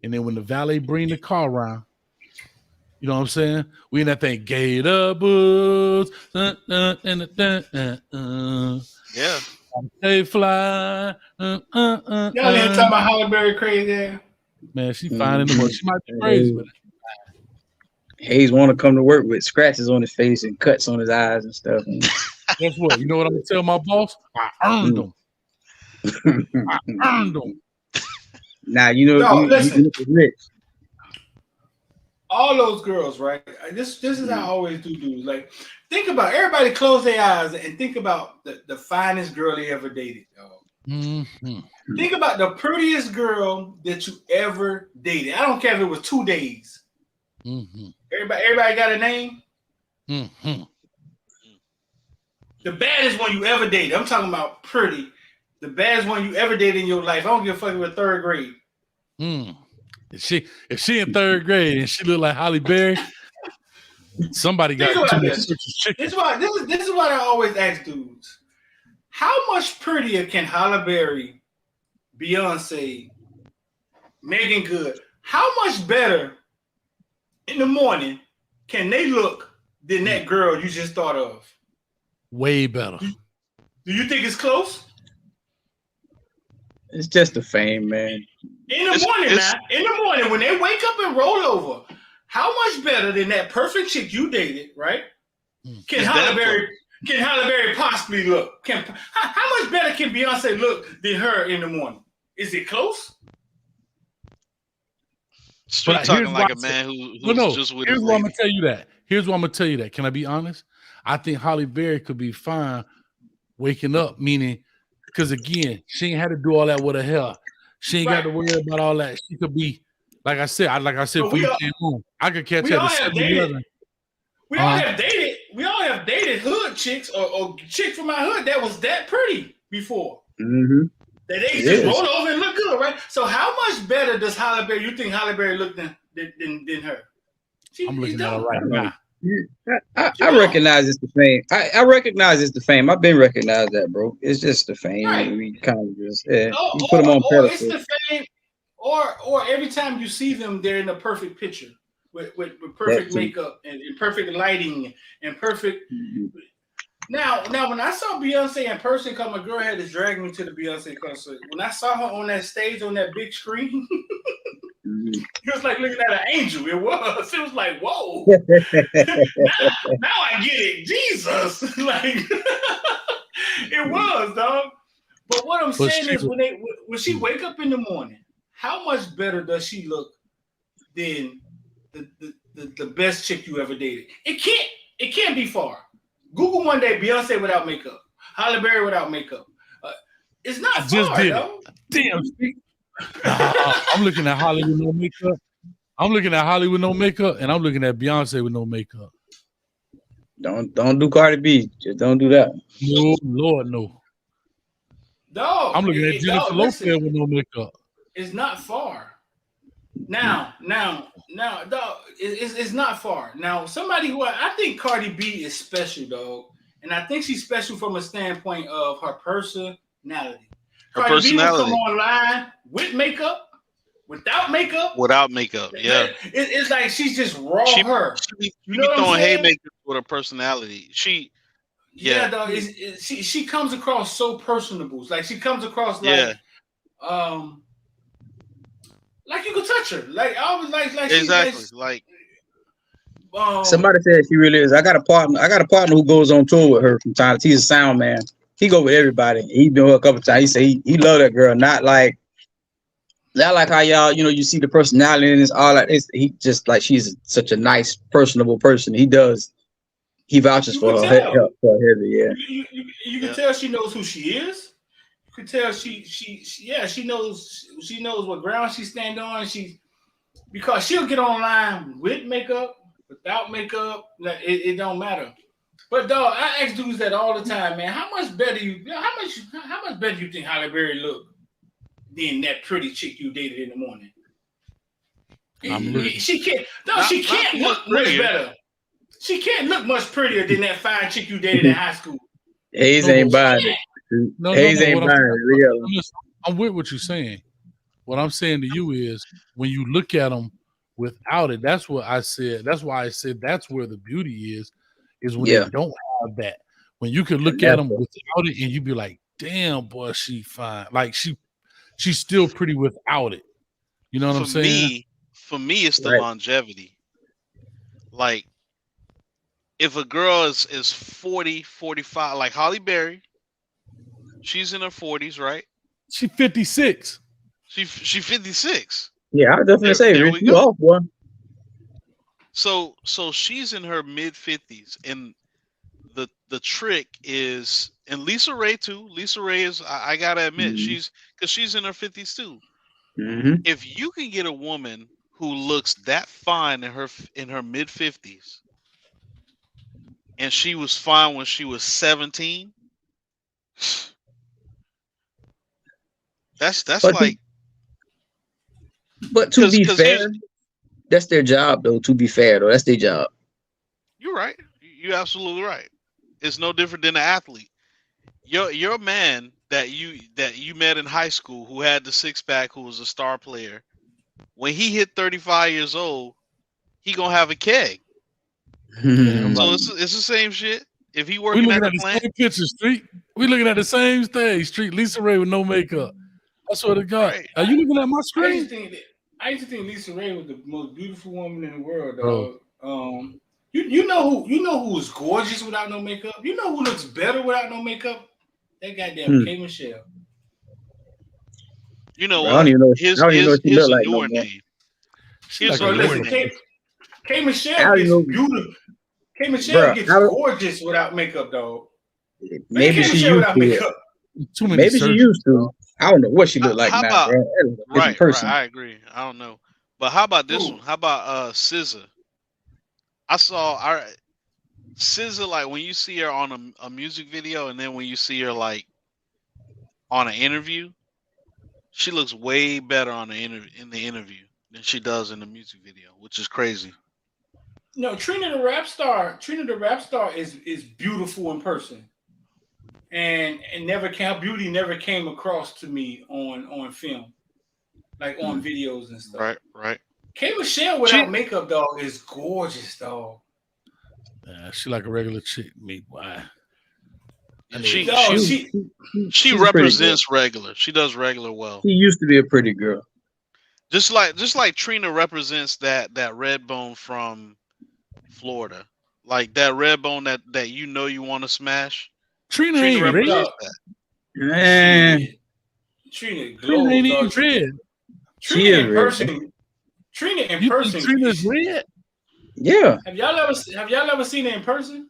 and then when the valet bring the car around, you know what I'm saying? We in that thing, Gator Boots, Yeah. They fly. Y'all ain't talking about Halle Berry crazy ass. Man, she fine in the world. She might be crazy, but Hayes want to come to work with scratches on his face and cuts on his eyes and stuff. guess what? You know what I'm gonna tell my boss? I earned them. I earned them. Now you know No, you listen. rich. All those girls, right? This is how I always do dudes. Like, think about everybody close their eyes and think about the finest girl they ever dated, dog. Mm-hmm. Think about the prettiest girl that you ever dated. I don't care if it was 2 days. Mm-hmm. Everybody got a name? Mm-hmm. The baddest one you ever dated. I'm talking about pretty. The baddest one you ever dated in your life. I don't give a fuck if it was 3rd grade. If she in 3rd grade and she look like Halle Berry, somebody got too much chicken. This is what I always ask dudes. How much prettier can Halle Berry, Beyonce, Megan Good, how much better in the morning can they look than that girl you just thought of? Way better. Do you think it's close? It's just the fame, man. In the morning, when they wake up and roll over, how much better than that perfect chick you dated, right? Can Halle Berry possibly look? How much better can Beyonce look than her in the morning? Is it close? Street talking like a man who's just with here's his why I'm lady. gonna tell you that. Here's why I'm gonna tell you that. Can I be honest? I think Halle Berry could be fine waking up, meaning because again, she ain't had to do all that with her hair. She ain't got to worry about all that. She could be, like I said, But we came home. I could catch her at 7-Eleven. We all have dated. We all have dated hood chicks or chicks from my hood that was that pretty before. Mm-hmm. That they just roll over and look good, right? So how much better does Halle Berry? You think Halle Berry look than her? I'm looking at her right now. I recognize it's the fame. I recognize it's the fame. I've been recognized that, bro. It's just the fame. Right. We kind of just you put them on or pedestal. it's the fame, or every time you see them, they're in a perfect picture with perfect makeup and perfect lighting and perfect. Mm-hmm. Now, when I saw Beyonce in person, because my girl had to drag me to the Beyonce concert. When I saw her on that stage on that big screen, it was like looking at an angel. It was like, whoa. now I get it. Jesus. Like it was, dog. But what I'm saying is when she wake up in the morning, how much better does she look than the best chick you ever dated? It can't be far. Google one day Beyonce without makeup, Halle Berry without makeup. It's not far, though. Damn. I'm looking at Holly with no makeup. I'm looking at Holly with no makeup, and I'm looking at Beyonce with no makeup. Don't do Cardi B. Just don't do that. No, Lord, no. Dog, I'm looking at Jennifer Lopez with no makeup. It's not far. Now, dog, it's not far. Now, somebody who I think Cardi B is special, dog, and I think she's special from a standpoint of her personality. Cardi B will come online with makeup, without makeup. Yeah. It's like she's just raw her. She be throwing haymakers with her personality. Dog. She comes across so personable. Like she comes across like like you could touch her. Like I was like exactly. Somebody said she really is. I got a partner who goes on tour with her from time to time. He's a sound man. He go with everybody. He's been with her a couple of times. He say he love that girl. Not like how y'all, you see the personality and it's all that. He just like she's such a nice, personable person. He vouches for her heavy. Yeah. You can tell she knows who she is. You can tell she knows what ground she stand on. Because she'll get online with makeup, without makeup. It don't matter. But dog, I ask dudes that all the time, man. How much better you think Halle Berry look than that pretty chick you dated in the morning? She can't look much better. She can't look much prettier than that fine chick you dated in high school. Hayes ain't buying it. Hayes ain't buying it. I'm with what you're saying. What I'm saying to you is when you look at them without it, that's what I said. That's why I said that's where the beauty is when they don't have that. When you can look at them without it and you be like, damn, boy, she fine. Like she's still pretty without it. You know what I'm saying? For me, it's the longevity. Like, if a girl is 40, 45, like Holly Berry, she's in her 40s, right? She 56. She 56. Yeah, I was definitely say you off one. So she's in her mid 50s, and the trick is, and Lisa Ray too. Lisa Ray is, I gotta admit, she's in her 50s too. Mm-hmm. If you can get a woman who looks that fine in her mid 50s, and she was fine when she was 17, that's like. But to be fair, that's their job, though. To be fair, though, that's their job. You're right. You're absolutely right. It's no different than an athlete. Your man that you met in high school who had the six pack, who was a star player, when he hit 35 years old, he gonna have a keg. So it's the same shit. If he working at the plant, same picture, Street. We looking at the same thing, Street. Lisa Ray with no makeup. I swear to God. Right. Are you looking at my screen? I used to think Lisa Ray was the most beautiful woman in the world, dog. You know who is gorgeous without no makeup? You know who looks better without no makeup? That goddamn K. Michelle. You know what? I don't even know. Here's she a like newer name. Here's a newer name. K. Michelle gets beautiful. K. Michelle gets gorgeous without makeup, dog. Maybe she used to. Maybe she used to. I don't know what she looked like now. Right, I agree. I don't know. But how about this one? How about SZA? I saw SZA, like when you see her on a music video, and then when you see her like on an interview, she looks way better in the interview than she does in the music video, which is crazy. No, Trina the rap star is beautiful in person. And beauty never came across to me on film, like on videos and stuff. Right. K. Michelle without makeup, dog, is gorgeous, dog. She like a regular chick, me. Why? She represents regular. She does regular well. She used to be a pretty girl. Just like Trina represents that red bone from Florida, like that red bone that you want to smash. Trina ain't red. Man. Trina ain't even red. Trina in person. Trina's red. Yeah. Have y'all ever seen her in person?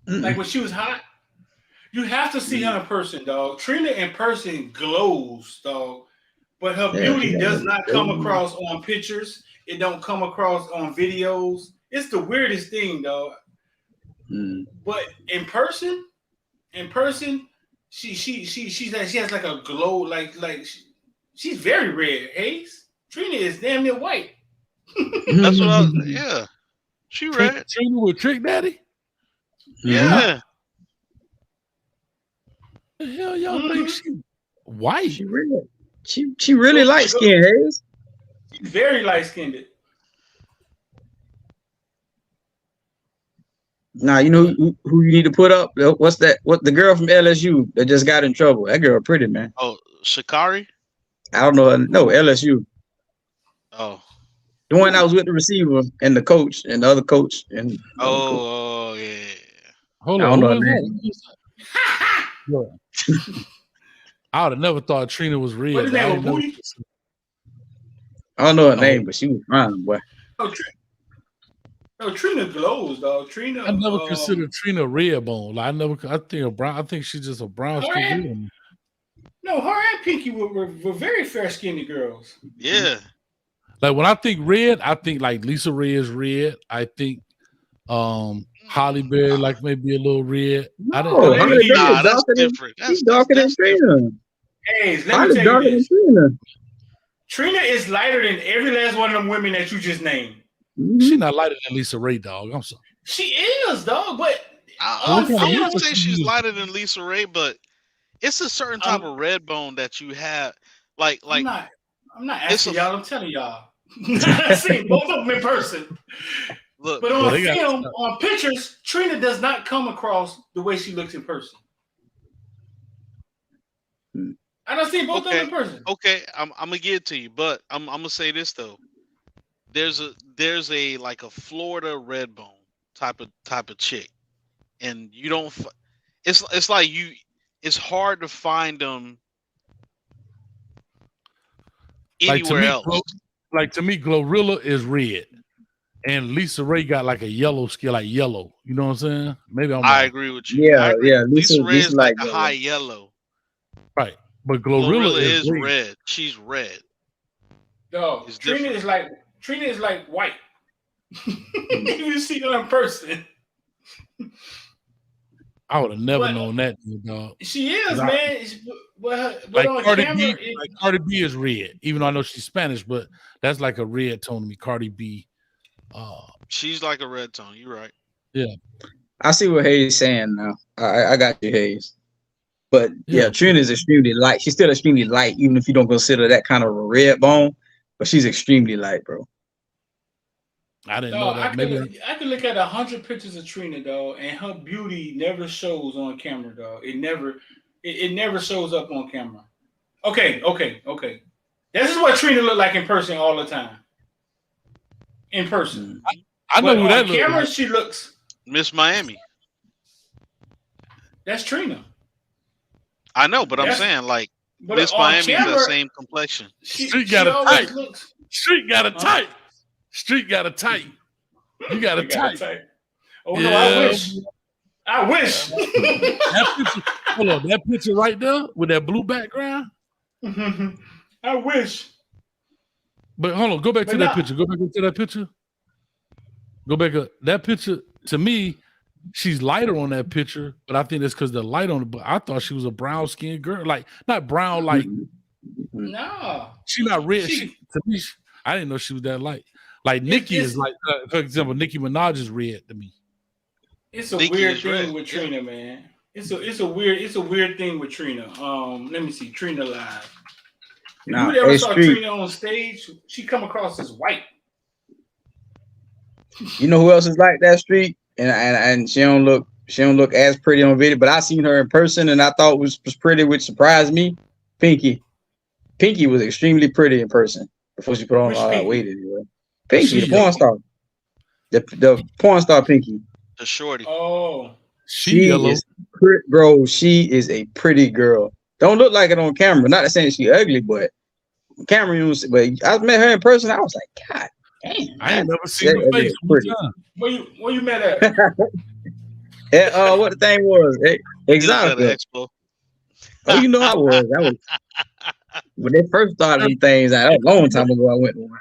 Like when she was hot? You have to see her in person, dog. Trina in person glows, dog. But her beauty does not come across on pictures. It don't come across on videos. It's the weirdest thing, dog. But in person, she has like a glow, like she's very red. Hayes, Trina is damn near white. That's what she red. Trina with Trick Daddy. Yeah. The hell y'all think she white? She red. She really light skinned, Hayes. She's very light skinned. Nah, you know who you need to put up? What's that? What the girl from LSU that just got in trouble? That girl pretty, man. Oh, Sha'Carri? I don't know. No, LSU. Oh. The one that was with the receiver and the coach and the other coach. And oh yeah. Hold on. I would have never thought Trina was real. What is that, Booty? I don't know her name, but she was fine, boy. No, Trina glows, dog. Trina. I never considered Trina red bone. Like, I think she's just a brown skin. No, her and Pinky were very fair skinned girls. Yeah. Like when I think red, I think like Lisa Ray is red. I think Holly Berry like maybe a little red. That's different. She's darker than Trina. Hey, let me tell you this. Trina is lighter than every last one of them women that you just named. She's not lighter than Lisa Ray, dog. I'm sorry. She is, dog. But I wouldn't say she's lighter than Lisa Ray, but it's a certain type of red bone that you have. Like I'm not asking y'all. I'm telling y'all. I've seen both of them in person. Look, but on film, on pictures, Trina does not come across the way she looks in person. I don't see both of them in person. Okay, I'm gonna give it to you, but I'm gonna say this though. There's a like a Florida red bone type of chick, and you don't. It's like you. It's hard to find them anywhere else. To me, Glorilla is red, and Lisa Ray got like a yellow skin, like yellow. You know what I'm saying? Maybe I agree with you. Yeah, yeah. Lisa Ray is like a high yellow. Right, but Glorilla is red. She's red. No, Trina is like white. You see her in person. I would have never known that, dog. She is, man. But like on Cardi camera, B, Cardi B is red. Even though I know she's Spanish, but that's like a red tone to me. Cardi B. She's like a red tone. You're right. Yeah. I see what Hayes is saying now. I got you, Hayes. But yeah, Trina is extremely light. She's still extremely light, even if you don't consider that kind of a red bone. But she's extremely light, bro. I didn't know that. I could look at 100 pictures of Trina, though, and her beauty never shows on camera, though. It never shows up on camera. Okay. This is what Trina looked like in person all the time. In person, I know who that looks camera, like. She looks Miss Miami. That's Trina. I know, but I'm saying like Miss Miami is the same complexion. Street got a type. Street got a type. Street got a type. You got a type. Oh no, I wish. That picture, hold on, that picture right there with that blue background. I wish. But hold on, go back to that picture. Go back to that picture. Go back up. That picture, to me, she's lighter on that picture, but I think that's because the light on it. But I thought she was a brown skinned girl, like not brown, like no. She not red. To me, I didn't know she was that light. Like Nicki is like, for example, Nicki Minaj is red to me. It's a weird thing with Trina, man. It's a weird thing with Trina. Let me see, Trina live. If you ever saw Trina on stage, she come across as white. You know who else is like that, Street? And she don't look as pretty on video, but I seen her in person and I thought was pretty, which surprised me. Pinky was extremely pretty in person before she put on weight anyway. Pinky, the porn star. The porn star Pinky. The shorty. Oh. She is bro, she is a pretty girl. Don't look like it on camera. Not saying she ugly, but camera, but I met her in person. I was like, God damn. I ain't never seen her face. Where you met at? What the thing was? Exotica. Oh, you know I was. When they first started them things, that was a long time ago. I went to one.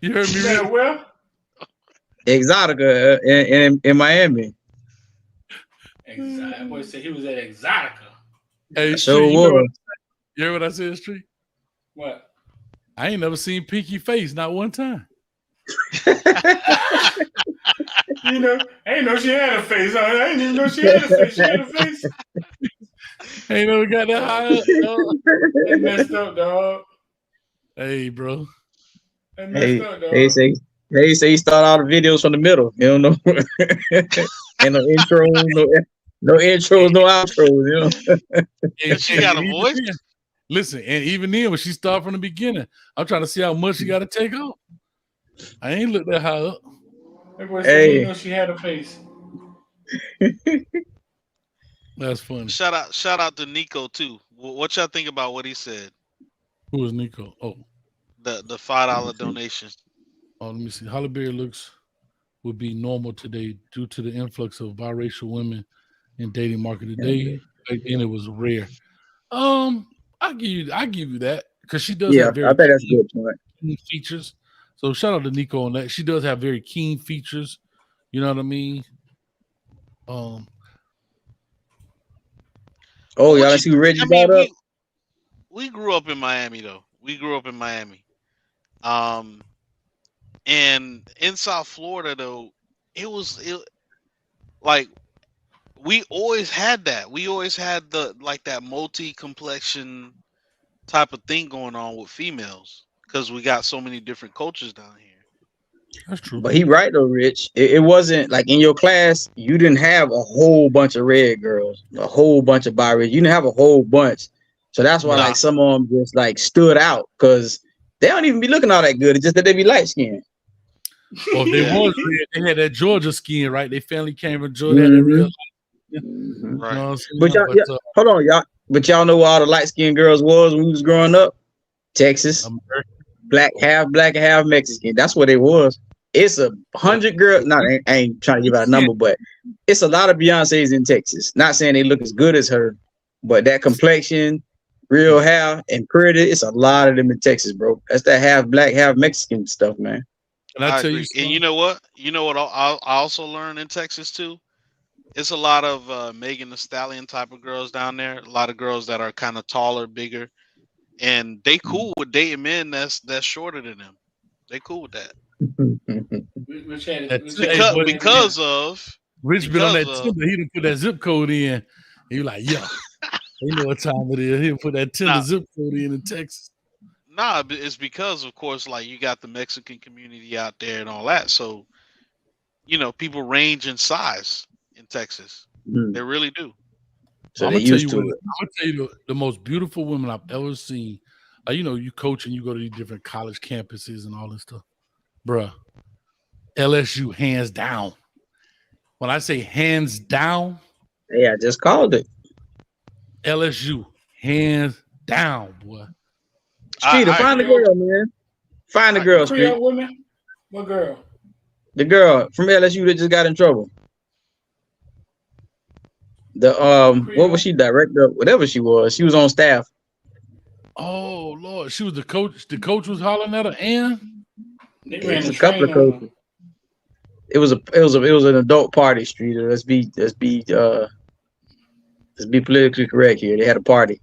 You heard me right? Where? Exotica in Miami. Boy said he was at Exotica. Hey, so you hear what I said, Street? What? I ain't never seen Pinky face, not one time. You know, I didn't know she had a face. I didn't even know she had a face. She had a face. Ain't never got that high up, dog. That messed up, dog. Hey, bro. That messed up, dog. They say he start all the videos from the middle. You don't know. And no intro, no intros, no outros. You know. And she got a voice. Listen, and even then, when she started from the beginning, I'm trying to see how much she got to take off. I ain't looked that high up. Everybody said he know she had a face. That's funny. Shout out to Nico too. What y'all think about what he said? Who is Nico? Oh, the $5 donation. Oh, let me see. Halle Berry would be normal today due to the influx of biracial women in dating market today. Back then it was rare. I give you that because she does have very I think that's a good point. Keen features. So shout out to Nico on that. She does have very keen features. You know what I mean? Oh, y'all see Reggie brought up? We grew up in Miami though. And in South Florida though, it like we always had that. We always had that multi-complexion type of thing going on with females because we got so many different cultures down here. That's true. But he right though, Rich. It wasn't like in your class, you didn't have a whole bunch of red girls, a whole bunch of bi red. You didn't have a whole bunch. So that's why Nah. like some of them just like stood out because they don't even be looking all that good. It's just that they be light skinned. Well, if they Yeah. was red, they had that Georgia skin, right? Their family came from Georgia, had that real. Mhm. Right. You know what I'm saying? But y'all, yeah, hold on, y'all. But y'all know where all the light skinned girls was when we was growing up? Texas. America. Half black and half Mexican. That's what it was. It's 100 girls. No, I ain't trying to give out a number, but it's a lot of Beyonces in Texas. Not saying they look as good as her, but that complexion, real hair, and pretty, it's a lot of them in Texas, bro. That's that half black, half Mexican stuff, man. Can I tell agree. you something? And you know what? I also learned in Texas too. It's a lot of Megan Thee Stallion type of girls down there. A lot of girls that are kind of taller, bigger, and they cool with dating men that's shorter than them. They cool with that Rich had That's Rich it. had- Hey, because of Rich been on that because of- Tinder. He done put that zip code in. He like, yeah, you know what time it is. He done put that Tinder Nah. zip code in Texas. Nah, but it's because of course like you got the Mexican community out there and all that. So people range in size in Texas. Mm. They really do. So I'm they gonna tell used you, to it. I'm gonna tell you the most beautiful women I've ever seen. You coach and you go to these different college campuses and all this stuff, bruh. LSU hands down. When I say hands down, Hey, I just called it. LSU hands down, boy. Street, I find the agree. girl, man. Find the girl, Street. Creole women? What girl? The girl from LSU that just got in trouble. The what was she, director? Whatever she was on staff. Oh Lord, she was the coach. The coach was hollering at her, and They It ran was the a couple train of on coaches. them. It was an adult party, Street. Let's be politically correct here. They had a party.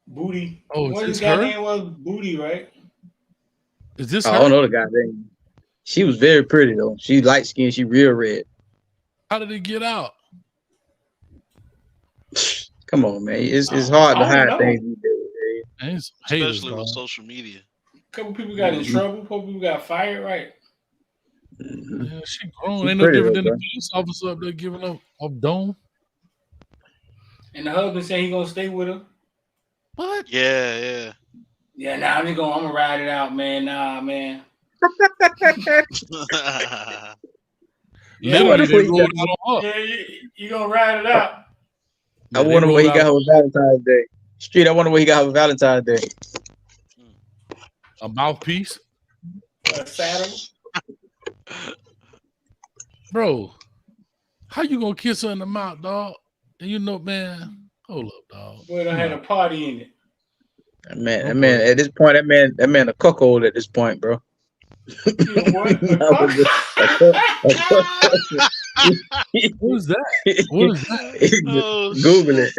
Booty. Oh, What is his this guy her? name was? Booty, right? is this I her? don't know the guy's name. She was very pretty though. She light skinned. She real red. How did it get out? Come on, man. It's I hard to don't hide know. things these days, man. Man, some haters, Especially with dog. social media. Couple people got in trouble. Couple people got fired, right? Mhm. Yeah, she grown. She Ain't no pretty different though, than the bro. police officer up there giving up dome. And the husband said he gonna stay with her. What? Yeah. Yeah, nah, I'm gonna ride it out, man. Nah, man. Yeah, Literally, wonder they what he rolled got. out on her. Yeah, you gonna ride it out. I Yeah, they wonder what rolled he got out her for Valentine's Day. Street, I wonder what he got her for Valentine's Day. a mouthpiece, A saddle. bro. How you gonna kiss her in the mouth, dog? And man, hold up, dog. Boy, done had a party in it. That man, at this point, that man a cuckold at this point, bro. You know what? A What is that? What is that? Oh, Google it.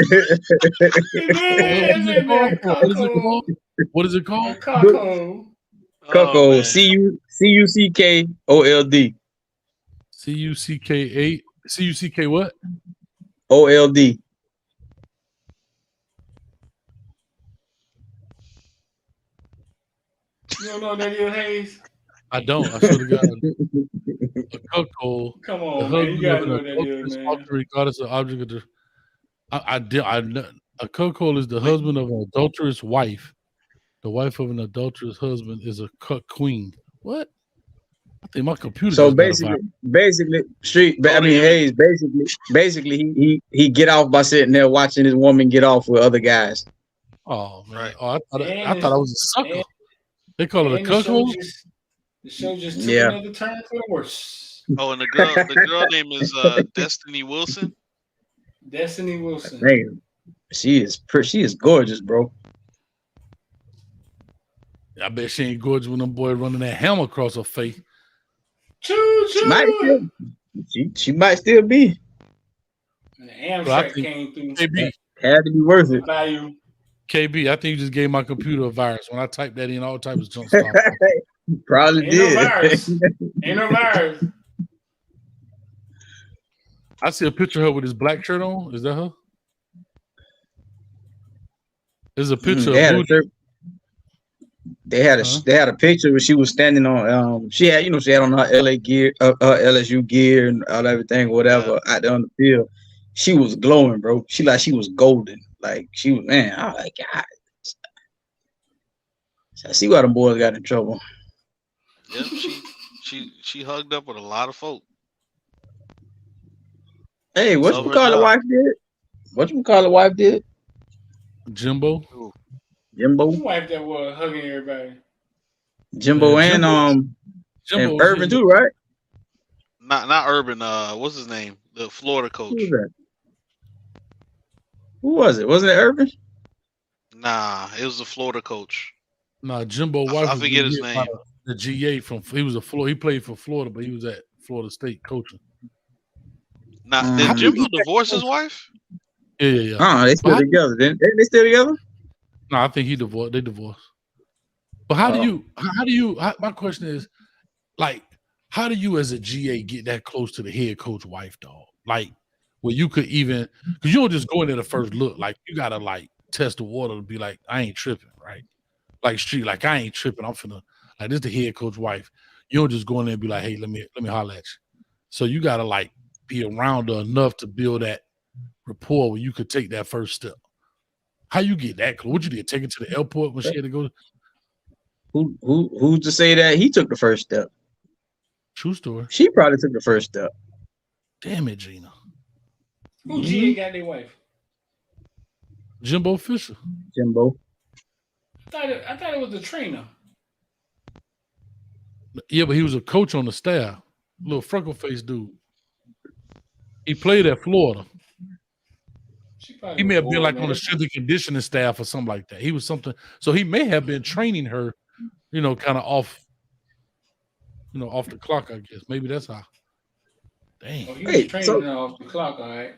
What is it A called? cuckold. Cuckold. man. Cuckold. CUCK8. CUCK what? OLD. You don't know what that is, Hayes? I don't. I swear to God. A cuckold. Come The on, man. You husband gotta of know an what that is, adulterous, man. ought to regardless of object of the. A cuckold is the husband of an adulterous wife. The wife of an adulterous husband is a cuck queen. What? I think my computer. So just got a virus. basically, Street. I mean, Hayes. Basically, he get off by sitting there watching his woman get off with other guys. Oh man! Right. Oh, I And thought I was a sucker. and- They call it a And the show cuckold. just took Yeah. another turn for the worse. Oh, and the girl name is Destiny Wilson. Destiny Wilson. Man, she is gorgeous, bro. I bet she ain't gorgeous when them boys running that hammer across her face. Choo She might choo. she might still be. And the Amtrak Well, I think came through. KB, Had to be worth it. Bayou. KB, I think you just gave my computer a virus. When I type that in, all types of junk stuff. Probably Ain't no did. virus. Ain't no virus. I see a picture of her with his black shirt on. Is that her? There's a picture They of had a Moody. shirt. They had a Huh? they had a picture where she was standing on. She had she had on her LA gear, her LSU gear, and all everything, whatever, out there on the field. She was glowing, bro. She was golden. Like she was, man. I was like, God. I see why them boys got in trouble. Yep, she hugged up with a lot of folk. Hey, Love her whatchamacallit job. wife did? Whatchamacallit wife did? Jimbo. Jimbo, Who wife that was hugging everybody? Jimbo, Man, and Jimbo and was Urban getting- too, right? Not Urban. What's his name? The Florida coach. Who was that? Who was it? Wasn't it Urban? Nah, it was the Florida coach. Nah, Jimbo I wife was forget his getting hit by name. the GA from he played for Florida, but he was at Florida State coaching. Now, did Jimbo divorce his wife? Yeah. They still together. They still together? No, I think he divorced. They divorced. But how do you? My question is, like, how do you as a GA get that close to the head coach wife, dog? Like, where you could even, because you don't just go in there the first look. Like, you gotta like test the water to be like, I ain't tripping, right? Like street, like I ain't tripping. I'm finna like this the head coach wife. You don't just go in there and be like, hey, let me holler at you. So you gotta like be around her enough to build that rapport where you could take that first step. How you get that close? What you did? Take it to the airport when she had to go? Who's to say that he took the first step? True story. She probably took the first step. Damn it, Gina. Who GA got their wife? Jimbo Fisher. Jimbo. I thought it was the Trina. Yeah, but he was a coach on the staff. Little freckle faced dude. He played at Florida. He may have been like on the strength and conditioning staff or something like that. He was something. So he may have been training her, kind of off the clock, I guess. Maybe that's how. Dang. Oh, he was training her off the clock, all right.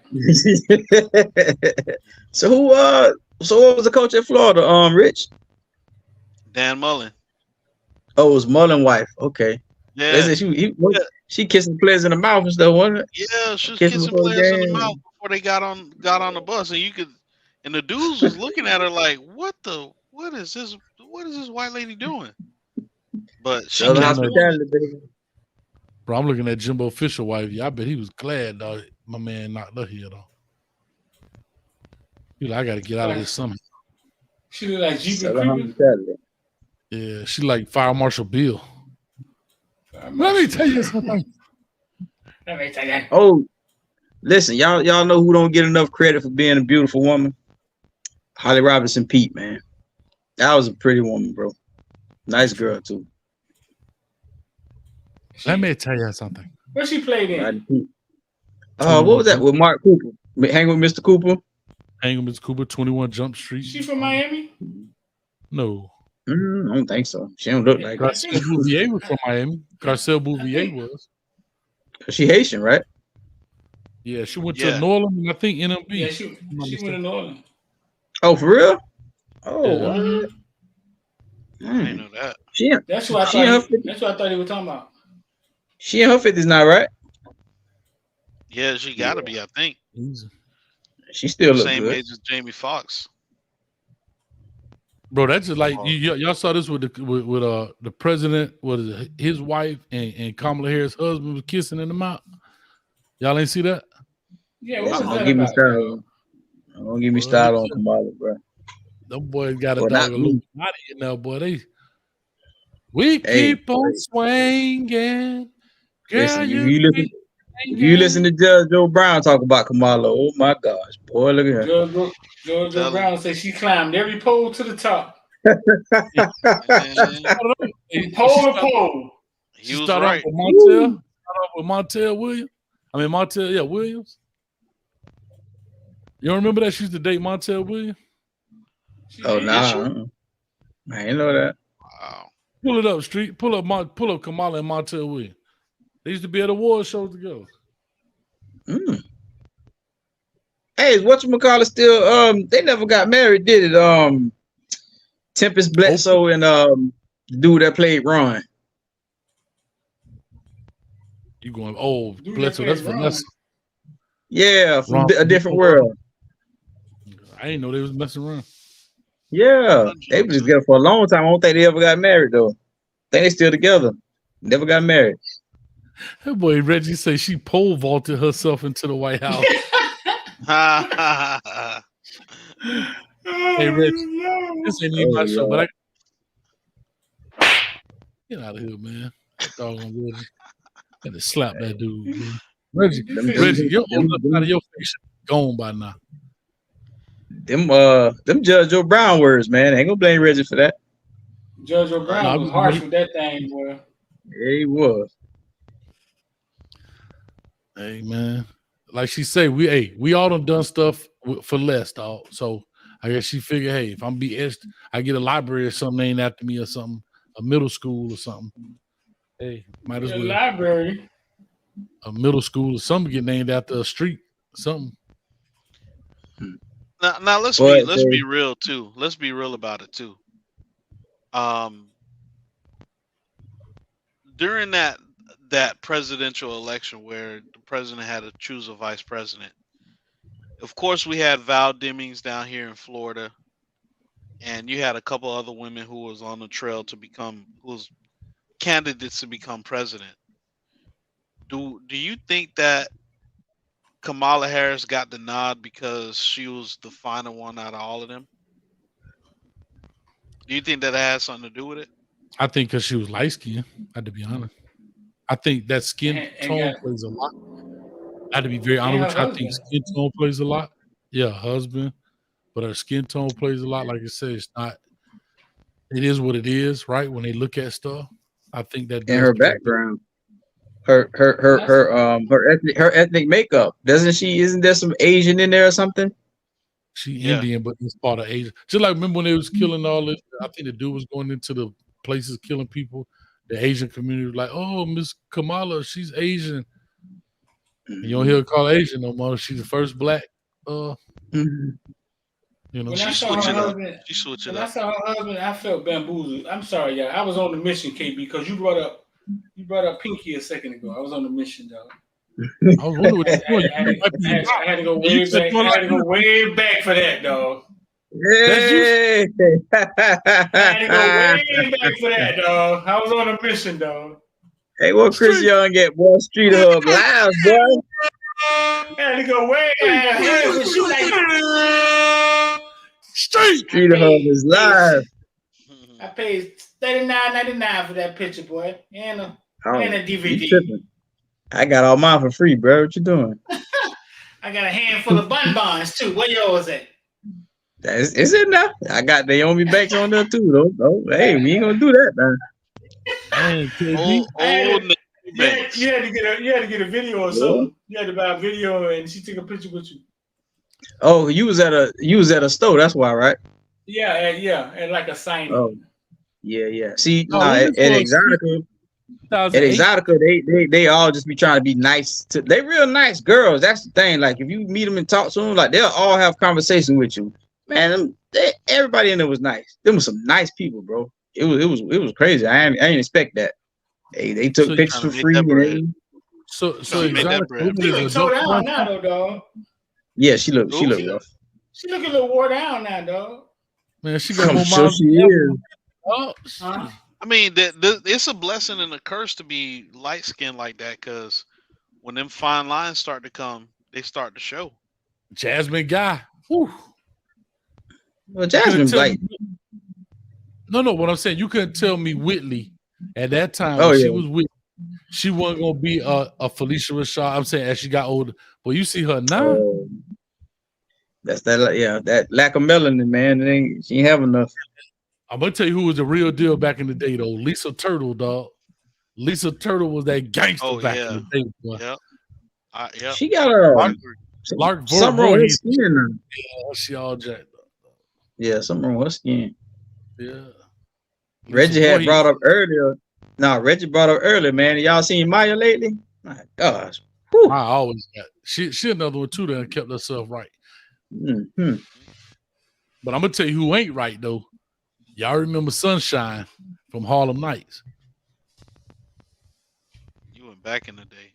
So what was the coach at Florida? Rich? Dan Mullen. Oh, it was Mullen wife. Okay. Yeah. She kissing players in the mouth and stuff, wasn't it? Yeah, she was kissing players in the mouth before they got on the bus, and the dudes was looking at her like, what is this white lady doing? But she Bro, I'm looking at Jimbo Fisher wife. Yeah, I bet he was glad, dog. My man knocked her here, though. He like, I gotta get out of this somehow. She look like Jeep and Yeah, she like Fire Marshal Bill. Let me tell you something. Oh, listen, y'all know who don't get enough credit for being a beautiful woman? Holly Robinson Pete, man. That was a pretty woman, bro. Nice girl too. Let me tell you something. What she played in? What was that with Mark Cooper? Hang with Mr. Cooper? Hang with Mr. Cooper, 21 Jump Street. She from Miami? No. I don't think so. She don't look like Garcelle Bouvier was from Miami. Garcelle Bouvier was. She Haitian, right? Yeah, she went to New Orleans, and I think NMB. Yeah, she went to New Orleans. Oh, for real? Oh, yeah. I didn't know that. That's what I thought he was talking about. She in her 50s now, right? Yeah, she gotta be, I think. She still looks same good. age as Jamie Foxx. Bro, that's just like y'all saw this with the president, his wife and Kamala Harris' husband was kissing in the mouth. Y'all ain't see that? Yeah, what was don't that get me about? started. Don't get me started on Kamala, bro. Them boys got a Well, dog not a little me. naughty now, boy. We keep on swinging. Girl, Listen, if you listen to Judge Joe Brown talk about Kamala, oh my gosh, boy, look at her. Judge Brown said she climbed every pole to the top. Pole to pole. He was started right. off with Montel Williams. Williams. You don't remember that she used to date Montel Williams? Oh, nah. I ain't know that. Wow. Pull it up, Street. Pull up Kamala and Montel Williams. They used to be at award shows together. Hey, is whatchamacallit still they never got married, did it? Tempest Bledsoe and the dude that played Ron. You going Bledsoe, that's Vanessa. Yeah, from Ron, a different world. I didn't know they was messing around. Yeah, they was together for a long time. I don't think they ever got married though. I think they still together. Never got married. That boy Reggie say she pole vaulted herself into the White House. Hey Reggie, this ain't even my show, but get out of here, man. Doggone Reggie. Had to slap that dude, man. Reggie, your old left out of your face gone by now. Them Judge Joe Brown words, man. Ain't gonna blame Reggie for that. Judge O'Brien was harsh with that thing, boy. Yeah, he was. Hey, man. Like she say, we all done stuff for less, dog. So I guess she figured, hey, if I'm BS, I get a library or something named after me or something, a middle school or something. Hey, might as well. Library. A middle school or something get named after a street or something. Now let's be real too. Let's be real about it too. During that presidential election where the president had to choose a vice president, of course we had Val Demings down here in Florida, and you had a couple other women who was on the trail to become candidates to become president. Do you think that Kamala Harris got the nod because she was the final one out of all of them? Do you think that has something to do with it? I think because she was light skinned, I had to be honest. I think that skin tone plays a lot. I had to be very honest with you. I think skin tone plays a lot. Yeah, husband. But her skin tone plays a lot. Like I said, it's not, it is what it is, right? When they look at stuff. I think that and her background. Her ethnic makeup. Isn't there some Asian in there or something? She Indian, but it's part of Asian. Just like remember when they was killing all this, I think the dude was going into the places killing people. The Asian community was like, oh, Miss Kamala, she's Asian. And you don't hear her call Asian no more. She's the first black. You know, she switched it up. She switched it up. When I saw her husband, I felt bamboozled. I'm sorry, y'all. I was on the mission, KB, because you brought up Pinky a second ago. I was on the mission, dog. I was wondering what I had to go way back. I had to go way back for that, dog. Hey. I had to go way back for that, dog. I was on a mission, dog. Hey, what Chris Young get? Boy, Street Hub Live, boy. I had to go way back. Street Hub is live. I paid $39.99 for that picture, boy, and a DVD. I got all mine for free, bro. What you doing? I got a handful of bonbons too. Where yours at? It's in there. I got Naomi Banks on there too, though. Hey, we ain't gonna do that, man. You had to get a video or something. You had to buy a video, and she took a picture with you. Oh, you was at a store. That's why, right? Yeah, and like a signing. Oh, yeah. See, at Exotica, they all just be trying to be nice. They real nice girls. That's the thing. Like if you meet them and talk to them, like they'll all have conversation with you. Man, everybody in there was nice. Them was some nice people, bro. It was crazy. I ain't expect that. They took pictures for free. So Exotica is so down now, though, dog. Yeah, she look rough. She look a little wore down now, dog. Man, she got more miles. She is. I mean, it's a blessing and a curse to be light skinned like that, because when them fine lines start to come, they start to show. Jasmine Guy. Whew. Well, Jasmine's light. No. What I'm saying, you couldn't tell me Whitley at that time. She was with. She wasn't gonna be a Felicia Rashad. I'm saying as she got older, but you see her now. That's that lack of melanin, man. She ain't have enough. I'm gonna tell you who was the real deal back in the day, though. Lisa Turtle, dog. Lisa Turtle was that gangster back in the day. Boy. Yep. She got a something wrong with her skin now. Yeah, she all jacked up. Yeah, something wrong with her skin. Yeah. Reggie had brought up earlier. No, Reggie brought up earlier, man. Y'all seen Maya lately? My gosh. Whew. I always got she another one too that kept herself right. Mm-hmm. But I'm gonna tell you who ain't right though. Y'all remember Sunshine from Harlem Nights? You went back in the day.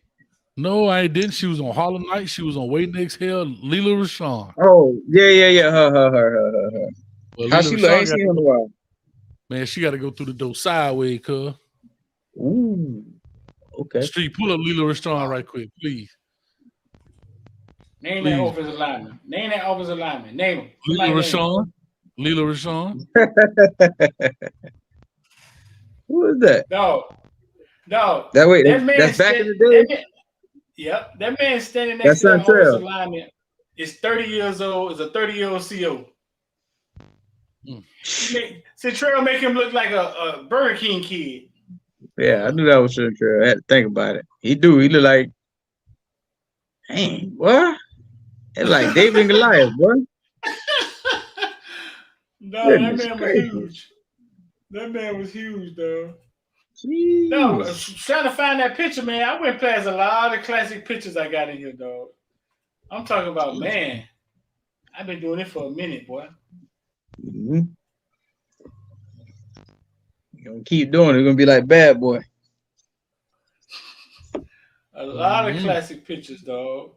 No, I didn't. She was on Harlem Nights. She was on Waiting to Exhale. Leela Rashawn. Oh, yeah. Her. Well, How Leela she look? I Rashawn ain't got seen to her in a go, while. man. She got to go through the door sideways, cuz. Ooh. Okay. Street, pull up Leela Rashawn right quick, please. Name Please. that offensive lineman. Name that offensive lineman. Name him. Leela Somebody name him. Rashawn. Leela Rashawn. Who is that? No. That man that's back in the day. Yep. That man standing That's next to that Santrell. offensive lineman is 30 years old. Is a 30-year-old CO. Centrell make him look like a Burger King kid. Yeah, I knew that was Santrell. I had to think about it. He look like, dang, what? It's like David and Goliath, boy. No, Goodness that man gracious. was huge. That man was huge, though. Jeez. No, trying to find that picture, man. I went past a lot of classic pictures I got in here, dog. I'm talking about, man. I've been doing it for a minute, boy. Mm-hmm. You're gonna keep doing it. You're gonna be like Bad Boy. A lot of classic pictures, dog.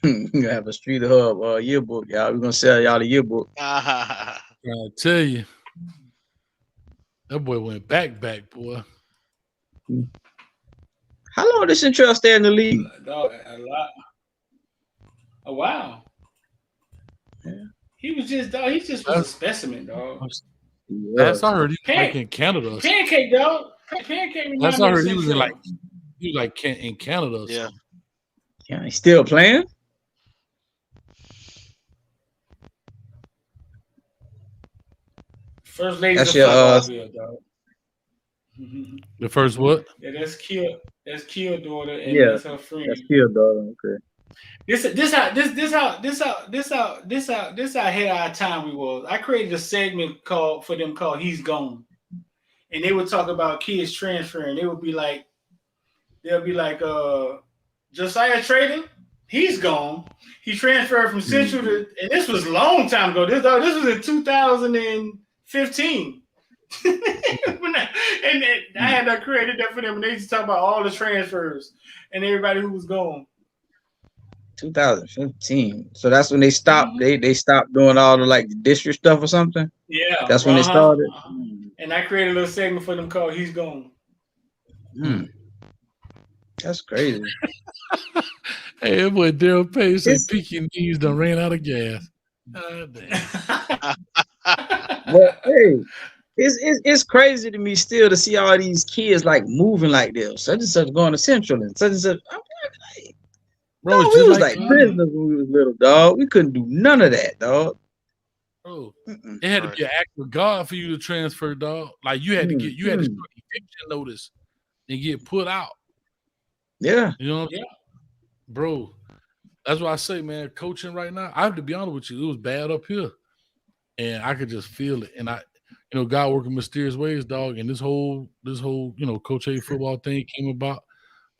You're gonna have a Street Hub yearbook, y'all. We're gonna sell y'all the yearbook. I tell you, that boy went back, boy. How long did Centrell stay in the league? Dog, a lot. Oh, wow. Yeah. He was just, dog. He just was a specimen, dog. Last I heard, he was like in Canada. Pancake, dog. Pancake. Last I heard, he was in Canada. Yeah. Yeah, he's still playing. First lady That's of your football, dog. The first what? Yeah, that's Kill daughter, and Yeah, that's her friend. That's Kill daughter. Okay. This how ahead of our time we was. I created a segment called He's Gone. And they would talk about kids transferring. They'll be like, Josiah Trader, he's gone. He transferred from Central to, and this was a long time ago. This was in 2015. And I had created that for them, and they used to talk about all the transfers and everybody who was gone. 2015. So that's when they stopped. They stopped doing all the like district stuff or something. Yeah, that's when they started. And I created a little segment for them called "He's Gone." That's crazy. Hey, that boy Daryl Page said Peking knees done ran out of gas. Damn. But hey, it's crazy to me still to see all these kids like moving like this. Such and such going to Central and such and such. I'm like, bro, we was like prisoners when we was little, dog. We couldn't do none of that, dog. Bro, it had to be an act of God for you to transfer, dog. Like you had to get eviction notice and get put out. Yeah. You know what I'm saying? Bro, that's why I say, man, coaching right now, I have to be honest with you, it was bad up here. And I could just feel it. And God working mysterious ways, dog. And this whole, Coach A football thing came about.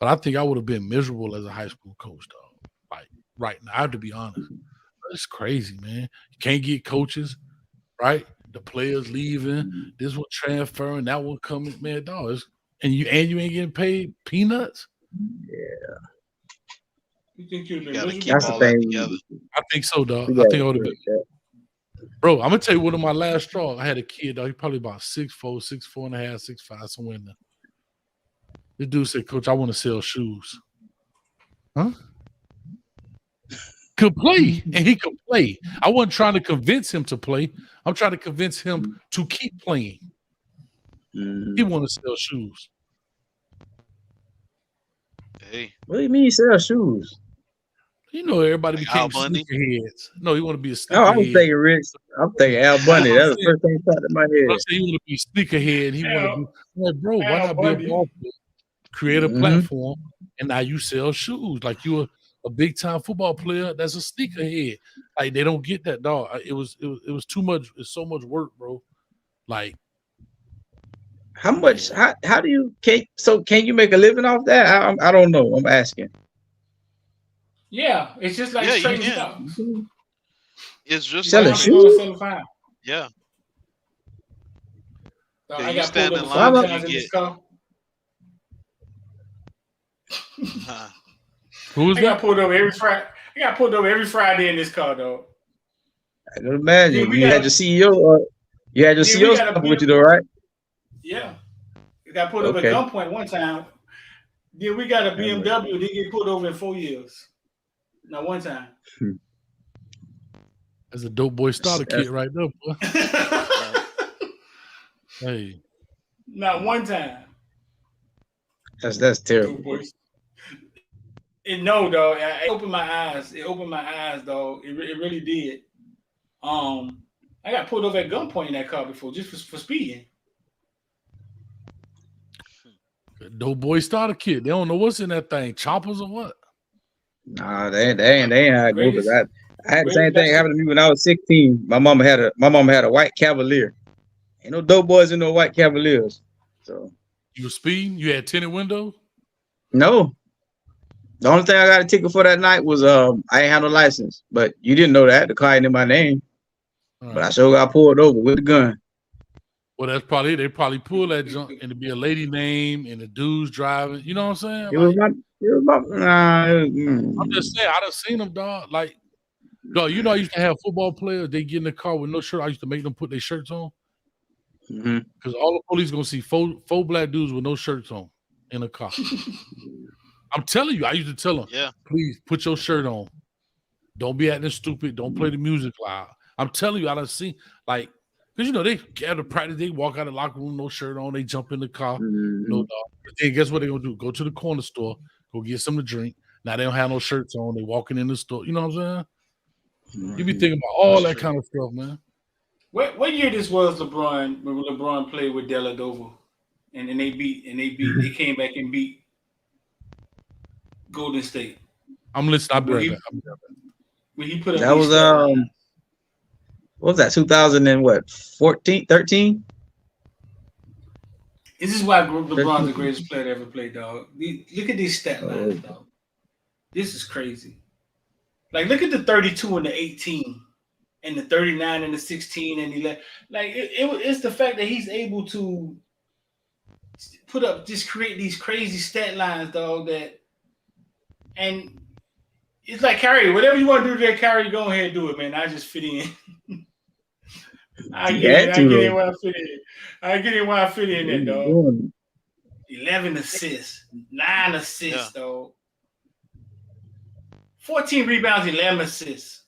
But I think I would have been miserable as a high school coach, dog. Like right now, I have to be honest. It's crazy, man. You can't get coaches, right? The players leaving, this one transferring, that one coming, man, dog. And you ain't getting paid peanuts. Yeah. You think you'd gotta been keep all that together. I think so, dog. I think I would have been. Bro, I'm gonna tell you one of my last straw. I had a kid, dog. He probably about 6'4", 6'4 and a half, 6'5", somewhere in there. This dude said, "Coach, I want to sell shoes." Huh? Could play, and he could play. I wasn't trying to convince him to play. I'm trying to convince him to keep playing. He want to sell shoes. Hey, what do you mean you sell shoes? Everybody like became sneakerheads. No, he want to be a sneakerhead. Oh, I was thinking Rich. I'm thinking Al Bundy. That was the first thing that popped in my head. I say he want to be sneakerhead. He want to be like, bro. Why not be a ball player? Create a platform, and now you sell shoes. Like you're a big time football player. That's a sneakerhead. Like they don't get that, dog. It was too much. It's so much work, bro. Like how much? How do you can you make a living off that? I don't know. I'm asking. Yeah, it's just like trading stocks. It's just selling like shoes. Yeah. So Yeah, I you got stand pulled in over line, 5 times in you this car. Huh. Who is I got that? pulled over every Friday. I got pulled over every Friday in this car, though. I can imagine. Then we You had got your CEO. You had your then we CEO got a stuff with you though, right? yeah. We got pulled over at Okay. gunpoint one time. Then we got a Yeah, BMW. Didn't get pulled over in 4 years. Not one time. That's a dope boy starter That's- kit right there, boy. Hey, Not one time. That's terrible. No, dog. It opened my eyes. It opened my eyes, dog. It really did. I got pulled over at gunpoint in that car before, just for speeding. dope boy starter kit. They don't know what's in that thing. Choppers or what? Nah, they ain't how it goes. Greatest- I had the same greatest thing happen to me when I was 16. My mama had a white Cavalier. Ain't no dope boys in no white Cavaliers. So You were speeding? You had tinted windows? no. The only thing I got a ticket for that night was I ain't had no license. But you didn't know that. The car ain't in my name. All But I right. sure got pulled over with the gun. Well, that's probably it. They probably pull that junk and it'd be a lady name and the dude's driving. You know what I'm saying? It was Like, my I'm just saying, I done seen them, dog. Like, dog, you know, I used to have football players. They get in the car with no shirt. I used to make them put their shirts on because all the police gonna see four black dudes with no shirts on in a car. I'm telling you, I used to tell them, Yeah. please put your shirt on. Don't be acting stupid. Don't play the music loud. I'm telling you, I done seen like, because you know they gather practice, they walk out of the locker room, no shirt on, they jump in the car, no dog. But then guess what they gonna do? Go to the corner store, go get something to drink. Now they don't have no shirts on. They walking in the store. You know what I'm saying? You be thinking about all That's that true. kind of stuff, man. What year this was LeBron when LeBron played with Dellavedova, and they came back and beat Golden State I'm listening. I'll be When right he- back. when he put up That these was stat lines. what was that? 2000 and what? 14, 13? This is why LeBron's the greatest player to ever play, dog. Look at these stat lines, dog. This is crazy. Like, look at the 32 and the 18, and the 39 and the 16 and 11. Like, it's the fact that he's able to create these crazy stat lines, dog. And it's like Kyrie, whatever you want to do today, Kyrie, go ahead and do it, man. I just fit in. I get in where I fit in. I get in where I fit in, that dog. 11 assists, 9 assists, dog. 14 rebounds, 11 assists.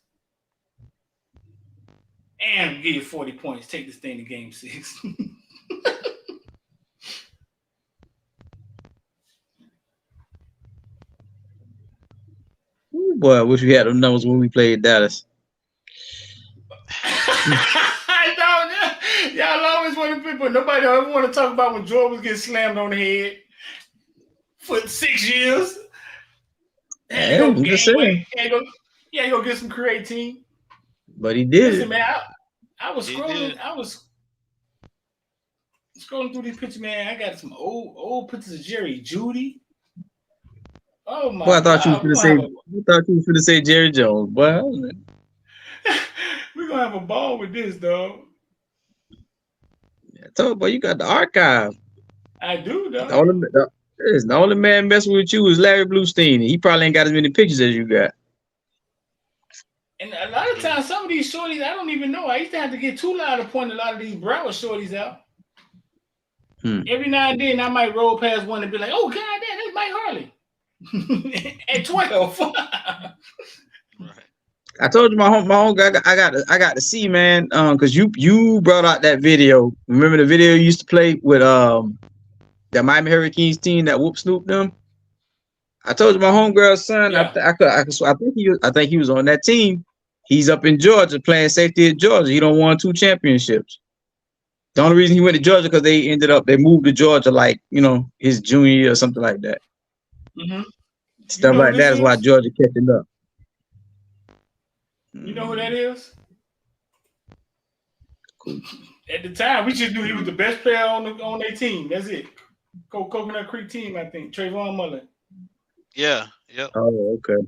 And give you 40 points. Take this thing to game 6. Boy, I wish we had them numbers when we played Dallas. I know. Y'all always want to but nobody ever want to talk about when Jordan was getting slammed on the head for 6 years. Yeah, I'm just saying. Go get some creatine. But he did Listen, it. man, I was He scrolling. did. I was scrolling through these pictures, man. I got some old pictures of Jerry Judy. Oh my Boy, I thought God, you was finna say Jerry Jones. Boy, we're gonna have a ball with this, dog. I told you, boy, you got the archive. I do, dog. The only man messing with you is Larry Bluestein. He probably ain't got as many pictures as you got. And a lot of times, some of these shorties, I don't even know. I used to have to get too loud to point a lot of these Broward shorties out. Every now and then, I might roll past one and be like, "Oh, God, that's Mike Harley." At 12. Right. I told you my home guy. I got to see, man. Because you brought out that video. Remember the video you used to play with that Miami Hurricanes team that whoop Snoop them. I told you my homegirl's son. Yeah. I think he was on that team. He's up in Georgia playing safety at Georgia. He don't won 2 championships. The only reason he went to Georgia because they moved to Georgia like his junior year or something like that. Mm-hmm. Stuff like that is why Georgia kept him up. You know who that is? Cool. At the time, we just knew he was the best player on their team. That's it. Coconut Creek team, I think. Trayvon Mullen. Yeah. Yep. Oh, okay.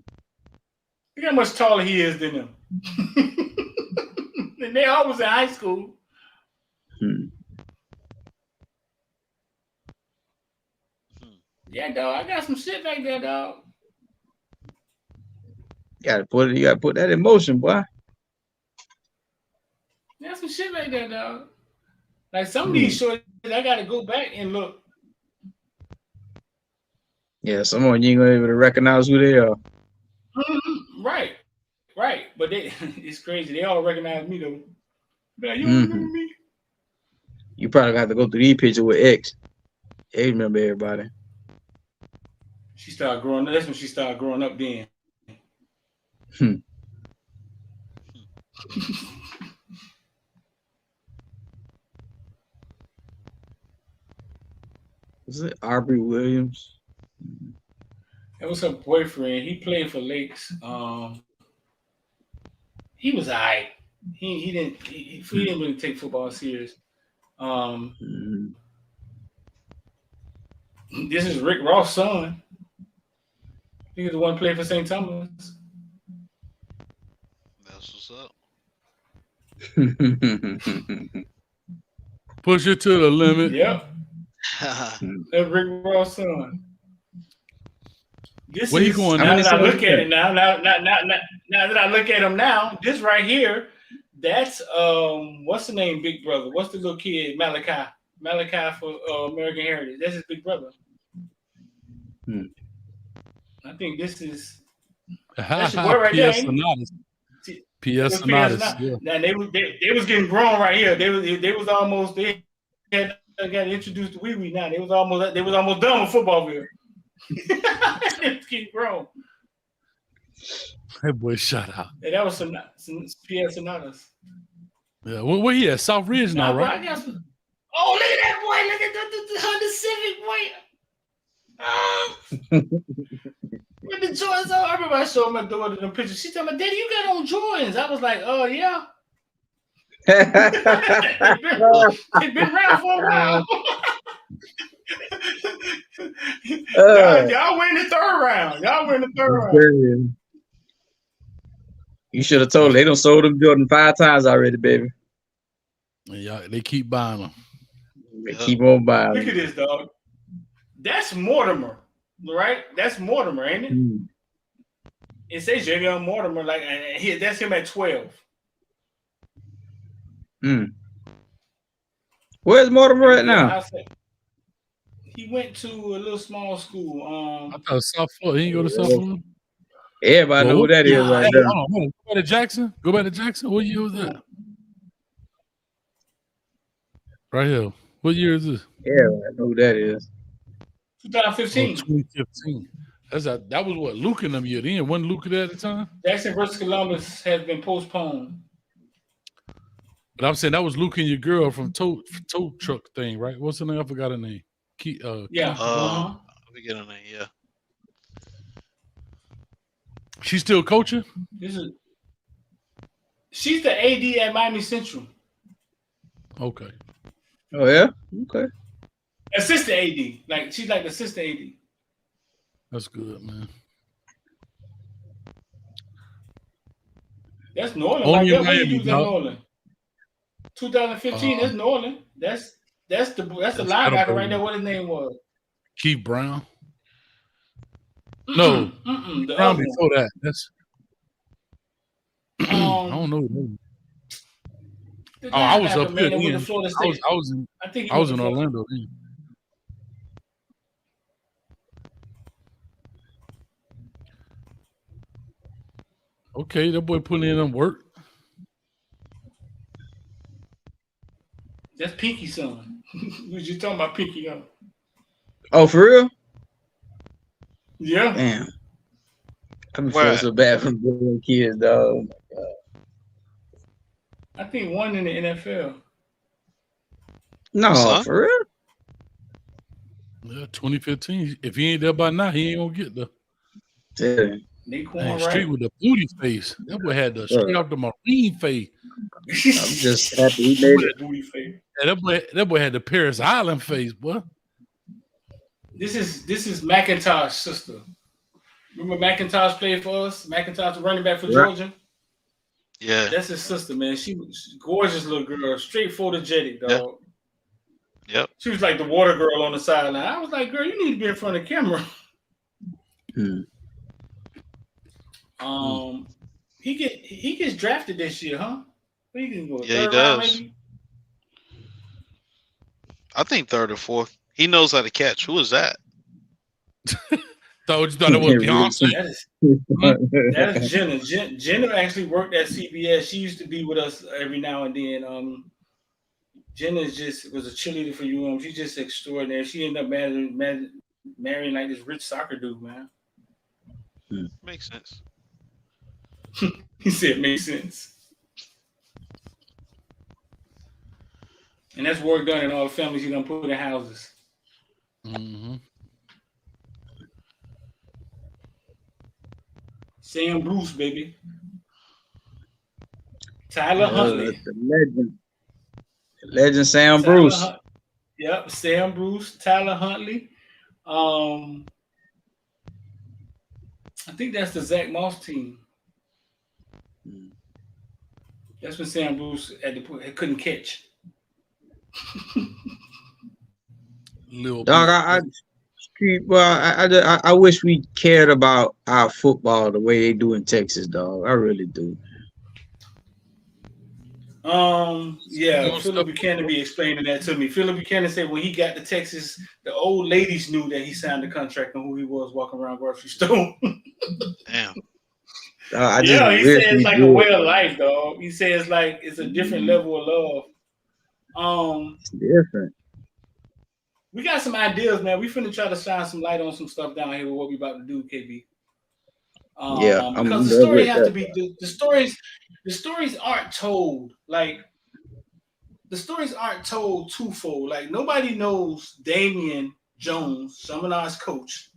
Look how much taller he is than them. And they all was in high school. Yeah, dog. I got some shit back there, dog. You gotta put that in motion, boy. Got some shit back there, dog. Like some of these shorts, I gotta go back and look. Yeah, someone you ain't gonna be able to recognize who they are. Right. But it's crazy. They all recognize me though. Like, you don't remember me? You probably got to go through these pictures with X. They remember everybody. She started growing up. That's when she started growing up then. Is it Aubrey Williams? That was her boyfriend. He played for Lakes. He was alright. He didn't really take football serious. This is Rick Ross' son. He was the one playing for St. Thomas. That's what's up. Push it to the limit. Yep. That's Rick Ross' son. This Where you is, going now now? that I look at it now that I look at him now, this right here, that's what's the name, Big Brother? What's the little kid, Malachi? Malachi for American Heritage. That's his big brother. I think this is that's your boy right there. P.S. Sonatas. Yeah. Now they was getting grown right here. They was almost they had got introduced to Wee Wee. Now they was almost done with football here. They was getting grown. That boy shut out. Yeah, that was some P.S. Sonatas. Yeah, where he at? South Ridge now, right? Oh, look at that boy! Look at the Honda Civic, boy. With the Jordans on. I remember I showed my daughter the picture. She told me, "Daddy, you got on Jordans." I was like, "Oh yeah." They've been around for a while. Y'all win the third round. You should have told them. They done sold them Jordan 5 times already, baby. Yeah, they keep buying them. They keep on buying. Look at this, dog. That's Mortimer, right? That's Mortimer, ain't it? It says Javion Mortimer, like, and that's him at 12. Where's Mortimer at now? He went to a little small school. I thought South Florida. He didn't go to South Florida. Everybody know who that is right there. Hold on. Go back to Jackson. What year was that? Right here. What year is this? Yeah, I know who that is. 2015. 2015. That was what Luke in them year. Then wasn't Luke there at the time? Jackson versus Columbus has been postponed. But I'm saying that was Luke and your girl from tow truck thing, right? What's her name? I forgot her name. Yeah. Let me get her name. Yeah. She's still coaching? She's the AD at Miami Central. Okay. Oh yeah? Okay. Assistant AD. Like she's like the assistant AD. That's good, man. That's Norland. On Like your that Miami, in Norland. 2015, that's Norland. That's the linebacker right there. What his name was? Keith Brown. No, the Brown before that. That's I don't know. I was up here. I was in Orlando then. Okay, that boy putting in them work. That's Pinky's son. We was just talking about Pinky, yo. Oh, for real? Yeah. Damn. I'm feeling so bad for the kids, dog. Oh my God. I think one in the NFL. No, for real? Yeah, 2015. If he ain't there by now, he ain't gonna get there. Yeah. Man, straight with the booty face. That boy had the straight off the Marine face. I'm just happy he made it. Booty face. Yeah, that boy had the Paris Island face, boy. This is McIntosh's sister. Remember McIntosh played for us? McIntosh, the running back for Georgia. Yeah, that's his sister, man. She was gorgeous little girl, straight photogenic, dog. Yep. She was like the water girl on the sideline. I was like, girl, you need to be in front of the camera. He gets drafted this year, huh? He can go Yeah, he third round, does. maybe. I think third or fourth. He knows how to catch. Who is that? So you thought it was Beyonce? That is Jenna. Jenna actually worked at CBS. She used to be with us every now and then. Jenna was a cheerleader for UM. She's just extraordinary. She ended up marrying like this rich soccer dude, man. Makes sense. He said makes sense. And that's work done in all the families you done put in houses. Mm-hmm. Sam Bruce, baby. Tyler Huntley. The legend Sam Bruce. Yep, Sam Bruce, Tyler Huntley. I think that's the Zach Moss team. That's when Sam Bruce couldn't catch. Little Dog, I wish we cared about our football the way they do in Texas, dog. I really do. Yeah, Philip Buchanan be explaining that to me. Philip Buchanan said when he got to Texas, the old ladies knew that he signed the contract and who he was walking around grocery store. Damn. He says it's like a way of life, dog. He says like it's a different level of love. It's different. We got some ideas, man. We finna try to shine some light on some stuff down here with what we about to do, KB. Because the story has to be the stories aren't told like the stories aren't told twofold. Like nobody knows Damian Jones, Chaminade's coach,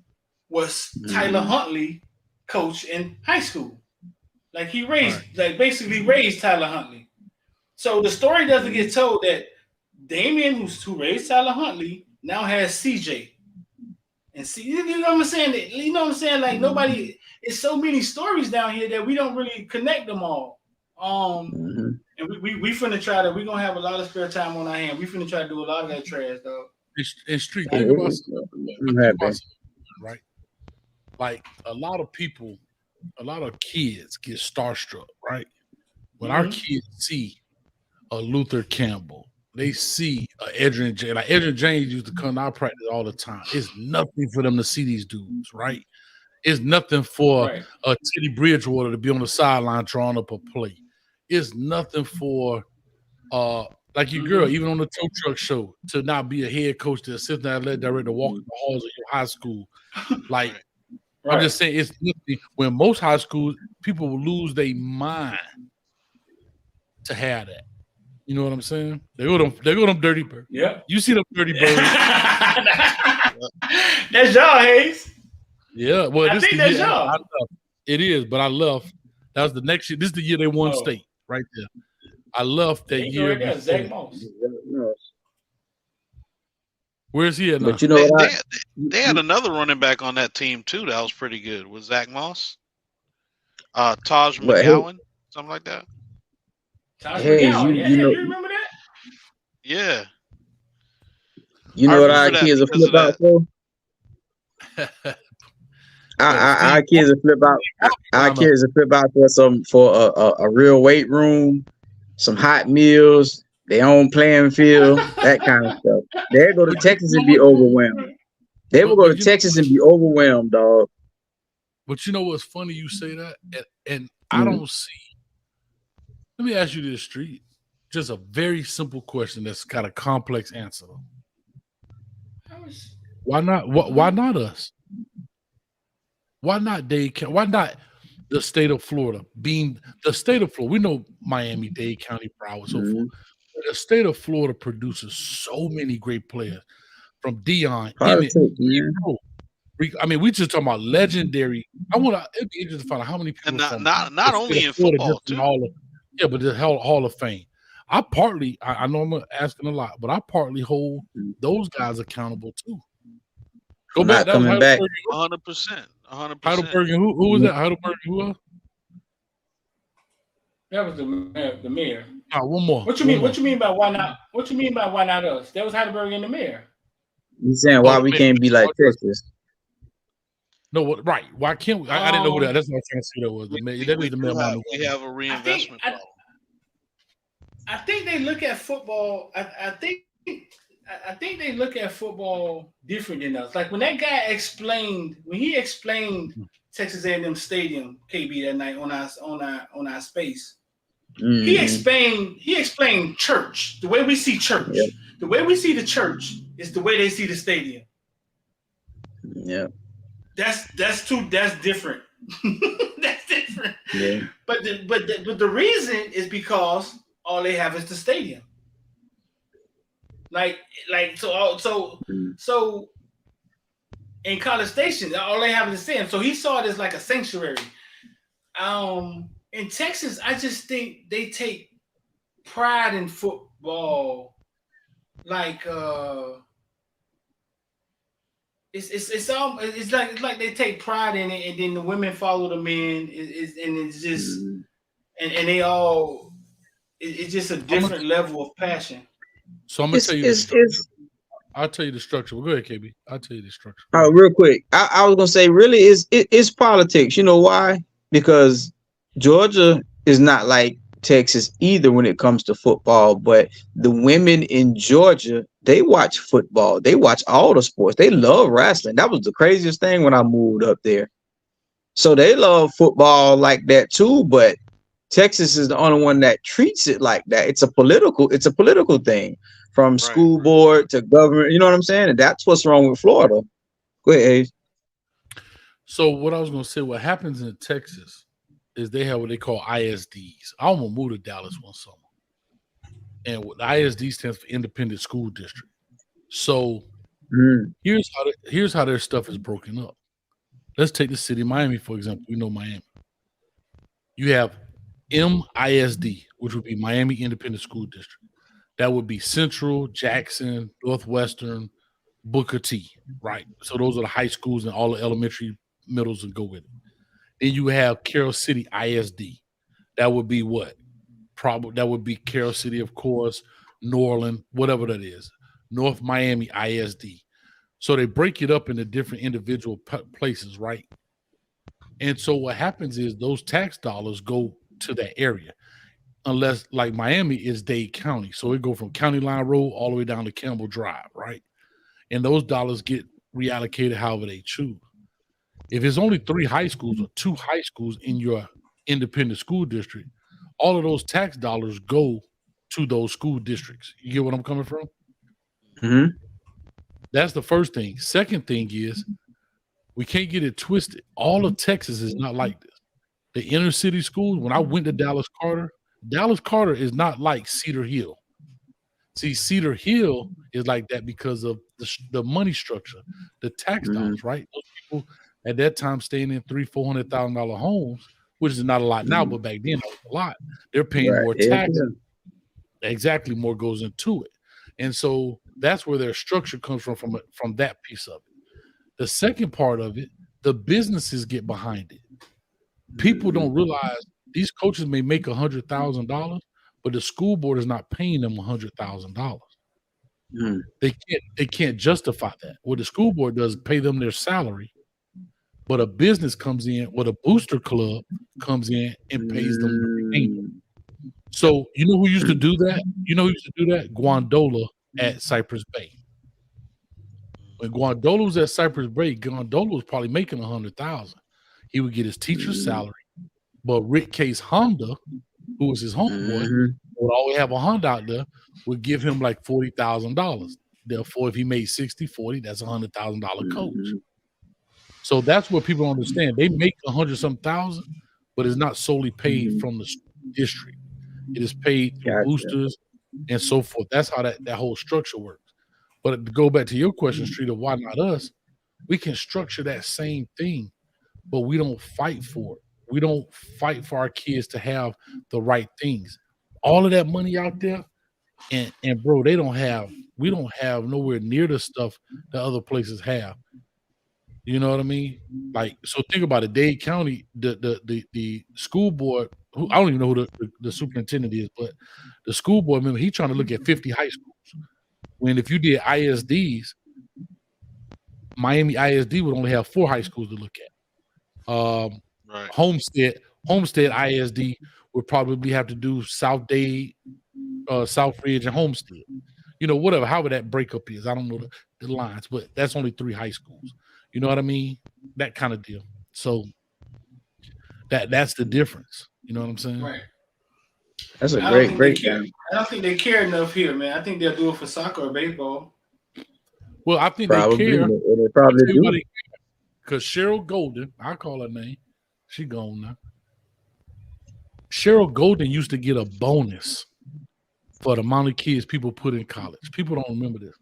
was Tyler Huntley coach in high school. Like he basically raised Tyler Huntley. So the story doesn't get told that Damian, who raised Tyler Huntley, now has CJ. And see, you know what I'm saying? You know what I'm saying? Like nobody, it's so many stories down here that we don't really connect them all. And we finna try to. We're gonna have a lot of spare time on our hand. We finna try to do a lot of that trash, though. And street, think about something, right? Like a lot of people, a lot of kids get starstruck, right? When our kids see a Luther Campbell, they see Edrin James. Like Edrin James used to come to our practice all the time. It's nothing for them to see these dudes, right? It's nothing for Teddy Bridgewater to be on the sideline drawing up a play. It's nothing for like your girl, even on the tow truck show, to not be a head coach, to assistant athletic director, walking the halls of your high school. Like I'm just saying, it's nothing. When most high schools, people will lose their mind to have that. You know what I'm saying? They go them dirty birds. Yeah. You see them dirty birds. That's y'all, Hayes. Yeah. Well, I think that's y'all. It is, but I left. That was the next year. This is the year they won state right there. I left that year. Right, Zach Moss. Where's he at now? But you know they had another running back on that team too that was pretty good. Was Zach Moss? Taj McGowan, something like that. Hey, you know, you remember that? Yeah. You know what our kids will flip out for? Our kids will flip out. Our kids will flip out for a real weight room, some hot meals, their own playing field, that kind of stuff. They'll go to Texas and be overwhelmed. They will go to Texas and be overwhelmed, dog. But you know what's funny? You say that, and I don't see. Let me ask you this, Street. Just a very simple question that's got a complex answer. Why not? Why not us? Why not Dade County? Why not the state of Florida? Being the state of Florida, we know Miami, Dade County, Broward, so forth. The state of Florida produces so many great players, from Dion. I mean, we just talking about legendary. It'd be interesting to find out how many people. And not only in football too. But the Hall of Fame. I know I'm asking a lot, but I partly hold those guys accountable too. Go back. That coming back. 100%. 100%. Heidelberg and who was that? Heidelberg and who else? That was the mayor. All right, one more. What you mean? What you mean by why not? What you mean by why not us? That was Heidelberg and the mayor. You saying why we can't be like Texas? No, what? Right? Why can't we? I didn't know who that. That's what I was trying to see. That was the mayor. That is the mayor. We have a reinvestment problem. I think they look at football. I think they look at football different than us. Like when that guy explained Texas A&M Stadium, KB, that night on our space. Mm-hmm. He explained church, the way we see church. Yep. The way we see the church is the way they see the stadium. Yeah. That's different. That's different. Yeah. But the reason is because all they have is the stadium. So in College Station, all they have is the stadium. So he saw it as like a sanctuary. In Texas, I just think they take pride in football. Like it's like they take pride in it, and then the women follow the men. It's just and they all. It's just a different level of passion. So I'm gonna tell you. I'll tell you the structure. Well, go ahead, KB. I'll tell you the structure. All right, real quick. I was gonna say, really, it's politics. You know why? Because Georgia is not like Texas either when it comes to football. But the women in Georgia, they watch football. They watch all the sports. They love wrestling. That was the craziest thing when I moved up there. So they love football like that too. But Texas is the only one that treats it like that. It's a political thing, from school board to government. You know what I'm saying? And that's what's wrong with Florida. Go ahead, Ace. So what I was going to say, what happens in Texas is they have what they call ISDs. I almost moved to Dallas one summer. And what the ISD stands for Independent School District. So here's how their stuff is broken up. Let's take the city of Miami, for example. You know Miami. You have MISD, which would be Miami Independent School District. That would be Central, Jackson, Northwestern, Booker T, right? So those are the high schools and all the elementary, middles that go with it. Then you have Carroll City ISD. That would be what? That would be Carroll City, of course, New Orleans, whatever that is. North Miami ISD. So they break it up into different individual places, right? And so what happens is those tax dollars go to that area, unless like Miami is Dade County. So it go from County Line Road all the way down to Campbell Drive, right? And those dollars get reallocated however they choose. If it's only 3 high schools or 2 high schools in your independent school district, all of those tax dollars go to those school districts. You get what I'm coming from? Mm-hmm. That's the first thing. Second thing is we can't get it twisted. All of Texas is not like this. The inner city schools, when I went to Dallas Carter is not like Cedar Hill. See, Cedar Hill is like that because of the money structure, the tax dollars, right? Those people at that time staying in $300,000-$400,000 homes, which is not a lot now, but back then it was a lot. They're paying more taxes. Exactly, more goes into it. And so that's where their structure comes from that piece of it. The second part of it, the businesses get behind it. People don't realize these coaches may make $100,000, but the school board is not paying them $100,000. They can't justify that. What the school board does is pay them their salary, but a business comes in, or a booster club comes in and pays them the payment. So you know who used to do that? Guandola at Cypress Bay. When Guandola was at Cypress Bay, Guandola was probably making $100,000. He would get his teacher's salary, but Rick Case Honda, who was his homeboy, would always have a Honda out there, would give him like $40,000. Therefore, if he made 60-40, that's $100,000 coach. So that's what people don't understand. They make $100,000, but it's not solely paid from the district. It is paid through boosters and so forth. That's how that whole structure works. But to go back to your question, Street, of why not us, we can structure that same thing, but we don't fight for it. We don't fight for our kids to have the right things. All of that money out there, and bro, we don't have nowhere near the stuff that other places have. You know what I mean? Like, so think about it. Dade County, the school board I don't even know who the superintendent is, but the school board member, he's trying to look at 50 high schools. When if you did ISDs, Miami ISD would only have 4 high schools to look at. Right. Homestead ISD would probably have to do South Dade, Southridge, and Homestead. You know, whatever, however that breakup is. I don't know the lines, but that's only 3 high schools. You know what I mean? That kind of deal. So that's the difference. You know what I'm saying? Right. That's a I don't great think game. I don't think they care enough here, man. I think they'll do it for soccer or baseball. Well, I think Probably, they care. they probably do. Because Cheryl Golden, I call her name. She gone now. Cheryl Golden used to get a bonus for the amount of kids people put in college. People don't remember this.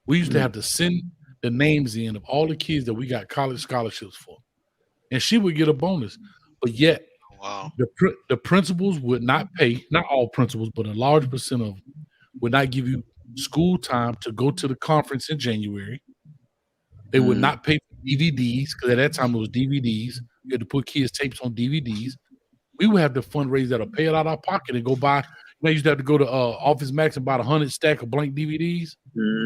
We used to have to send the names in of all the kids that we got college scholarships for. And she would get a bonus. But yet, Wow. the principals would not pay, not all principals, but a large percent of them would not give you school time to go to the conference in January. They would not pay for DVDs, because at that time it was DVDs. You had to put kids' tapes on DVDs. We would have to fundraise that or pay it out of our pocket and go buy. You used to have to go to Office Max and buy 100 stack of blank DVDs.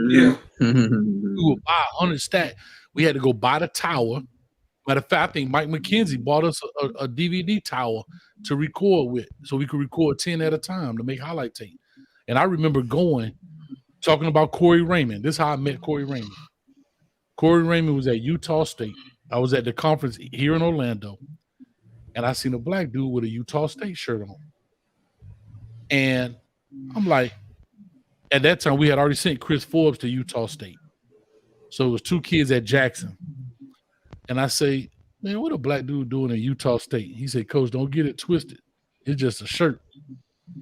Yeah. We would buy 100 stack. We had to go buy the tower. Matter of fact, I think Mike McKenzie bought us a DVD tower to record with, so we could record 10 at a time to make highlight tape. And I remember talking about Corey Raymond. This is how I met Corey Raymond. Corey Raymond was at Utah State. I was at the conference here in Orlando, and I seen a black dude with a Utah State shirt on. And I'm like, at that time, we had already sent Chris Forbes to Utah State. So it was 2 kids at Jackson. And I say, man, what a black dude doing at Utah State? He said, Coach, don't get it twisted. It's just a shirt.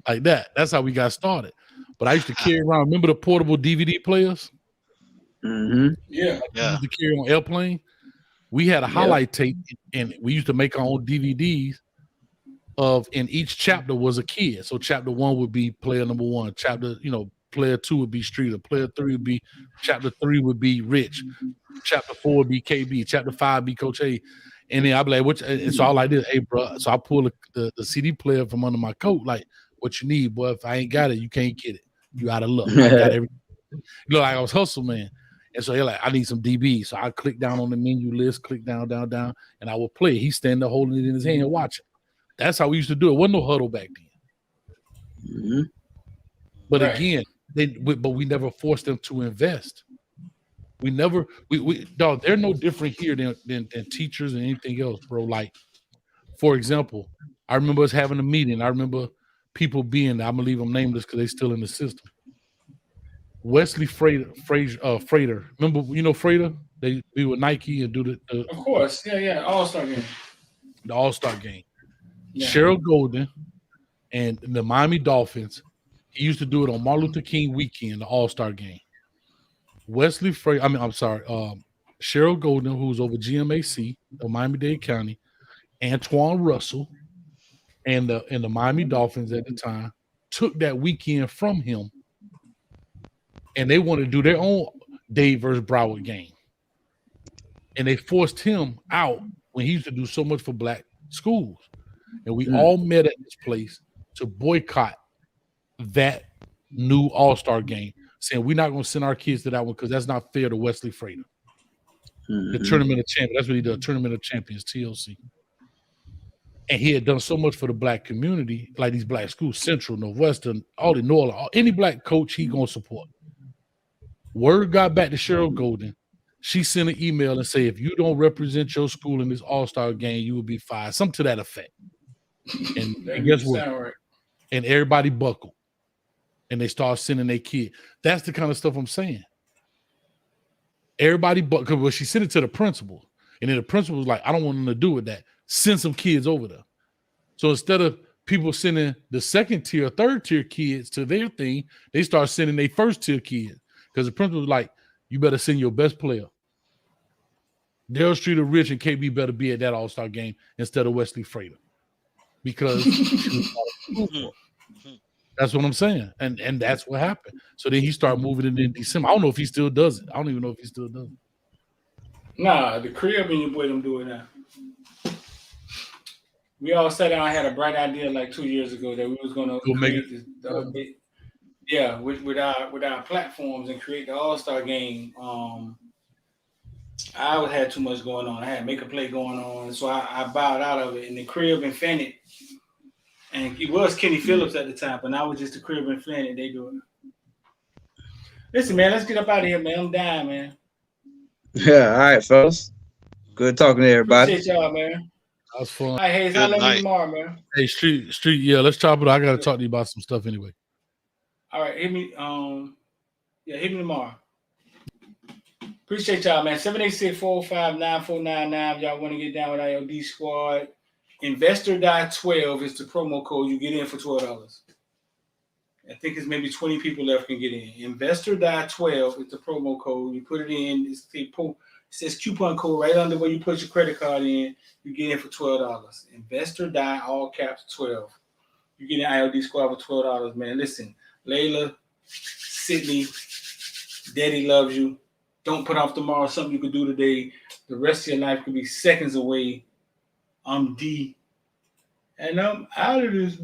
Like that. That's how we got started. But I used to carry around, remember the portable DVD players? Yeah. Yeah. Used to carry on airplane. We had a highlight tape, and we used to make our own DVDs in each chapter was a kid. So chapter 1 would be player number 1. Player 2 would be Streeter. Player 3 would be, chapter 3 would be Rich. Chapter 4 would be KB. Chapter 5 be Coach A. And then I'd be like, and so I like this, hey, bro. So I pull the CD player from under my coat, like, what you need, boy. If I ain't got it, you can't get it. You out of luck. I got everything. Like I was hustle, man. And so he's like, I need some DB. So I click down on the menu list, click down, and I would play. He's standing there holding it in his hand watching. That's how we used to do it. Wasn't no huddle back then. But again, but we never forced them to invest. We never, dog, they're no different here than teachers and anything else, bro. Like, for example, I remember us having a meeting. I remember people being, I'm gonna leave them nameless because they're still in the system. Wesley Frater. Remember, Frater? They be with Nike and do the Of course. Yeah. All-Star game. The All-Star game. Yeah. Cheryl Golden and the Miami Dolphins. He used to do it on Martin Luther King weekend, the All-Star game. Wesley Frater, Cheryl Golden, who was over GMAC of Miami-Dade County, Antoine Russell, and the Miami Dolphins at the time took that weekend from him, and they wanted to do their own Dade versus Broward game. And they forced him out when he used to do so much for black schools. And we all met at this place to boycott that new All-Star game, saying we're not going to send our kids to that one because that's not fair to Wesley Frater. The Tournament of Champions. That's what he did, Tournament of Champions, TLC. And he had done so much for the black community, like these black schools, Central, Northwestern, all the Northern, any black coach he going to support. Word got back to Cheryl Golden. She sent an email and say, if you don't represent your school in this All-Star game, you will be fired. Something to that effect. And guess what? Right. And everybody buckled. And they start sending their kid. That's the kind of stuff I'm saying. Everybody buckled. Well, she sent it to the principal. And then the principal was like, I don't want them to do with that. Send some kids over there. So instead of people sending the second tier, third tier kids to their thing, they start sending their first tier kids. Because the principal was like, you better send your best player. Daryl Streeter, Rich, and KB better be at that All-Star game instead of Wesley Frater. Because that's what I'm saying. And that's what happened. So then he started moving it in December. I don't know if he still does it. I don't even know if he still does it. Nah, the crib and your boy them do it now. We all sat down and had a bright idea like 2 years ago that we was going to Go make create the update. Yeah, with our platforms and create the All-Star game. I had too much going on. I had make a play going on, so I bowed out of it. And the crib and Fennec, and it was Kenny Phillips at the time, but now it was just the crib and Fennec. They do it. Listen, man, let's get up out of here, man. I'm dying, man. Yeah, all right, fellas. Good talking to everybody. Appreciate y'all, man. That was fun. All right, Hayes, I'll let you tomorrow, man. Hey, street, yeah, let's chop it. I gotta talk to you about some stuff anyway. All right, hit me. Hit me tomorrow. Appreciate y'all, man. 786-405-9499. If y'all want to get down with ILD Squad. Investor.12 is the promo code. You get in for $12. I think it's maybe 20 people left can get in. Investor.12 is the promo code. You put it in. It says coupon code right under where you put your credit card in. You get in for $12. Investor. All caps 12. You get in ILD Squad for $12, man. Listen, Layla, Sydney, Daddy loves you. Don't put off tomorrow. Something you could do today. The rest of your life could be seconds away. I'm D. And I'm out of this.